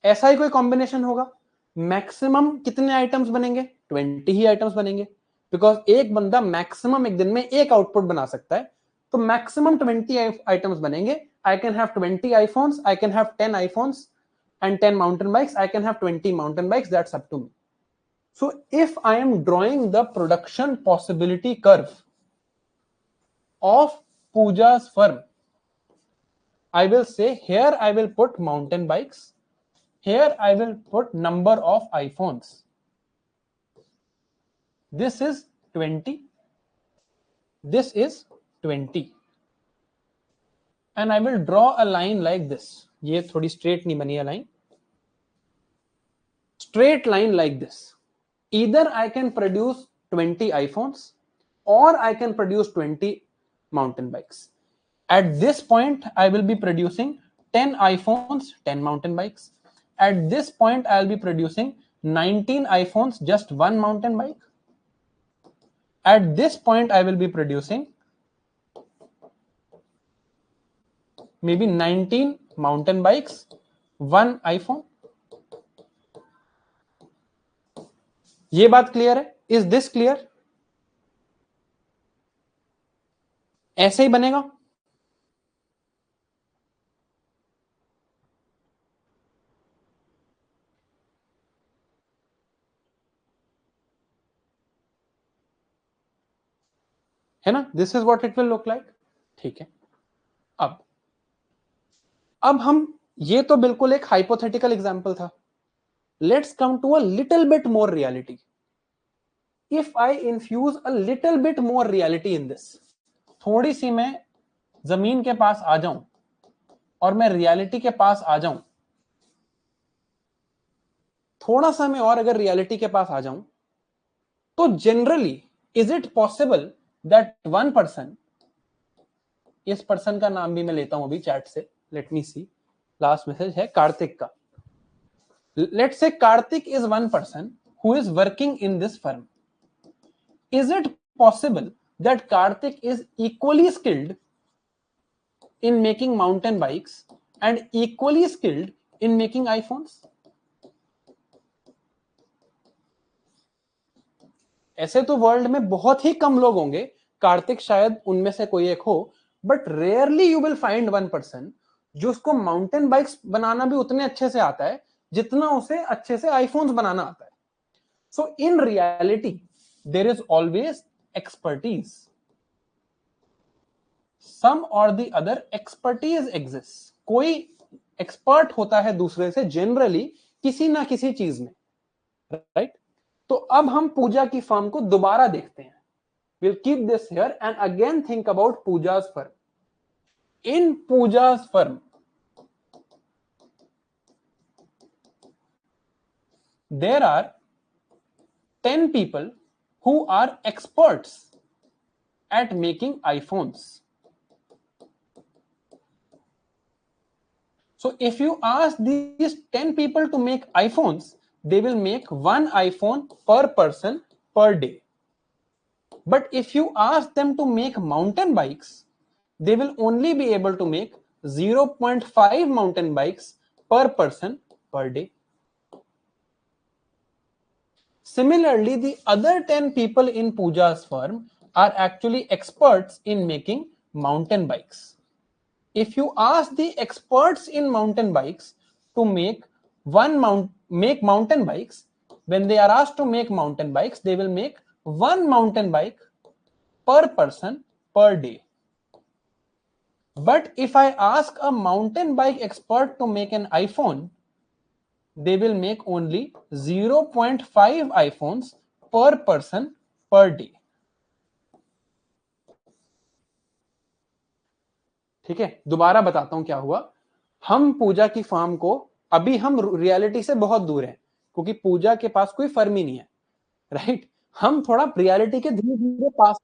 ऐसा ही कोई combination होगा. Maximum कितने items बनेंगे? 20 ही items बनेंगे, बिकॉज एक बंदा मैक्सिमम एक दिन में एक आउटपुट बना सकता है. तो मैक्सिमम 20 आइटम्स बनेंगे. I can have 20 iPhones, I can have 10 iPhones and 10 mountain bikes, I can have 20 mountain bikes, that's up to me. So if I am drawing the production possibility curve of Pooja's firm, I will say here I will put mountain bikes, here I will put number of iPhones. This is 20, this is 20, and I will draw a line like this. ये थोड़ी straight नहीं बनी है line, straight line like this. Either I can produce 20 iPhones or I can produce 20 mountain bikes. At this point, I will be producing 10 iPhones, 10 mountain bikes. At this point, I'll be producing 19 iPhones, just 1 mountain bike. At this point, I will be producing maybe 19 mountain bikes, 1 iPhone. ये बात clear है? Is this clear? ऐसे ही बनेगा. है ना? This is what it will look like. ठीक है. अब हम, ये तो बिल्कुल एक हाइपोथेटिकल एग्जांपल था. Let's come to a little bit more reality. If I infuse a little bit more reality in this, थोड़ी सी मैं जमीन के पास आ जाऊं और मैं रियलिटी के पास आ जाऊं, थोड़ा सा मैं और अगर रियलिटी के पास आ जाऊं, तो generally is it possible that one person इस पर्सन का नाम भी मैं लेता हूं अभी चैट से. लेट मी सी. लास्ट मैसेज है कार्तिक का. Let's say Kartik is one person who is working in this firm. Is it possible that Karthik is equally skilled in making mountain bikes and equally skilled in making iPhones? ऐसे तो world में बहुत ही कम लोग होंगे, कार्तिक शायद उनमें से कोई एक हो, but rarely you will find one person जो उसको माउंटेन बाइक्स बनाना भी उतने अच्छे से आता है जितना उसे अच्छे से आईफोन्स बनाना आता है. So in reality there is always expertise. Some or the other expertise exists. कोई एक्सपर्ट होता है दूसरे से जनरली किसी ना किसी चीज में, राइट? तो अब हम पूजा की फर्म को दोबारा देखते हैं. We'll keep this here and again think about Pooja's firm. In Pooja's firm, there are 10 people who are experts at making iPhones. So if you ask these 10 people to make iPhones, they will make one iPhone per person per day. But if you ask them to make mountain bikes, they will only be able to make 0.5 mountain bikes per person per day. Similarly, the other 10 people in Pooja's firm are actually experts in making mountain bikes. If you ask the experts in mountain bikes to make mountain bikes, when they are asked to make mountain bikes, they will make one mountain bike per person per day. But if I ask a mountain bike expert to make an iPhone, they will make only 0.5 iPhones per person per day. ठीक है, दोबारा बताता हूं क्या हुआ. हम पूजा की firm को, अभी हम रियलिटी से बहुत दूर हैं क्योंकि पूजा के पास कोई फर्म ही नहीं है, राइट? हम थोड़ा रियलिटी के धीरे धीरे पास.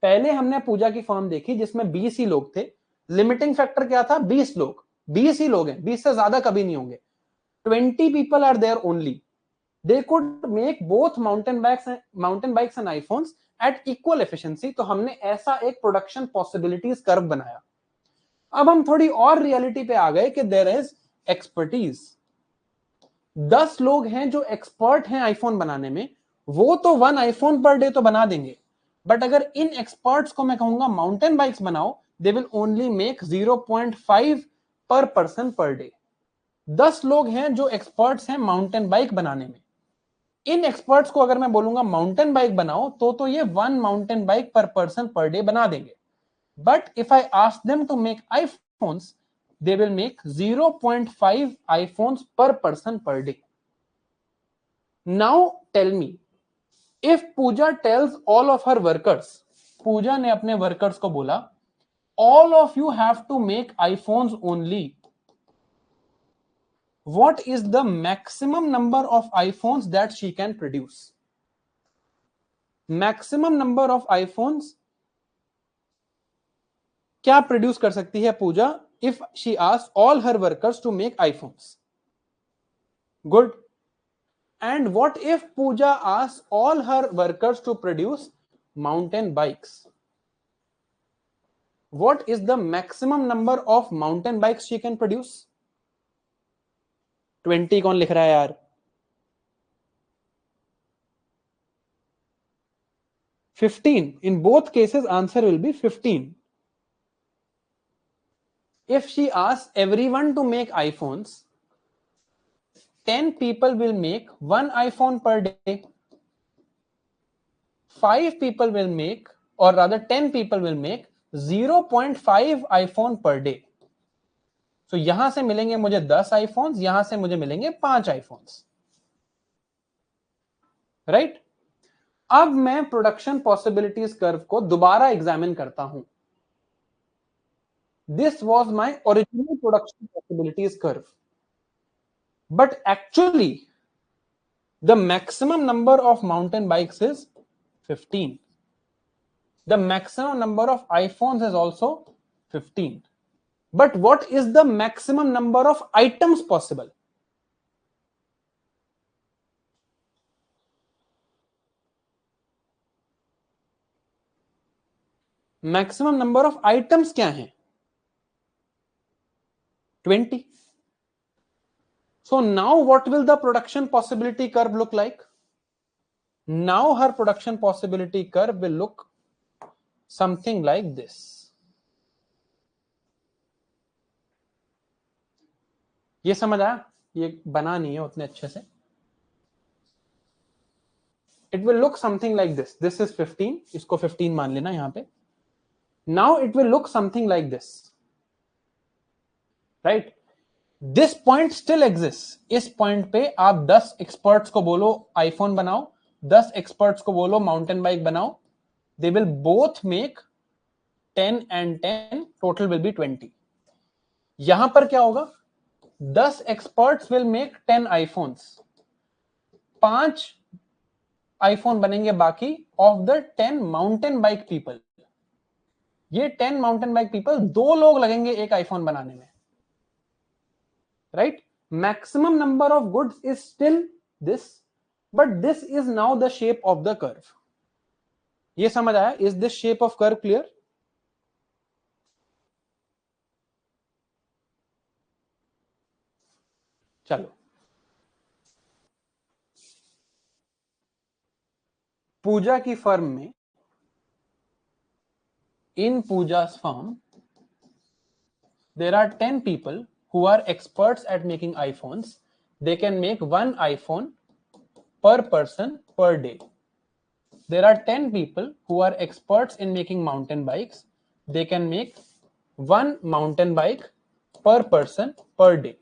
पहले हमने पूजा की फर्म देखी जिसमें 20 ही लोग थे. लिमिटिंग फैक्टर क्या था? 20 लोग. 20 ही लोग हैं, 20 से ज्यादा कभी नहीं होंगे. 20 people are there only. They could make both mountain bikes and iPhones at equal efficiency. तो हमने ऐसा एक प्रोडक्शन पॉसिबिलिटीज कर्व बनाया. अब हम थोड़ी और रियलिटी पे आ गए कि देयर इज एक्सपर्टीज. 10 लोग हैं जो एक्सपर्ट हैं आईफोन बनाने में, वो तो वन आईफोन पर डे तो बना देंगे. बट अगर इन एक्सपर्ट्स को मैं कहूंगा माउंटेन बाइक्स बनाओ, दे विल ओनली मेक 0.5 पर पर्सन पर डे. 10 लोग हैं जो एक्सपर्ट्स हैं माउंटेन बाइक बनाने में. इन एक्सपर्ट्स को अगर मैं बोलूंगा माउंटेन बाइक बनाओ तो ये one mountain bike per person per day बना देंगे. But if I ask them to make iPhones, they will make 0.5 iPhones per person per day. Now tell me, if Pooja tells all of her workers, Pooja ने अपने workers को बोला all of you have to make iPhones only, what is the maximum number of iPhones that she can produce? Maximum number of iPhones क्या produce कर सकती है पूजा if she asks all her workers to make iPhones? Good. And what if Pooja asks all her workers to produce mountain bikes? What is the maximum number of mountain bikes she can produce? 20 कौन लिख रहा है यार? 15. In both cases, answer will be 15. If she asks everyone to make iPhones, 10 people will make one iPhone per day. 5 people will make, or rather 10 people will make 0.5 iPhone per day. So यहां से मिलेंगे मुझे 10 iPhones, यहां से मुझे मिलेंगे 5 iPhones, right? अब मैं प्रोडक्शन पॉसिबिलिटीज कर्व को दोबारा एग्जामिन करता हूं. This was my original production possibilities curve, but actually the maximum number of mountain bikes is 15. The maximum number of iPhones is also 15. But what is the maximum number of items possible? Maximum number of items क्या है? 20. So now what will the production possibility curve look like? Now her production possibility curve will look something like this. ये समझ आया? ये बना नहीं है उतने अच्छे से. It will look something like this. This is 15. इसको 15 मान लेना यहां पे. Now it will look something like this. Right? This point still exists. इस पॉइंट पे आप 10 एक्सपर्ट्स को बोलो आईफोन बनाओ, 10 एक्सपर्ट्स को बोलो माउंटेन बाइक बनाओ. They will both make 10 and 10. Total will be 20. यहां पर क्या होगा? 10 experts will make 10 iPhones. 5 iPhone बनेंगे बाकी of the 10 mountain bike people. ये 10 माउंटेन बाइक पीपल, 2 लोग लगेंगे एक आईफोन बनाने में. Right? Maximum number of goods is still this, but this is now the shape of the curve. ये समझ आया? Is this shape of curve clear? चलो, पूजा की फर्म में, in Pooja's firm, there are 10 people who are experts at making iPhones. They can make 1 iPhone per person per day. There are 10 people who are experts in making mountain bikes. They can make 1 mountain bike per person per day.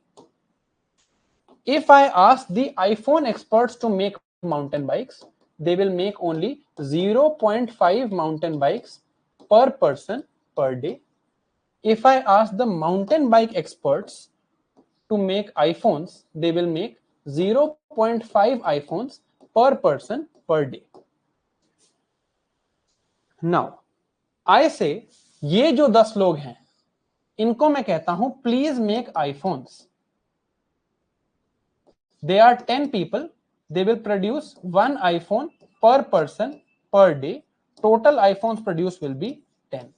If I ask the iPhone experts to make mountain bikes, they will make only 0.5 mountain bikes per person per day. If I ask the mountain bike experts to make iPhones, they will make 0.5 iPhones per person per day. Now, I say, ये जो 10 लोग हैं, इनको मैं कहता हूं please make iPhones. They are 10 people. They will produce 1 iPhone per person per day. Total iPhones produced will be 10.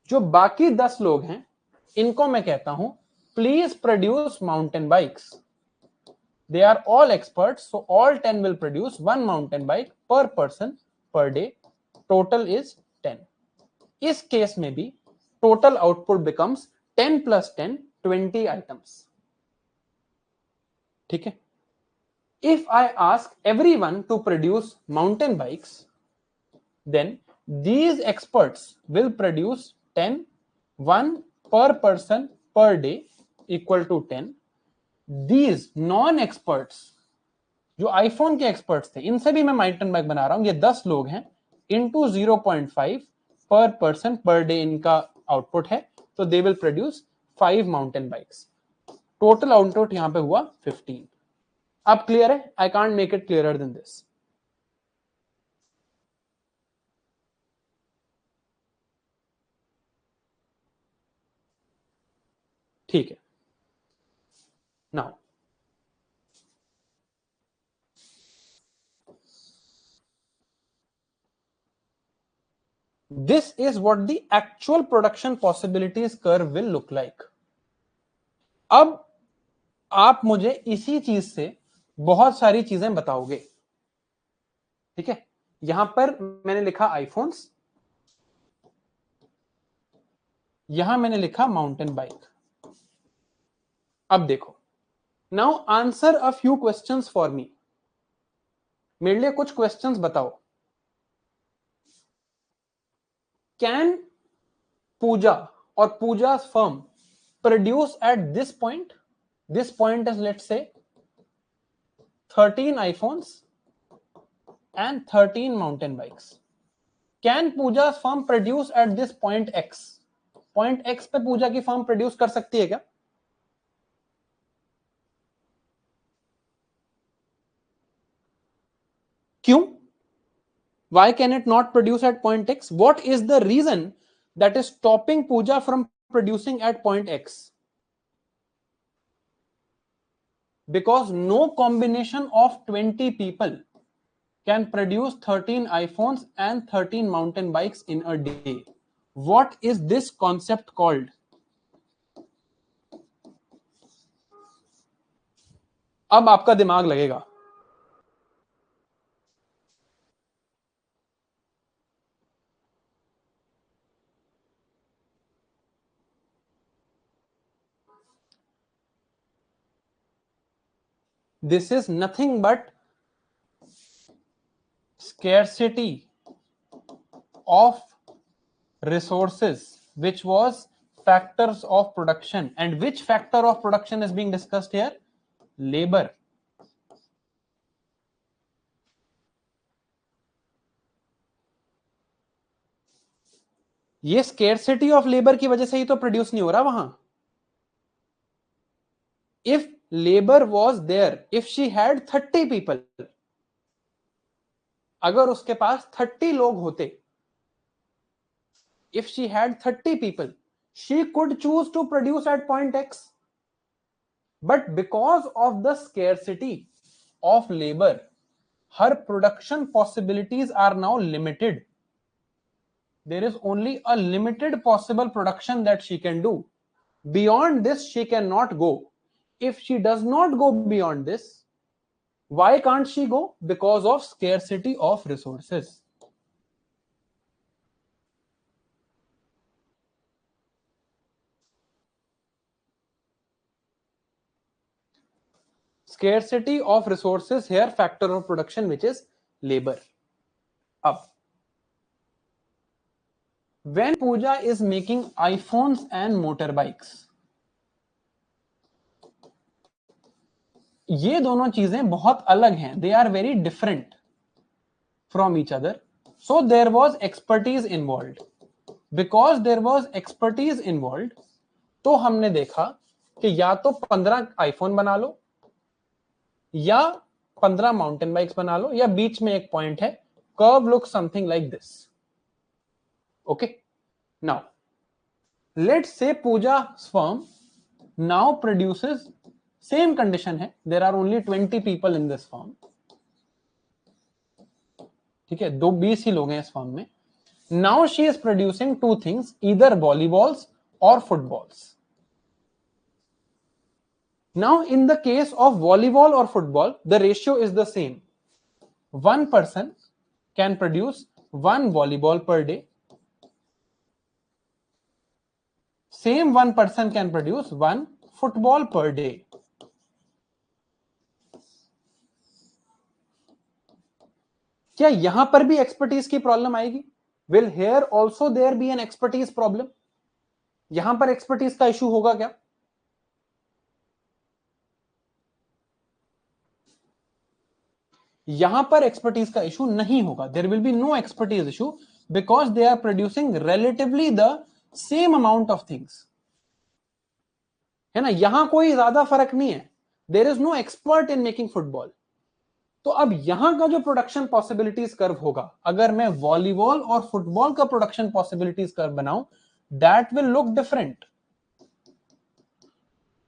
जो बाकी 10 लोग हैं, इनको मैं कहता हूं please produce mountain bikes. They are all experts, so all 10 will produce 1 mountain bike per person per day. Total is 10. इस case में भी total output becomes 10 plus 10, 20 items. ठीक है? If I ask everyone to produce mountain bikes, then these experts will produce 10, 1 per person per day equal to 10. These non-experts, जो iPhone के experts थे, इनसे भी मैं माउंटेन बाइक बना रहा हूं. ये 10 लोग हैं, इंटू 0.5 पर पर्सन पर डे इनका आउटपुट है, तो they will produce 5 mountain bikes. Total output यहां पे हुआ 15. अब क्लियर है? I can't make it clearer than this. ठीक है. Now this is what the actual production possibilities curve will look like. अब आप मुझे इसी चीज से बहुत सारी चीजें बताओगे. ठीक है? यहां पर मैंने लिखा आईफोन्स, यहां मैंने लिखा माउंटेन बाइक. अब देखो, now answer a few questions for me. मेरे लिए कुछ क्वेश्चंस बताओ. कैन पूजा और पूजा's firm produce at this point? This point is, let's say, 13 iPhones and 13 mountain bikes. Can Pooja's firm produce at this point X? Point X पे पूजा की firm produce कर सकती है क्या? क्यों? Why can it not produce at point X? What is the reason that is stopping Pooja from producing at point X. Because no combination of 20 people can produce 13 iPhones and 13 mountain bikes in a day. What is this concept called? अब आपका दिमाग लगेगा. This is nothing but scarcity of resources, which was factors of production. And which factor of production is being discussed here? Labor. ये scarcity of labor की वजह से ही तो produce नहीं हो रहा वहां. If labor was there, if she had 30 people, अगर उसके पास 30 लोग होते, if she had 30 people, she could choose to produce at point X. But because of the scarcity of labor, her production possibilities are now limited. There is only a limited possible production that she can do. Beyond this, she cannot go. If she does not go beyond this, why can't she go? Because of scarcity of resources. Scarcity of resources here, factor of production, which is labor. Up. When Pooja is making iPhones and motorbikes, ये दोनों चीजें बहुत अलग हैं. They are very different from each other. So there was expertise involved. Because there was expertise involved, तो हमने देखा कि या तो 15 आईफोन बना लो या 15 माउंटेन बाइक्स बना लो, या बीच में एक पॉइंट है, curve look something like this. Okay, now let's say Pooja's firm now produces, same condition है, there are only 20 people in this firm. ठीक है, 20 ही लोग हैं इस फॉर्म में. Now she is producing two things, either volleyballs or footballs. Now in the case of volleyball or football, the ratio is the same. One person can produce one volleyball per day. Same one person can produce one football per day. क्या यहां पर भी expertise की problem आएगी? Will here also there be an expertise problem? यहां पर expertise का issue होगा क्या? यहां पर एक्सपर्टीज का इशू नहीं होगा. There will be no expertise issue because they are producing relatively the same amount of things. है ना, यहां कोई ज्यादा फर्क नहीं है. There is no expert in making football. तो अब यहां का जो प्रोडक्शन पॉसिबिलिटीज कर्व होगा, अगर मैं वॉलीबॉल और फुटबॉल का प्रोडक्शन पॉसिबिलिटीज कर्व बनाऊं, that will look different.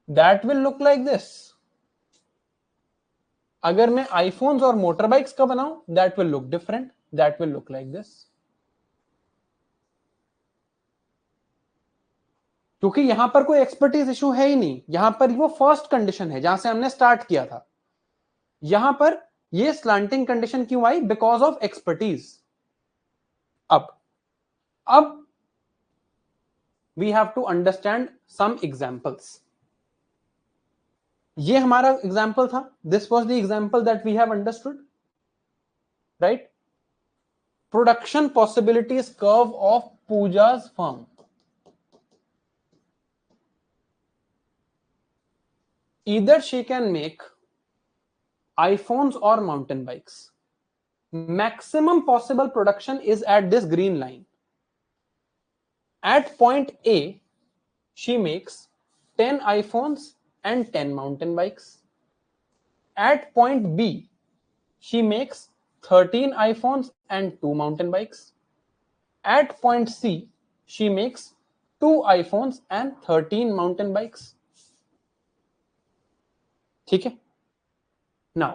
That will look like this. अगर मैं आईफोन्स और मोटरबाइक्स का बनाऊं, that will look different. That will look like this. क्योंकि यहां पर कोई एक्सपर्टीज इशू है ही नहीं. यहां पर वो फर्स्ट कंडीशन है जहां से हमने स्टार्ट किया था. यहां पर ये स्लांटिंग कंडीशन क्यों आई? Because of expertise. अब we have to understand some examples. ये हमारा एग्जांपल था. This was the example that we have understood, right? Production possibilities curve of Pooja's firm. Either she can make iPhones or mountain bikes. Maximum possible production is at this green line. At point A, she makes 10 iPhones and 10 mountain bikes. At point B, she makes 13 iPhones and 2 mountain bikes. At point C, she makes 2 iPhones and 13 mountain bikes. ठीक है. Now,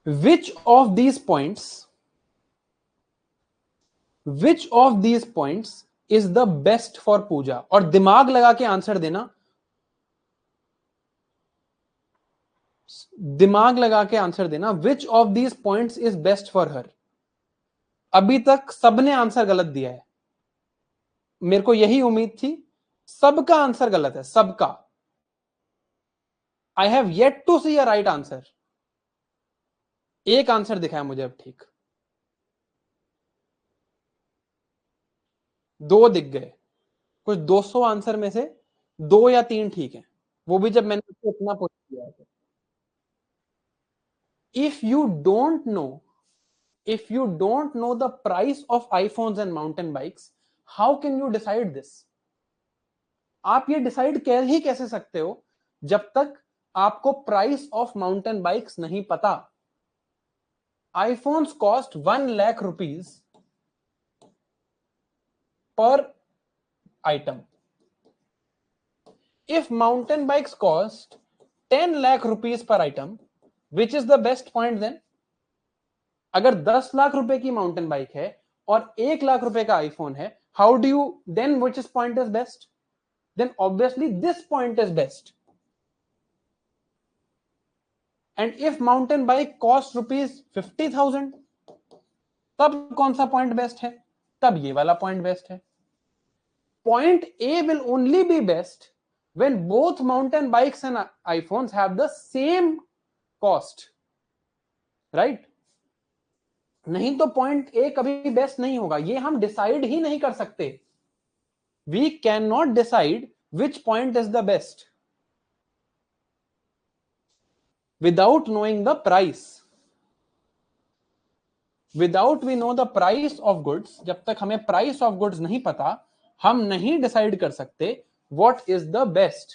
which of these points is the best for पूजा? और दिमाग लगा के answer देना, दिमाग लगा के आंसर देना. Which of these points is best for her? अभी तक सबने आंसर गलत दिया है. मेरे को यही उम्मीद थी. सबका आंसर गलत है, सबका. I have yet to see a right answer. एक आंसर दिखाया मुझे अब ठीक. 2 दिख गए. कुछ 200 आंसर में से 2 या 3 ठीक है, वो भी जब मैंने उसको इतना पूछ दिया है. If you don't know the price of iPhones and mountain bikes, how can you decide this? आप ये डिसाइड ही कैसे सकते हो जब तक आपको प्राइस ऑफ माउंटेन बाइक्स नहीं पता? iPhones cost 1 lakh rupees per item. If mountain bikes cost 10 lakh rupees per item, which is the best point then? अगर 10 लाख रुपए की माउंटेन बाइक है और 1 लाख रुपए का आईफोन है, how do you then which is point is best? Then obviously this point is best. And if mountain bike costs rupees 50,000, तब कौन सा पॉइंट बेस्ट है? तब ये वाला पॉइंट बेस्ट है. Point A will only be best when both mountain bikes and iPhones have the same cost, right? नहीं तो पॉइंट A कभी बेस्ट नहीं होगा. ये हम डिसाइड ही नहीं कर सकते. We cannot decide which point is the best without knowing the price. Without we know the price of goods, जब तक हमें price of goods नहीं पता, हम नहीं डिसाइड कर सकते what is the best.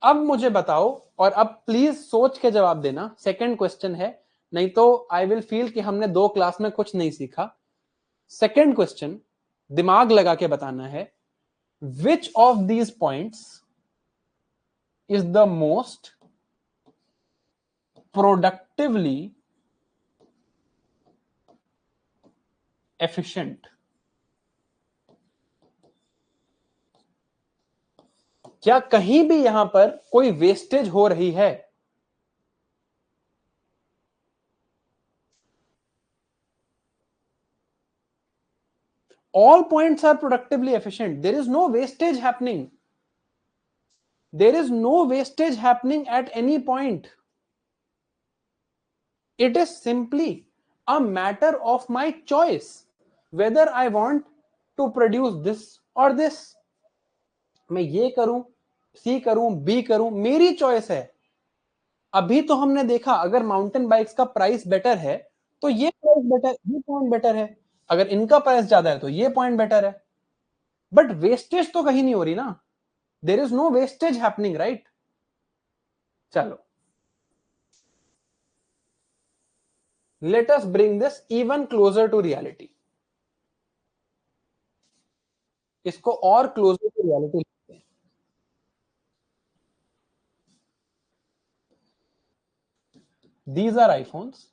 अब मुझे बताओ, और अब प्लीज सोच के जवाब देना. सेकंड क्वेश्चन है, नहीं तो आई विल फील कि हमने 2 क्लास में कुछ नहीं सीखा. सेकंड क्वेश्चन दिमाग लगा के बताना है. Which of these points is the most productively efficient? क्या कहीं भी यहां पर कोई वेस्टेज हो रही है? All points are productively efficient. There is no wastage happening. There is no wastage happening at any point. It is simply a matter of my choice whether I want to produce this or this. मैं ये करूं, सी करूं, B करूं, मेरी choice है. अभी तो हमने देखा अगर माउंटेन बाइक्स का प्राइस बेटर है तो ये प्राइस बेटर, ये पॉइंट बेटर है. अगर इनका प्राइस ज्यादा है तो ये पॉइंट बेटर है. बट वेस्टेज तो कहीं नहीं हो रही ना. There is no wastage happening, right? चलो, let us bring this even closer to reality. इसको और क्लोजर टू रियलिटी लेते हैं. These are iPhones,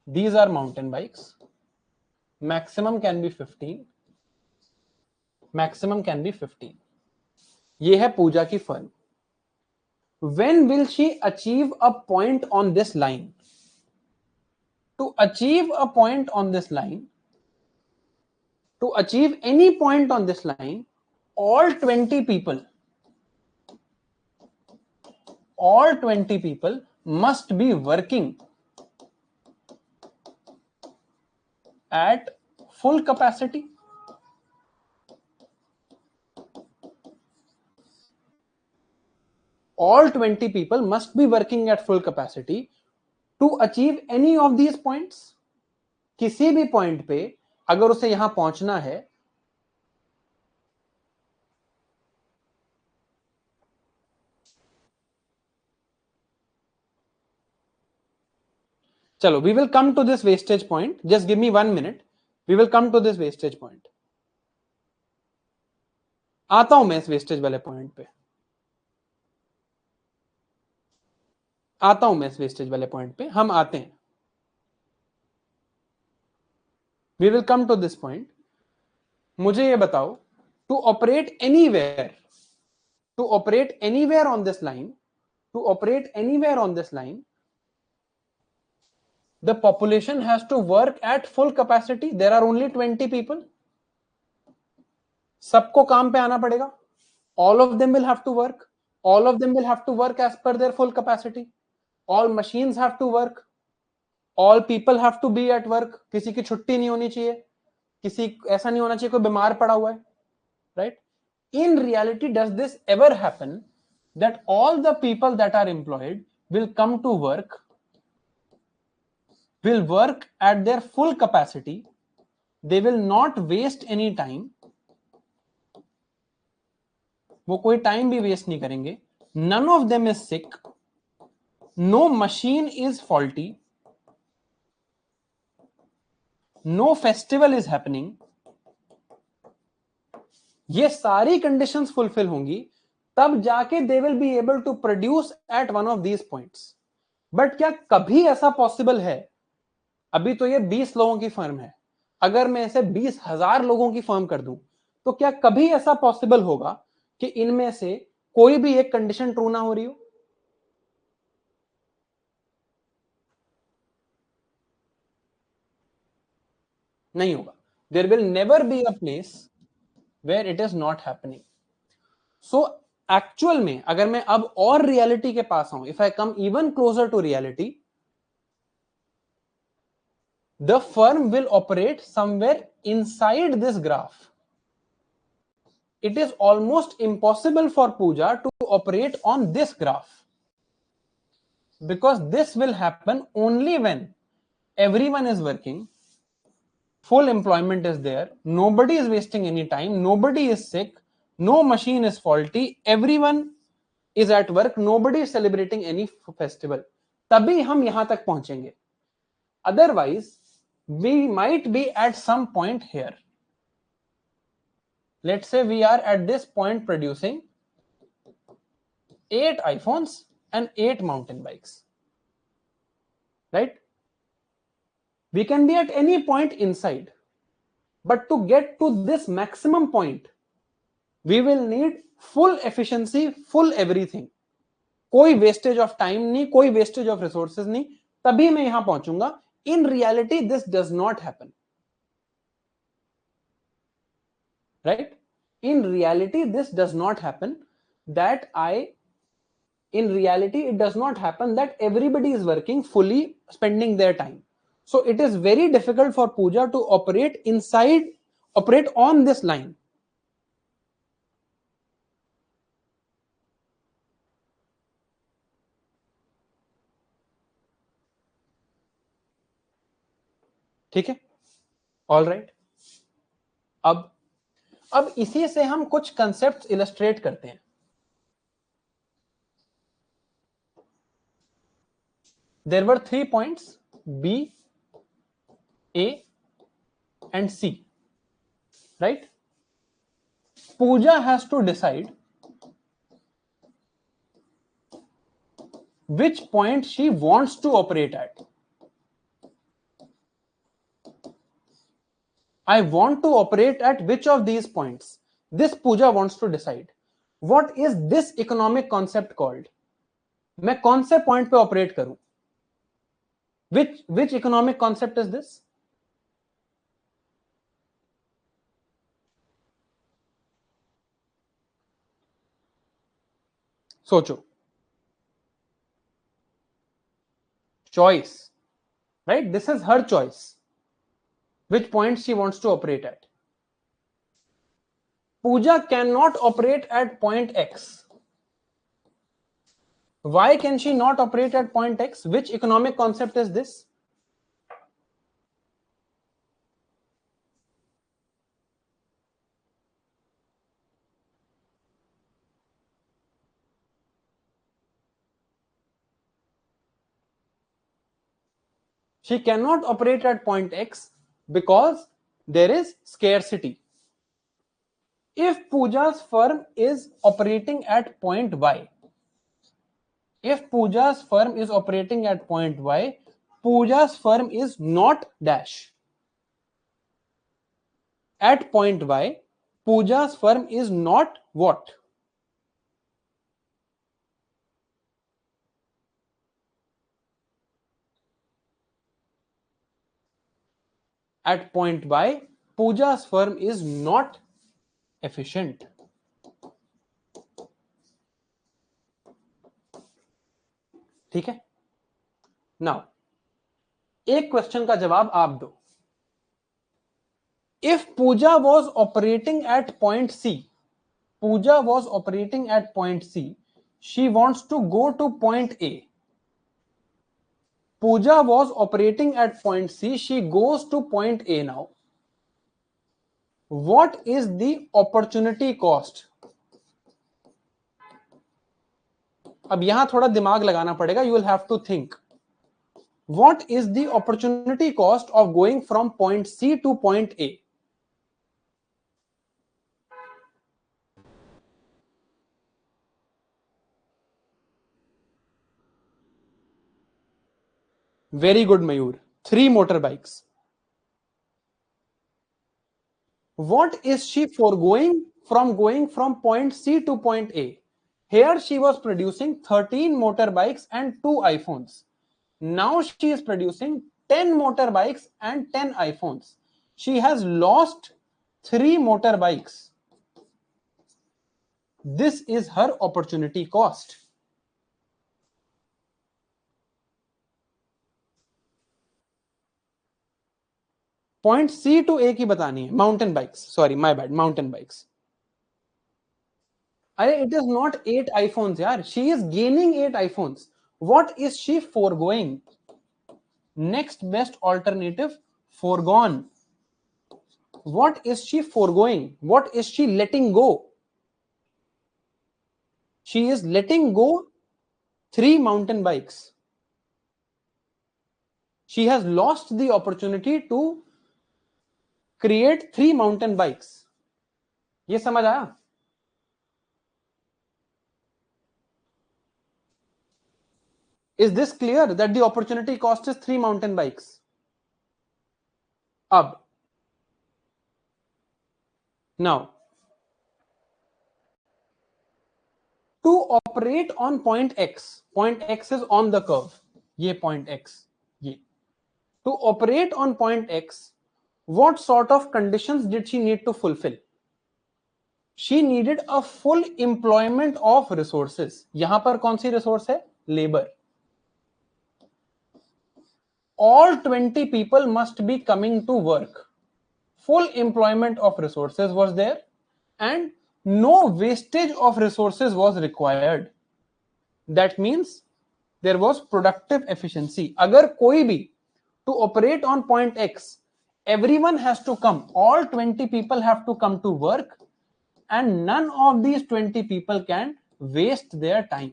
these are mountain bikes. Maximum can be 15. Maximum can be 15. ये है पूजा की firm. When will she achieve a point on this line? To achieve a point on this line, to achieve any point on this line, all 20 people must be working at full capacity. All 20 people must be working at full capacity to achieve any of these points. किसी भी point पे अगर उसे यहां पहुंचना है, चलो, we will come to this wastage point. Just give me 1 minute. We will come to this wastage point. आता हूं मैं इस वेस्टेज वाले पॉइंट पे, आता हूं मैं इस वेस्टेज वाले पॉइंट पे, हम आते हैं. We will come to this point. मुझे ये बताओ, to operate anywhere, to operate anywhere on this line, to operate anywhere on this line, the population has to work at full capacity. There are only 20 people. सबको काम पे आना पड़ेगा. All of them will have to work. All of them will have to work as per their full capacity. All machines have to work. All people have to be at work. किसी की छुट्टी नहीं होनी चाहिए, किसी ऐसा नहीं होना चाहिए कोई बीमार पड़ा हुआ है, right? In reality, does this ever happen that all the people that are employed will come to work, will work at their full capacity, they will not waste any time, वो कोई टाइम भी waste नहीं करेंगे, none of them is sick, no machine is faulty, no festival is happening, ये सारी conditions fulfil होंगी, तब जाके they will be able to produce at one of these points. But क्या कभी ऐसा पॉसिबल है? अभी तो ये 20 लोगों की फर्म है, अगर मैं इसे 20,000 लोगों की फर्म कर दूं, तो क्या कभी ऐसा पॉसिबल होगा कि इनमें से कोई भी एक कंडीशन ट्रू ना हो रही हो? नहीं होगा. There will never be a place where it is not happening. So actual में अगर मैं अब और रियलिटी के पास आऊं, if I come even closer to reality, the firm will operate somewhere inside this graph. It is almost impossible for Pooja to operate on this graph, because this will happen only when everyone is working, full employment is there, nobody is wasting any time, nobody is sick, no machine is faulty, everyone is at work, nobody is celebrating any festival. तभी हम यहां तक पहुंचेंगे. Otherwise, we might be at some point here. Let's say we are at this point producing 8 iPhones and 8 mountain bikes, right? We can be at any point inside, but to get to this maximum point, we will need full efficiency, full everything. कोई wastage of time नहीं, कोई wastage of resources नहीं, तभी मैं यहां पहुंचूंगा. In reality this does not happen, right? In reality this does not happen, that in reality it does not happen that everybody is working fully, spending their time. So it is very difficult for Pooja to operate on this line. ठीक है, all right. अब इसी से हम कुछ concept illustrate करते हैं. There were 3 points, B, A and C, right? Pooja has to decide which point she wants to operate at. I want to operate at which of these points? This Pooja wants to decide. What is this economic concept called? मैं कौन से point पे operate करूं? Which economic concept is this? सोचो. Choice, right? This is her choice. Which point she wants to operate at. Pooja cannot operate at point X. Why can she not operate at point X? Which economic concept is this? She cannot operate at point X because there is scarcity. If Pooja's firm is operating at point Y, if Pooja's firm is operating at point Y, Pooja's firm is not dash. At point Y, Pooja's firm is not what? At point Y, Pooja's firm is not efficient. ठीक है? Now, एक question का जवाब आप दो. If Pooja was operating at point C, Pooja was operating at point C, she wants to go to point A. Pooja was operating at point C, she goes to point A now. What is the opportunity cost? अब यहां थोड़ा दिमाग लगाना पड़ेगा. You will have to think. What is the opportunity cost of going from point C to point A? Very good, Mayur. 3 motorbikes. What is she foregoing from going from point C to point A? Here she was producing 13 motorbikes and 2 iPhones. Now she is producing 10 motorbikes and 10 iPhones. She has lost 3 motorbikes. This is her opportunity cost. Point C to A की बतानी है. Mountain bikes. Sorry, my bad. Mountain bikes. It is not 8 iPhones, yaar. She is gaining 8 iPhones. What is she foregoing? Next best alternative, foregone. What is she foregoing? What is she letting go? She is letting go 3 mountain bikes. She has lost the opportunity to create 3 mountain bikes. ये समझ आया? Is this clear that the opportunity cost is 3 mountain bikes? अब now, to operate on point X is on the curve. ये point X, ये. To operate on point X, what sort of conditions did she need to fulfill? She needed a full employment of resources. यहां पर कौन सी resource है? Labor. All 20 people must be coming to work. Full employment of resources was there, and no wastage of resources was required. That means there was productive efficiency. अगर कोई भी to operate on point X, everyone has to come. All 20 people have to come to work, and none of these 20 people can waste their time.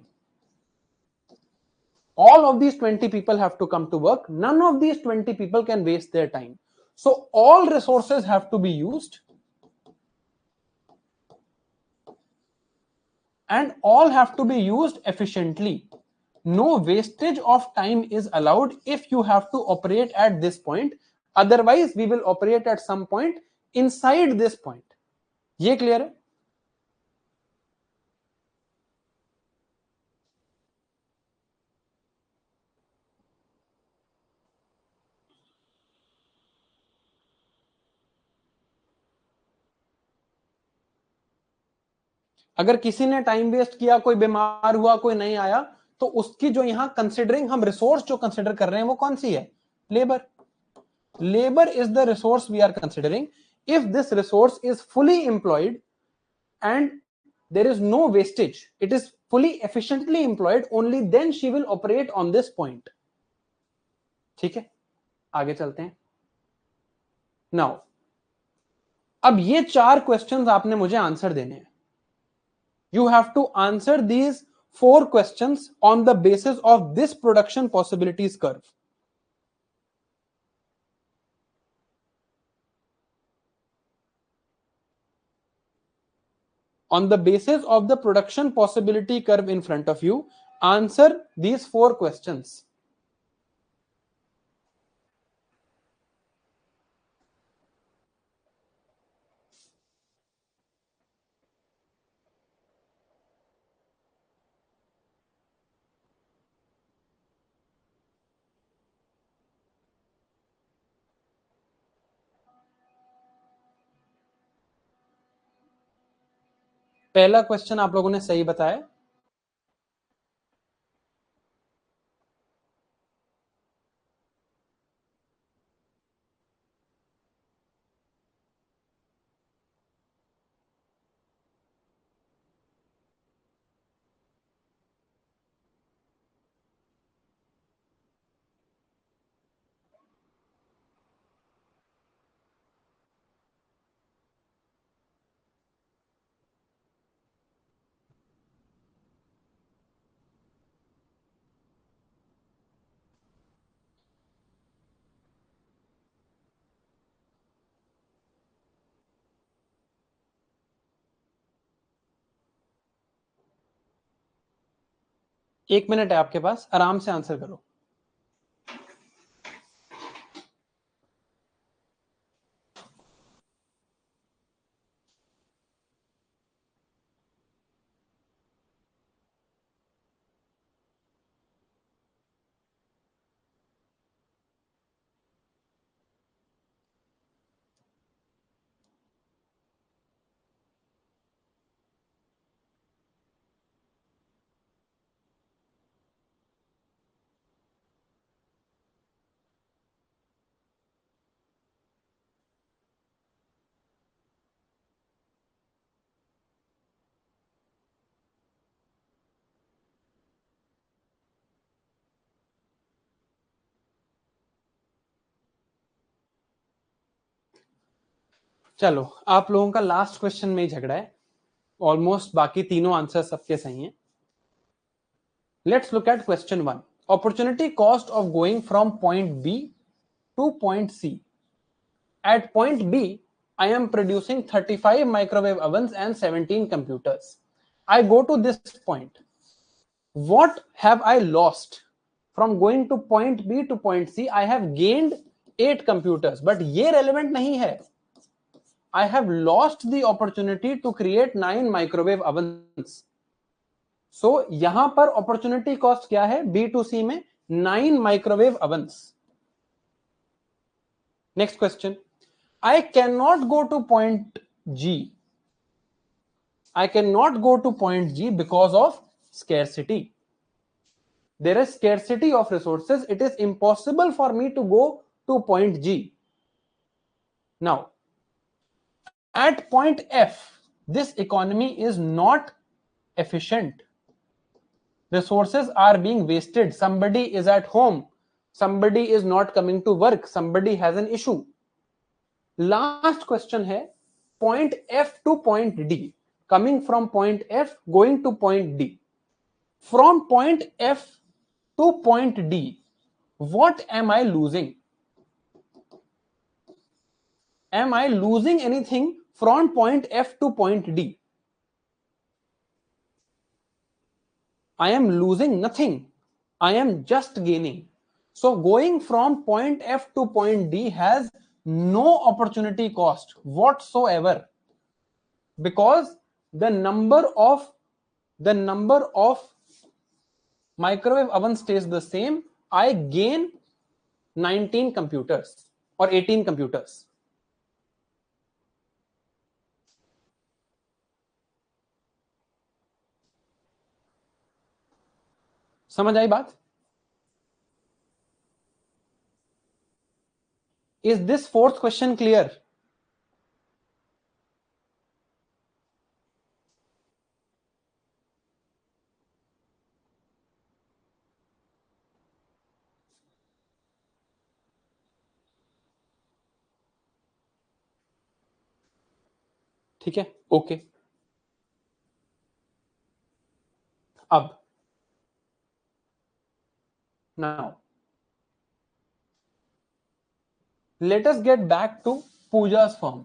All of these 20 people have to come to work. None of these 20 people can waste their time. So all resources have to be used, and all have to be used efficiently. No wastage of time is allowed if you have to operate at this point. Otherwise, we will operate at some point inside this point. ये clear है? अगर किसी ने time waste किया, कोई बीमार हुआ, कोई नहीं आया, तो उसकी जो यहां कंसिडरिंग हम रिसोर्स जो कंसिडर कर रहे हैं वो कौन सी है? Labour. Labor is the resource we are considering. If this resource is fully employed and there is no wastage, it is fully efficiently employed, only then she will operate on this point. ठीक है, आगे चलते हैं. Now, अब ये 4 questions आपने मुझे answer देने हैं. You have to answer these 4 questions on the basis of this production possibilities curve. On the basis of the production possibility curve in front of you, answer these 4 questions. पहला question आप लोगों ने सही बताया. एक minute है आपके पास, आराम से आंसर करो. चलो, आप लोगों का लास्ट क्वेश्चन में ही झगड़ा है. ऑलमोस्ट बाकी तीनों आंसर सबके सही हैं. Let's look at question 1. Opportunity cost of going from point B to point C. At point B, I am producing 35 microwave ovens and 17 computers. I go to this point. What have I lost? From going to point B to point C, I have gained 8 computers. But ये relevant नहीं है. I have lost the opportunity to create 9 microwave ovens. So यहां पर opportunity cost क्या है? B to C में 9 microwave ovens. Next question. I cannot go to point G. I cannot go to point G because of scarcity. There is scarcity of resources. It is impossible for me to go to point G. Now, at point F, this economy is not efficient. Resources are being wasted. Somebody is at home. Somebody is not coming to work. Somebody has an issue. Last question है point F to point D. Coming from point F, going to point D. From point F to point D, what am I losing? Am I losing anything from point F to point D? I am losing nothing. I am just gaining. So going from point F to point D has no opportunity cost whatsoever, because the number of microwave oven stays the same. I gain 19 computers or 18 computers. समझ आई बात? Is this fourth question clear? ठीक है, okay. अब now let us get back to Pooja's firm.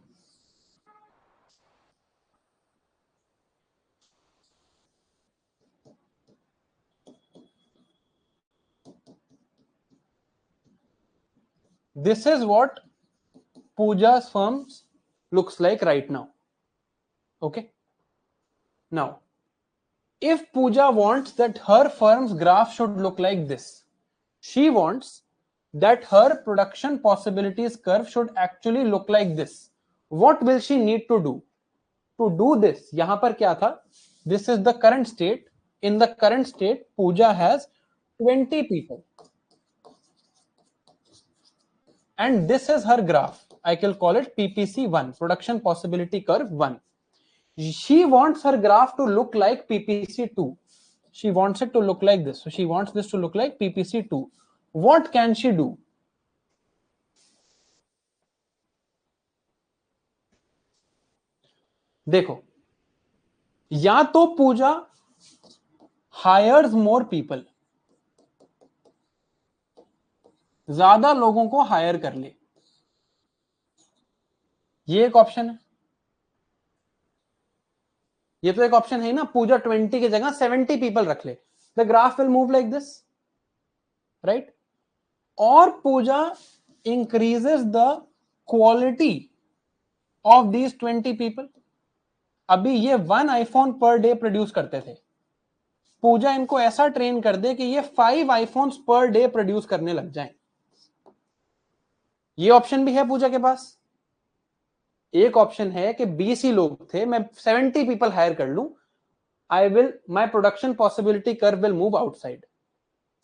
This is what Pooja's firms looks like right now. Okay. Now, if Pooja wants that her firm's graph should look like this, she wants that her production possibilities curve should actually look like this. What will she need to do? To do this, yahan par kya tha? This is the current state. In the current state, Pooja has 20 people. And this is her graph. I can call it PPC1, Production Possibility Curve 1. She wants her graph to look like PPC2. She wants it to look like this. So she wants this to look like PPC2. What can she do? देखो, या तो पूजा heirs more people, ज्यादा लोगों को higher कर ले, ये एक ऑप्शन है. ये तो एक ऑप्शन है ना, पूजा 20 की जगह 70 पीपल रख ले, the graph will move like this, right. और Pooja increases the quality of these 20 people. अभी ये 1 आईफोन पर डे प्रोड्यूस करते थे, पूजा इनको ऐसा ट्रेन कर दे कि ये 5 आईफोन्स पर डे प्रोड्यूस करने लग जाएं. ये ऑप्शन भी है पूजा के पास. एक ऑप्शन है कि 20 ही लोग थे, मैं 70 पीपल हायर कर लूं, I will my production possibility curve will move outside.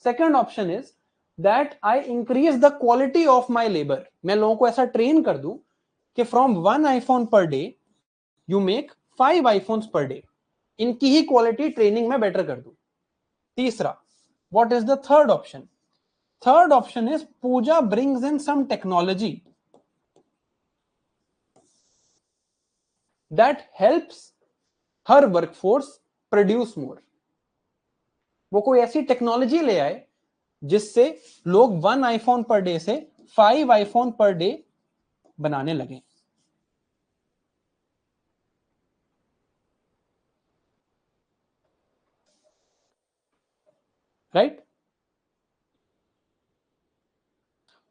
Second option is that I increase the quality of my labour. मैं लोगों को ऐसा ट्रेन कर दूं कि from 1 iPhone per day you make 5 iPhones per day. इनकी ही क्वालिटी ट्रेनिंग में बेटर कर दूं. तीसरा, what is the third option? Third option is Pooja brings in some technology that helps her workforce produce more. वो कोई ऐसी टेक्नोलॉजी ले आए जिससे लोग 1 आईफोन पर डे से 5 आईफोन पर डे बनाने लगे. राइट.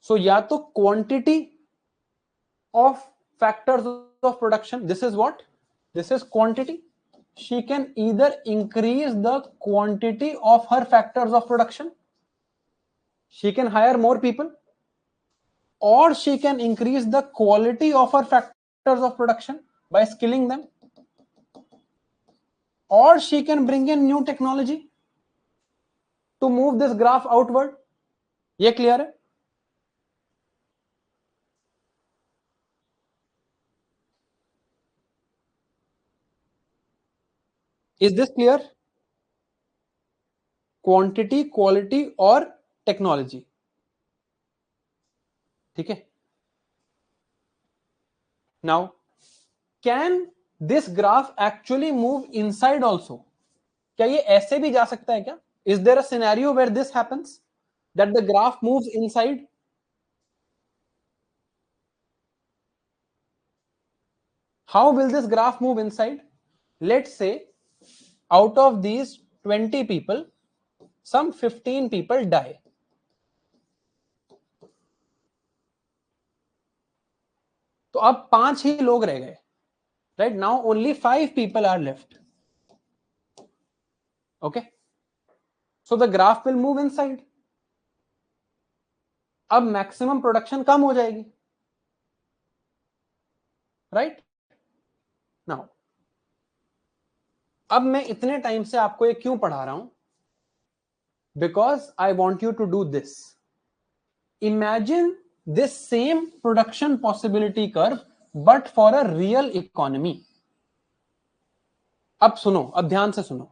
सो या तो quantity of factors of production, this is what, this is quantity. She can either increase the quantity of her factors of production, she can hire more people, or she can increase the quality of her factors of production by skilling them, or she can bring in new technology to move this graph outward. ये clear है? Is this clear? Quantity, quality और technology. ठीक है. Now, can this graph actually move inside also? क्या ये ऐसे भी जा सकता है क्या? Is there a scenario where this happens, that the graph moves inside? How will this graph move inside? Let's say out of these 20 people, some 15 people die. तो अब 5 ही लोग रह गए. Right now only 5 people are left. Okay, so the graph will move inside. अब maximum production कम हो जाएगी. Right. Now अब मैं इतने टाइम से आपको ये क्यों पढ़ा रहा हूं? Because I want you to do this. Imagine this same production possibility curve but for a real economy. अब सुनो, अब ध्यान से सुनो.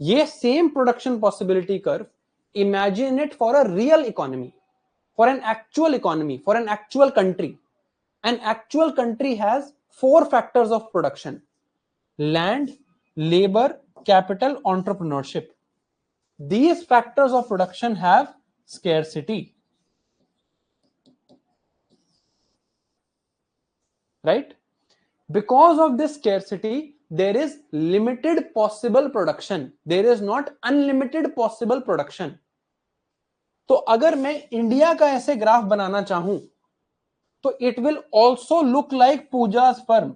ये same production possibility curve, imagine it for a real economy, for an actual economy, for an actual country. An actual country has 4 factors of production: land, labor, capital, entrepreneurship. These factors of production have scarcity. Right? Because of this scarcity, there is limited possible production. There is not unlimited possible production. तो अगर मैं India का ऐसे graph बनाना चाहूं तो it will also look like Pooja's firm,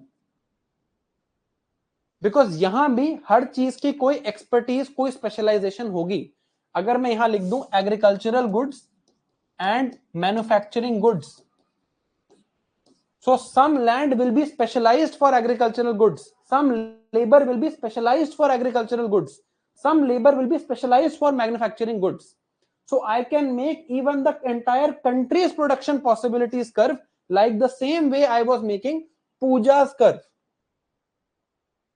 because यहां भी हर चीज की कोई एक्सपर्टीज, कोई स्पेशलाइजेशन होगी. अगर मैं यहां लिख दूं agricultural goods and manufacturing goods, so some land will be specialized for agricultural goods, some labor will be specialized for agricultural goods, some labor will be specialized for manufacturing goods. So I can make even the entire country's production possibilities curve like the same way I was making Pooja's curve,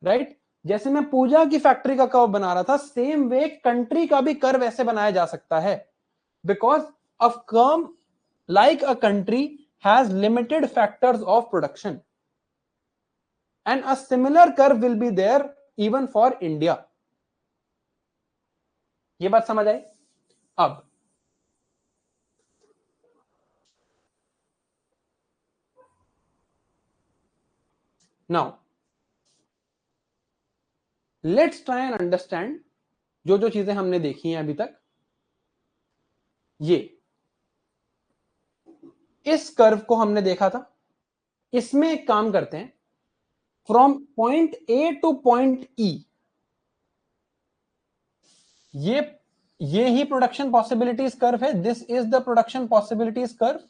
right? जैसे मैं पूजा की factory का curve बना रहा था, same way country का भी curve ऐसे बनाया जा सकता है, because a firm like a country has limited factors of production, and a similar curve will be there even for India. ये बात समझ आई? अब now let's try and understand जो जो चीजें हमने देखी हैं अभी तक. ये इस कर्व को हमने देखा था, इसमें एक काम करते हैं, from point A to point E, ये ही प्रोडक्शन पॉसिबिलिटीज कर्व है. This is the production possibilities curve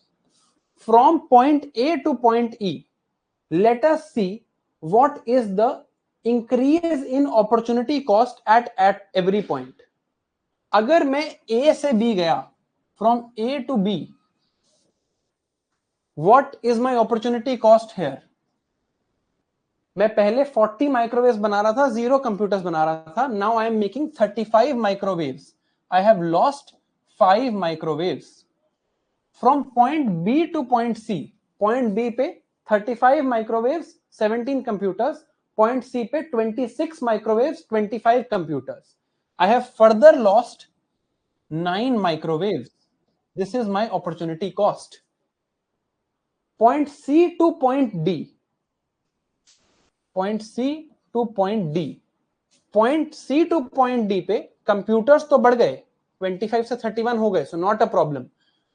from point A to point E. Let us see what is the increase in opportunity cost at every point. अगर मैं A से B गया, from A to B, what is my opportunity cost here? मैं पहले 40 microwaves बना रहा था, 0 computers बना रहा था. Now I am making 35 microwaves. I have lost 5 microwaves. From point B to point C, point B पे 35 माइक्रोवेव्स, 17 कंप्यूटर्स. पॉइंट सी पे 26 microwaves, 25 computers. I have further lost 9 microwaves. This is my opportunity cost. Point C to point D, point C to point D, point C to point D पे computers तो बढ़ गए, 25 से 31 हो गए, so not a problem.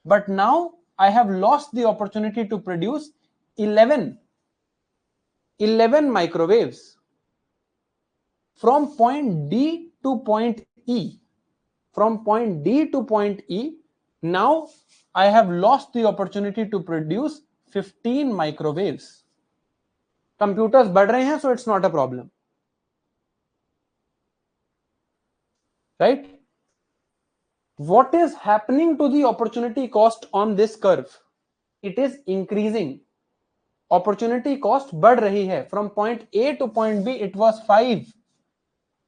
But now I have lost the opportunity to produce 11 microwaves from point D to point E. From point D to point E, now I have lost the opportunity to produce 15 microwaves. Computers बढ़ रहे हैं, so it's not a problem, right? What is happening to the opportunity cost on this curve? It is increasing. Opportunity cost बढ़ रही है. From point A to point B, it was 5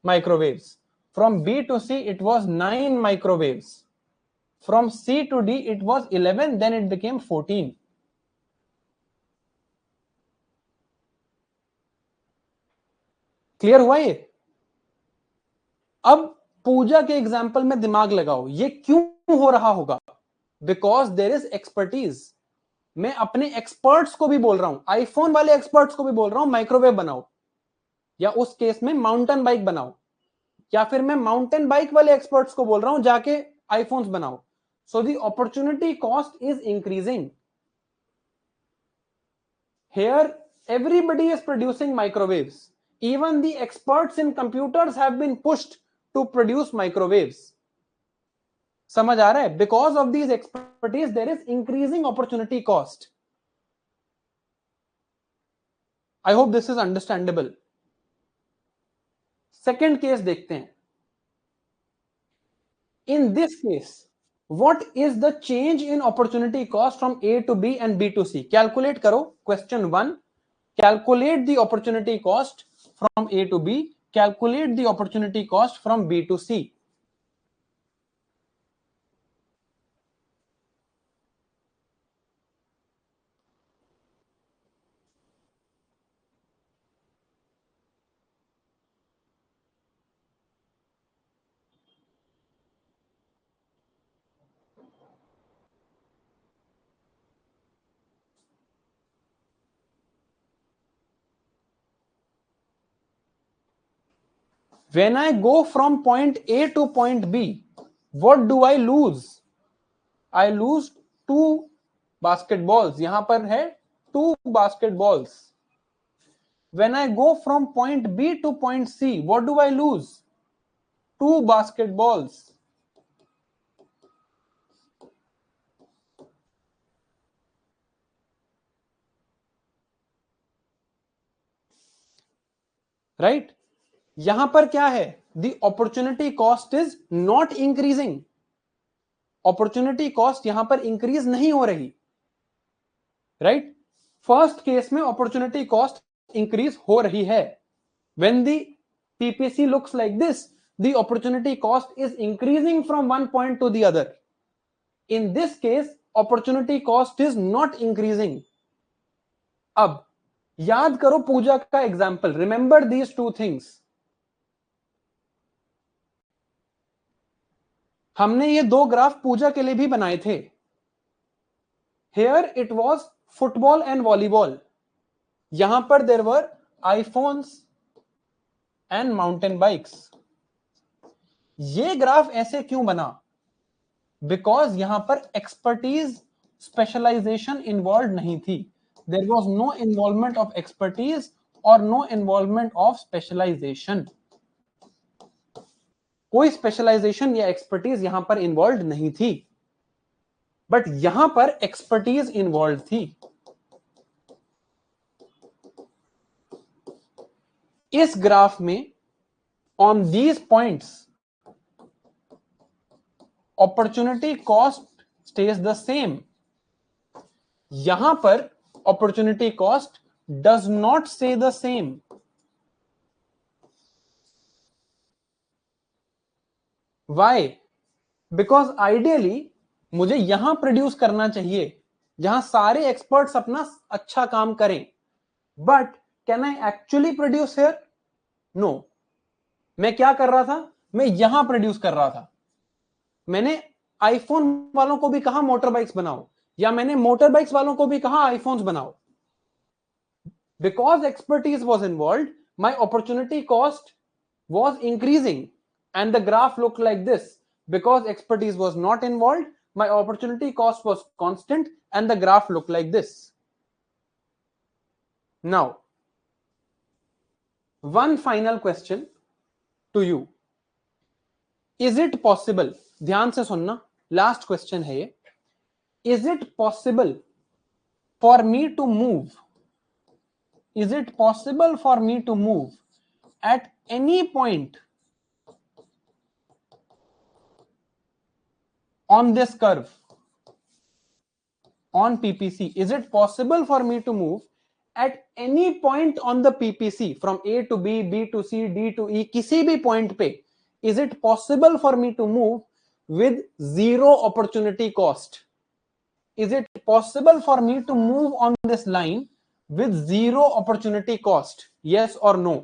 microwaves. From B to C, it was 9 microwaves. From C to D, it was 11, then it became 14. Clear हुआ ये? अब पूजा के example में दिमाग लगाओ, ये क्यों हो रहा होगा? Because there is expertise. मैं अपने एक्सपर्ट्स को भी बोल रहा हूं, आईफोन वाले एक्सपर्ट्स को भी बोल रहा हूं माइक्रोवेव बनाओ, या उस केस में माउंटेन बाइक बनाओ, या फिर मैं माउंटेन बाइक वाले एक्सपर्ट्स को बोल रहा हूं जाके आईफोन्स बनाओ. So the opportunity cost is increasing. Here everybody is producing microwaves. Even the experts in computers have been pushed to produce microwaves. समझ आ रहा है? Because of these expertise, there is increasing opportunity cost. I hope this is understandable. Second case देखते हैं. In this case, what is the change in opportunity cost from A to B and B to C? Calculate करो. Question 1. Calculate the opportunity cost from A to B. Calculate the opportunity cost from B to C. When I go from point A to point B, what do I lose? I lose 2 basketballs. यहां पर है 2 basketballs. When I go from point B to point C, what do I lose? 2 basketballs. Right? यहां पर क्या है? The opportunity cost is not increasing. Opportunity cost यहां पर increase नहीं हो रही. Right? First case में opportunity cost increase हो रही है. When the PPC looks like this, the opportunity cost is increasing from one point to the other. In this case, opportunity cost is not increasing. अब याद करो पूजा का example. Remember these two things. हमने ये 2 graph पूजा के लिए भी बनाए थे. Here it was football and volleyball. यहां पर there were iPhones and mountain bikes. ये ग्राफ ऐसे क्यों बना? Because यहां पर expertise specialization involved नहीं थी. There was no involvement of expertise or no involvement of specialization. कोई स्पेशलाइजेशन या एक्सपर्टीज यहां पर इन्वॉल्व नहीं थी. बट यहां पर एक्सपर्टीज इन्वॉल्व थी. इस ग्राफ में on these points opportunity cost stays the same. यहां पर opportunity cost does not stay the same. Why? Because ideally मुझे यहां प्रोड्यूस करना चाहिए जहां सारे एक्सपर्ट्स अपना अच्छा काम करें. But can I actually produce here? No. मैं क्या कर रहा था? मैं यहां प्रोड्यूस कर रहा था. मैंने आईफोन वालों को भी कहा मोटर बाइक्स बनाओ, या मैंने मोटर बाइक्स वालों को भी कहा आईफोन्स बनाओ. Because expertise was involve, my opportunity cost was increasing and the graph looked like this. Because expertise was not involved, my opportunity cost was constant and the graph looked like this. Now, one final question to you. Is it possible, ध्यान से सुनना, last question है ये. Is it possible for me to move? Is it possible for me to move at any point on this curve on PPC? Is it possible for me to move at any point on the PPC from A to B, B to C, D to E, किसी भी point पे? Is it possible for me to move with zero opportunity cost? Is it possible for me to move on this line with zero opportunity cost? Yes or no?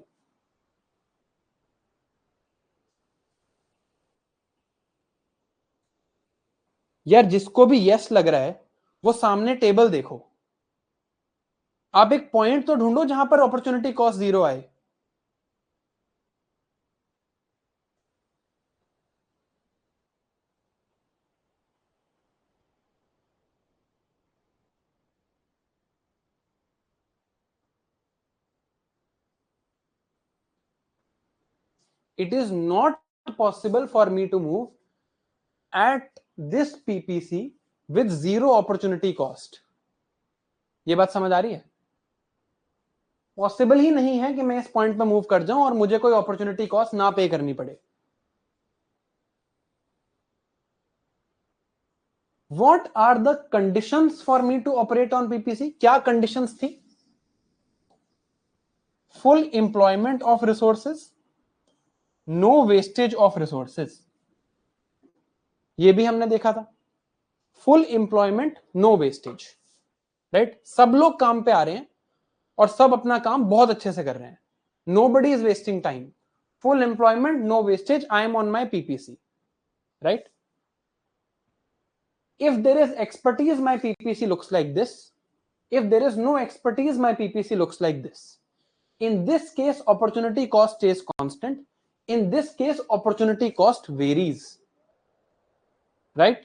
यार जिसको भी yes लग रहा है वो सामने टेबल देखो. आप एक पॉइंट तो ढूंढो जहां पर अपॉर्चुनिटी कॉस्ट 0 आए. It is not possible for me to move at this PPC with zero opportunity cost. ये बात समझ आ रही है? पॉसिबल ही नहीं है कि मैं इस पॉइंट पे मूव कर जाऊं और मुझे कोई अपॉर्चुनिटी कॉस्ट ना पे करनी पड़े. What are the conditions for me to operate on PPC? क्या conditions थी? Full employment of resources, no wastage of resources. ये भी हमने देखा था. Full employment, no wastage. Right? सब लोग काम पे आ रहे हैं और सब अपना काम बहुत अच्छे से कर रहे हैं. Nobody is wasting time. Full employment, no wastage. I am on my PPC. Right? If there is expertise, my PPC looks like this. If there is no expertise, my PPC looks like this. In this case, opportunity cost stays constant. In this case, opportunity cost varies. Right?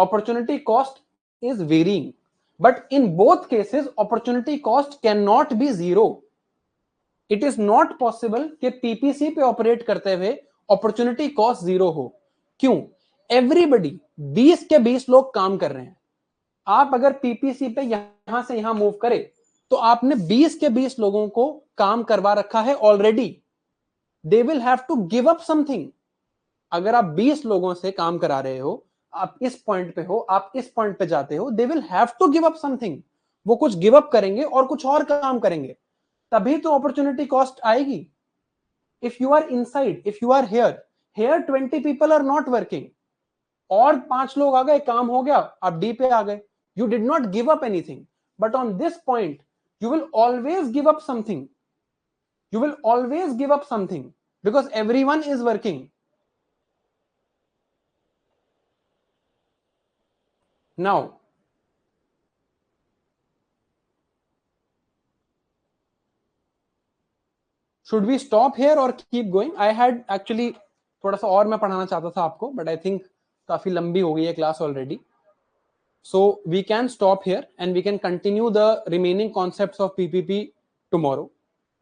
opportunity cost is varying, but in both cases opportunity cost cannot be zero. It is not possible कि PPC पे operate करते हुए opportunity cost zero हो. क्यों? Everybody 20 के 20 लोग काम कर रहे हैं. आप अगर पीपीसी पे यहां से यहां मूव करें तो आपने 20 के 20 लोगों को काम करवा रखा है already. They will have to give up something. अगर आप 20 लोगों से काम करा रहे हो, आप इस पॉइंट पे हो, आप इस पॉइंट पे जाते हो, they will have to give up something. वो कुछ गिव अप करेंगे और कुछ और काम करेंगे, तभी तो अपॉर्चुनिटी कॉस्ट आएगी. If you are inside, if you are here 20 people are not working, और 5 लोग आ गए, काम हो गया, आप डी पे आ गए. You did not give up anything, but on this point you will always give up something. You will always give up something because everyone is working. Now, should we stop here or keep going? I had actually थोड़ा सा और मैं पढ़ाना चाहता था आपको, but I think काफी लंबी हो गई है class already. So we can stop here and we can continue the remaining concepts of PPP tomorrow.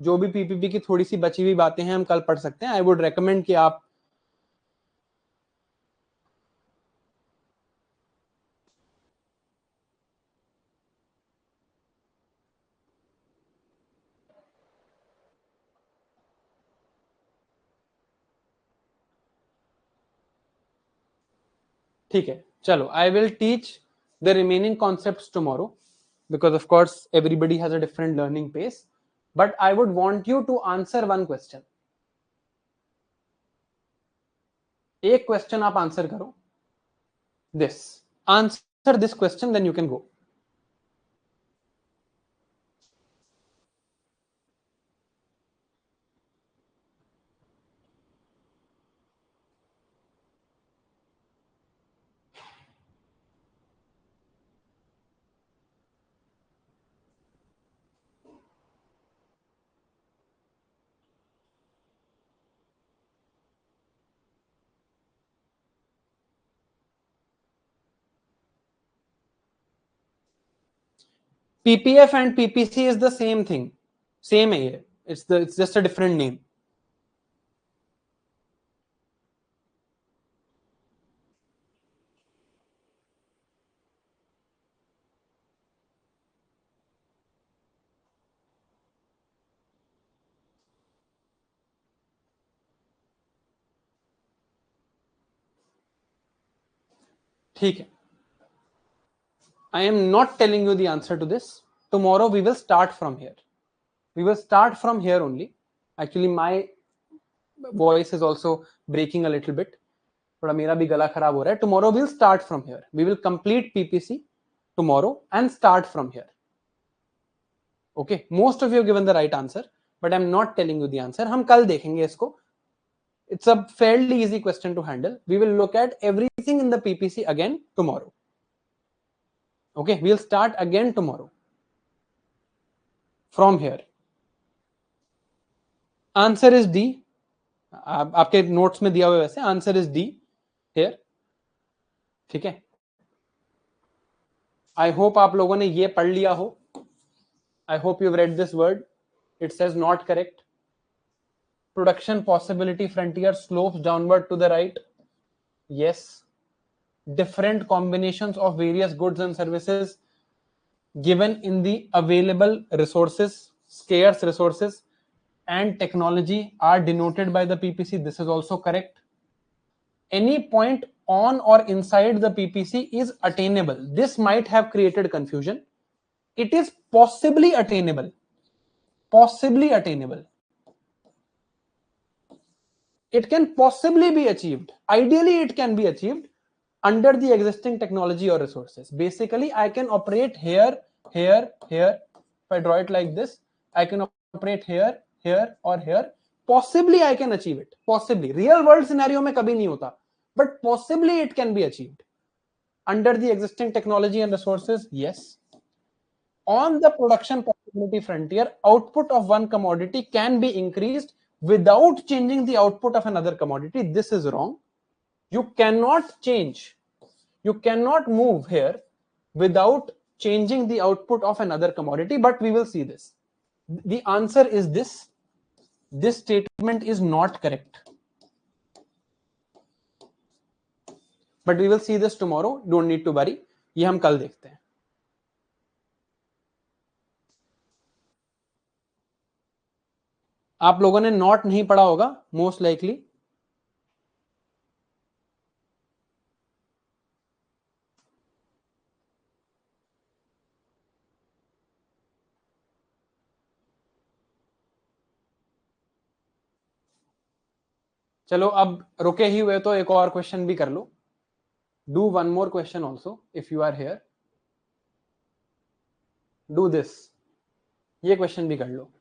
जो भी PPP की थोड़ी सी बची हुई बातें हैं हम कल पढ़ सकते हैं. I would recommend कि आप ठीक है. चलो, I will teach the remaining concepts tomorrow because of course everybody has a different learning pace, but I would want you to answer one question. एक क्वेश्चन आप आंसर करो. This answer this question, then you can go. PPF and PPC is the same thing. Same है ये. It's just a different name. ठीक है. I am not telling you the answer to this. Tomorrow we will start from here. We will start from here only. Actually, my voice is also breaking a little bit. थोड़ा मेरा भी गला खराब हो रहा है. Tomorrow we'll start from here. We will complete PPC tomorrow and start from here. Okay, most of you have given the right answer, but I'm not telling you the answer. हम कल देखेंगे इसको. It's a fairly easy question to handle. We will look at everything in the PPC again tomorrow. Okay, we'll start again tomorrow from here. Answer is D. आपके notes में दिया हुआ वैसे answer is D here. ठीक है. I hope आप लोगों ने ये पढ़ लिया हो. I hope you read this word. It says not correct. Production possibility frontier slopes downward to the right. Yes. different combinations of various goods and services given in the available resources, scarce resources and technology are denoted by the PPC. This is also correct. Any point on or inside the PPC is attainable. This might have created confusion. It is possibly attainable. Possibly attainable. It can possibly be achieved. Ideally, it can be achieved under the existing technology or resources. Basically, I can operate here, here, here. If I draw it like this, I can operate here, here, or here. Possibly, I can achieve it. Possibly. Real world scenario में कभी नहीं होता. But possibly, it can be achieved. Under the existing technology and resources, yes. On the production possibility frontier, output of one commodity can be increased without changing the output of another commodity. This is wrong. You cannot change You cannot move here without changing the output of another commodity, but we will see this. The answer is this. This statement is not correct, but we will see this tomorrow. Don't need to worry. ये हम कल देखते हैं. आप लोगों ने not नहीं पढ़ा होगा मोस्ट लाइकली. चलो अब रुके ही हुए तो एक और क्वेश्चन भी कर लो. Do one more question also if you are here. Do this. ये क्वेश्चन भी कर लो.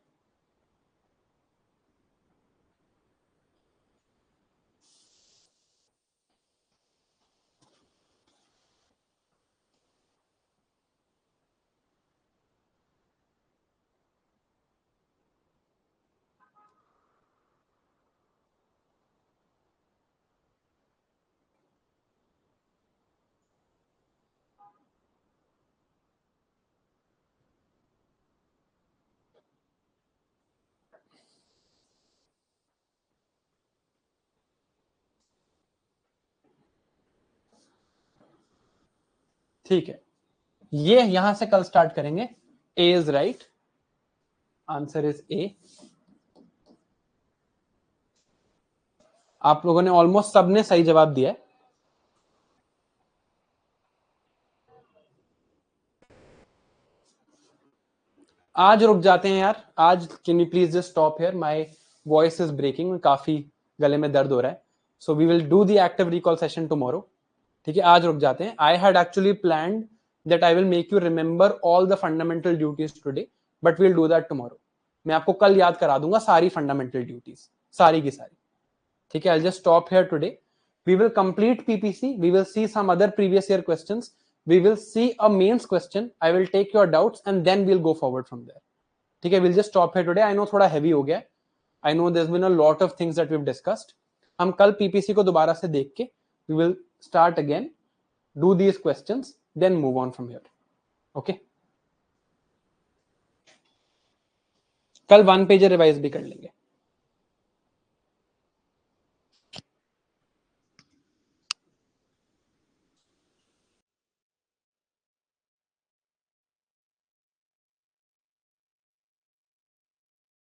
ठीक है, ये यहां से कल स्टार्ट करेंगे. A is right. Answer is A. आप लोगों ने ऑलमोस्ट सबने सही जवाब दिया है. आज रुक जाते हैं यार. आज can you please just stop here. My voice is breaking. काफी गले में दर्द हो रहा है. So we will do the active recall session tomorrow. ठीक है, आज रुक जाते हैं. I had actually planned that I will make you remember all the fundamental duties today, but we'll do that tomorrow. मैं आपको कल याद करा दूंगा सारी फंडामेंटल ड्यूटीज, सारी की सारी. ठीक है, I just stop here today. We will complete PPC. We will see some other previous year questions. We will see a mains question. I will take your doubts and then we'll go forward from there. ठीक है, we'll just stop here today. I know थोड़ा heavy हो गया. I know there's been a lot of things that we've discussed. हम कल PPC को दोबारा से देख के we will start again, do these questions, then move on from here. Okay? कल 1 पेज रिवाइज भी कर लेंगे.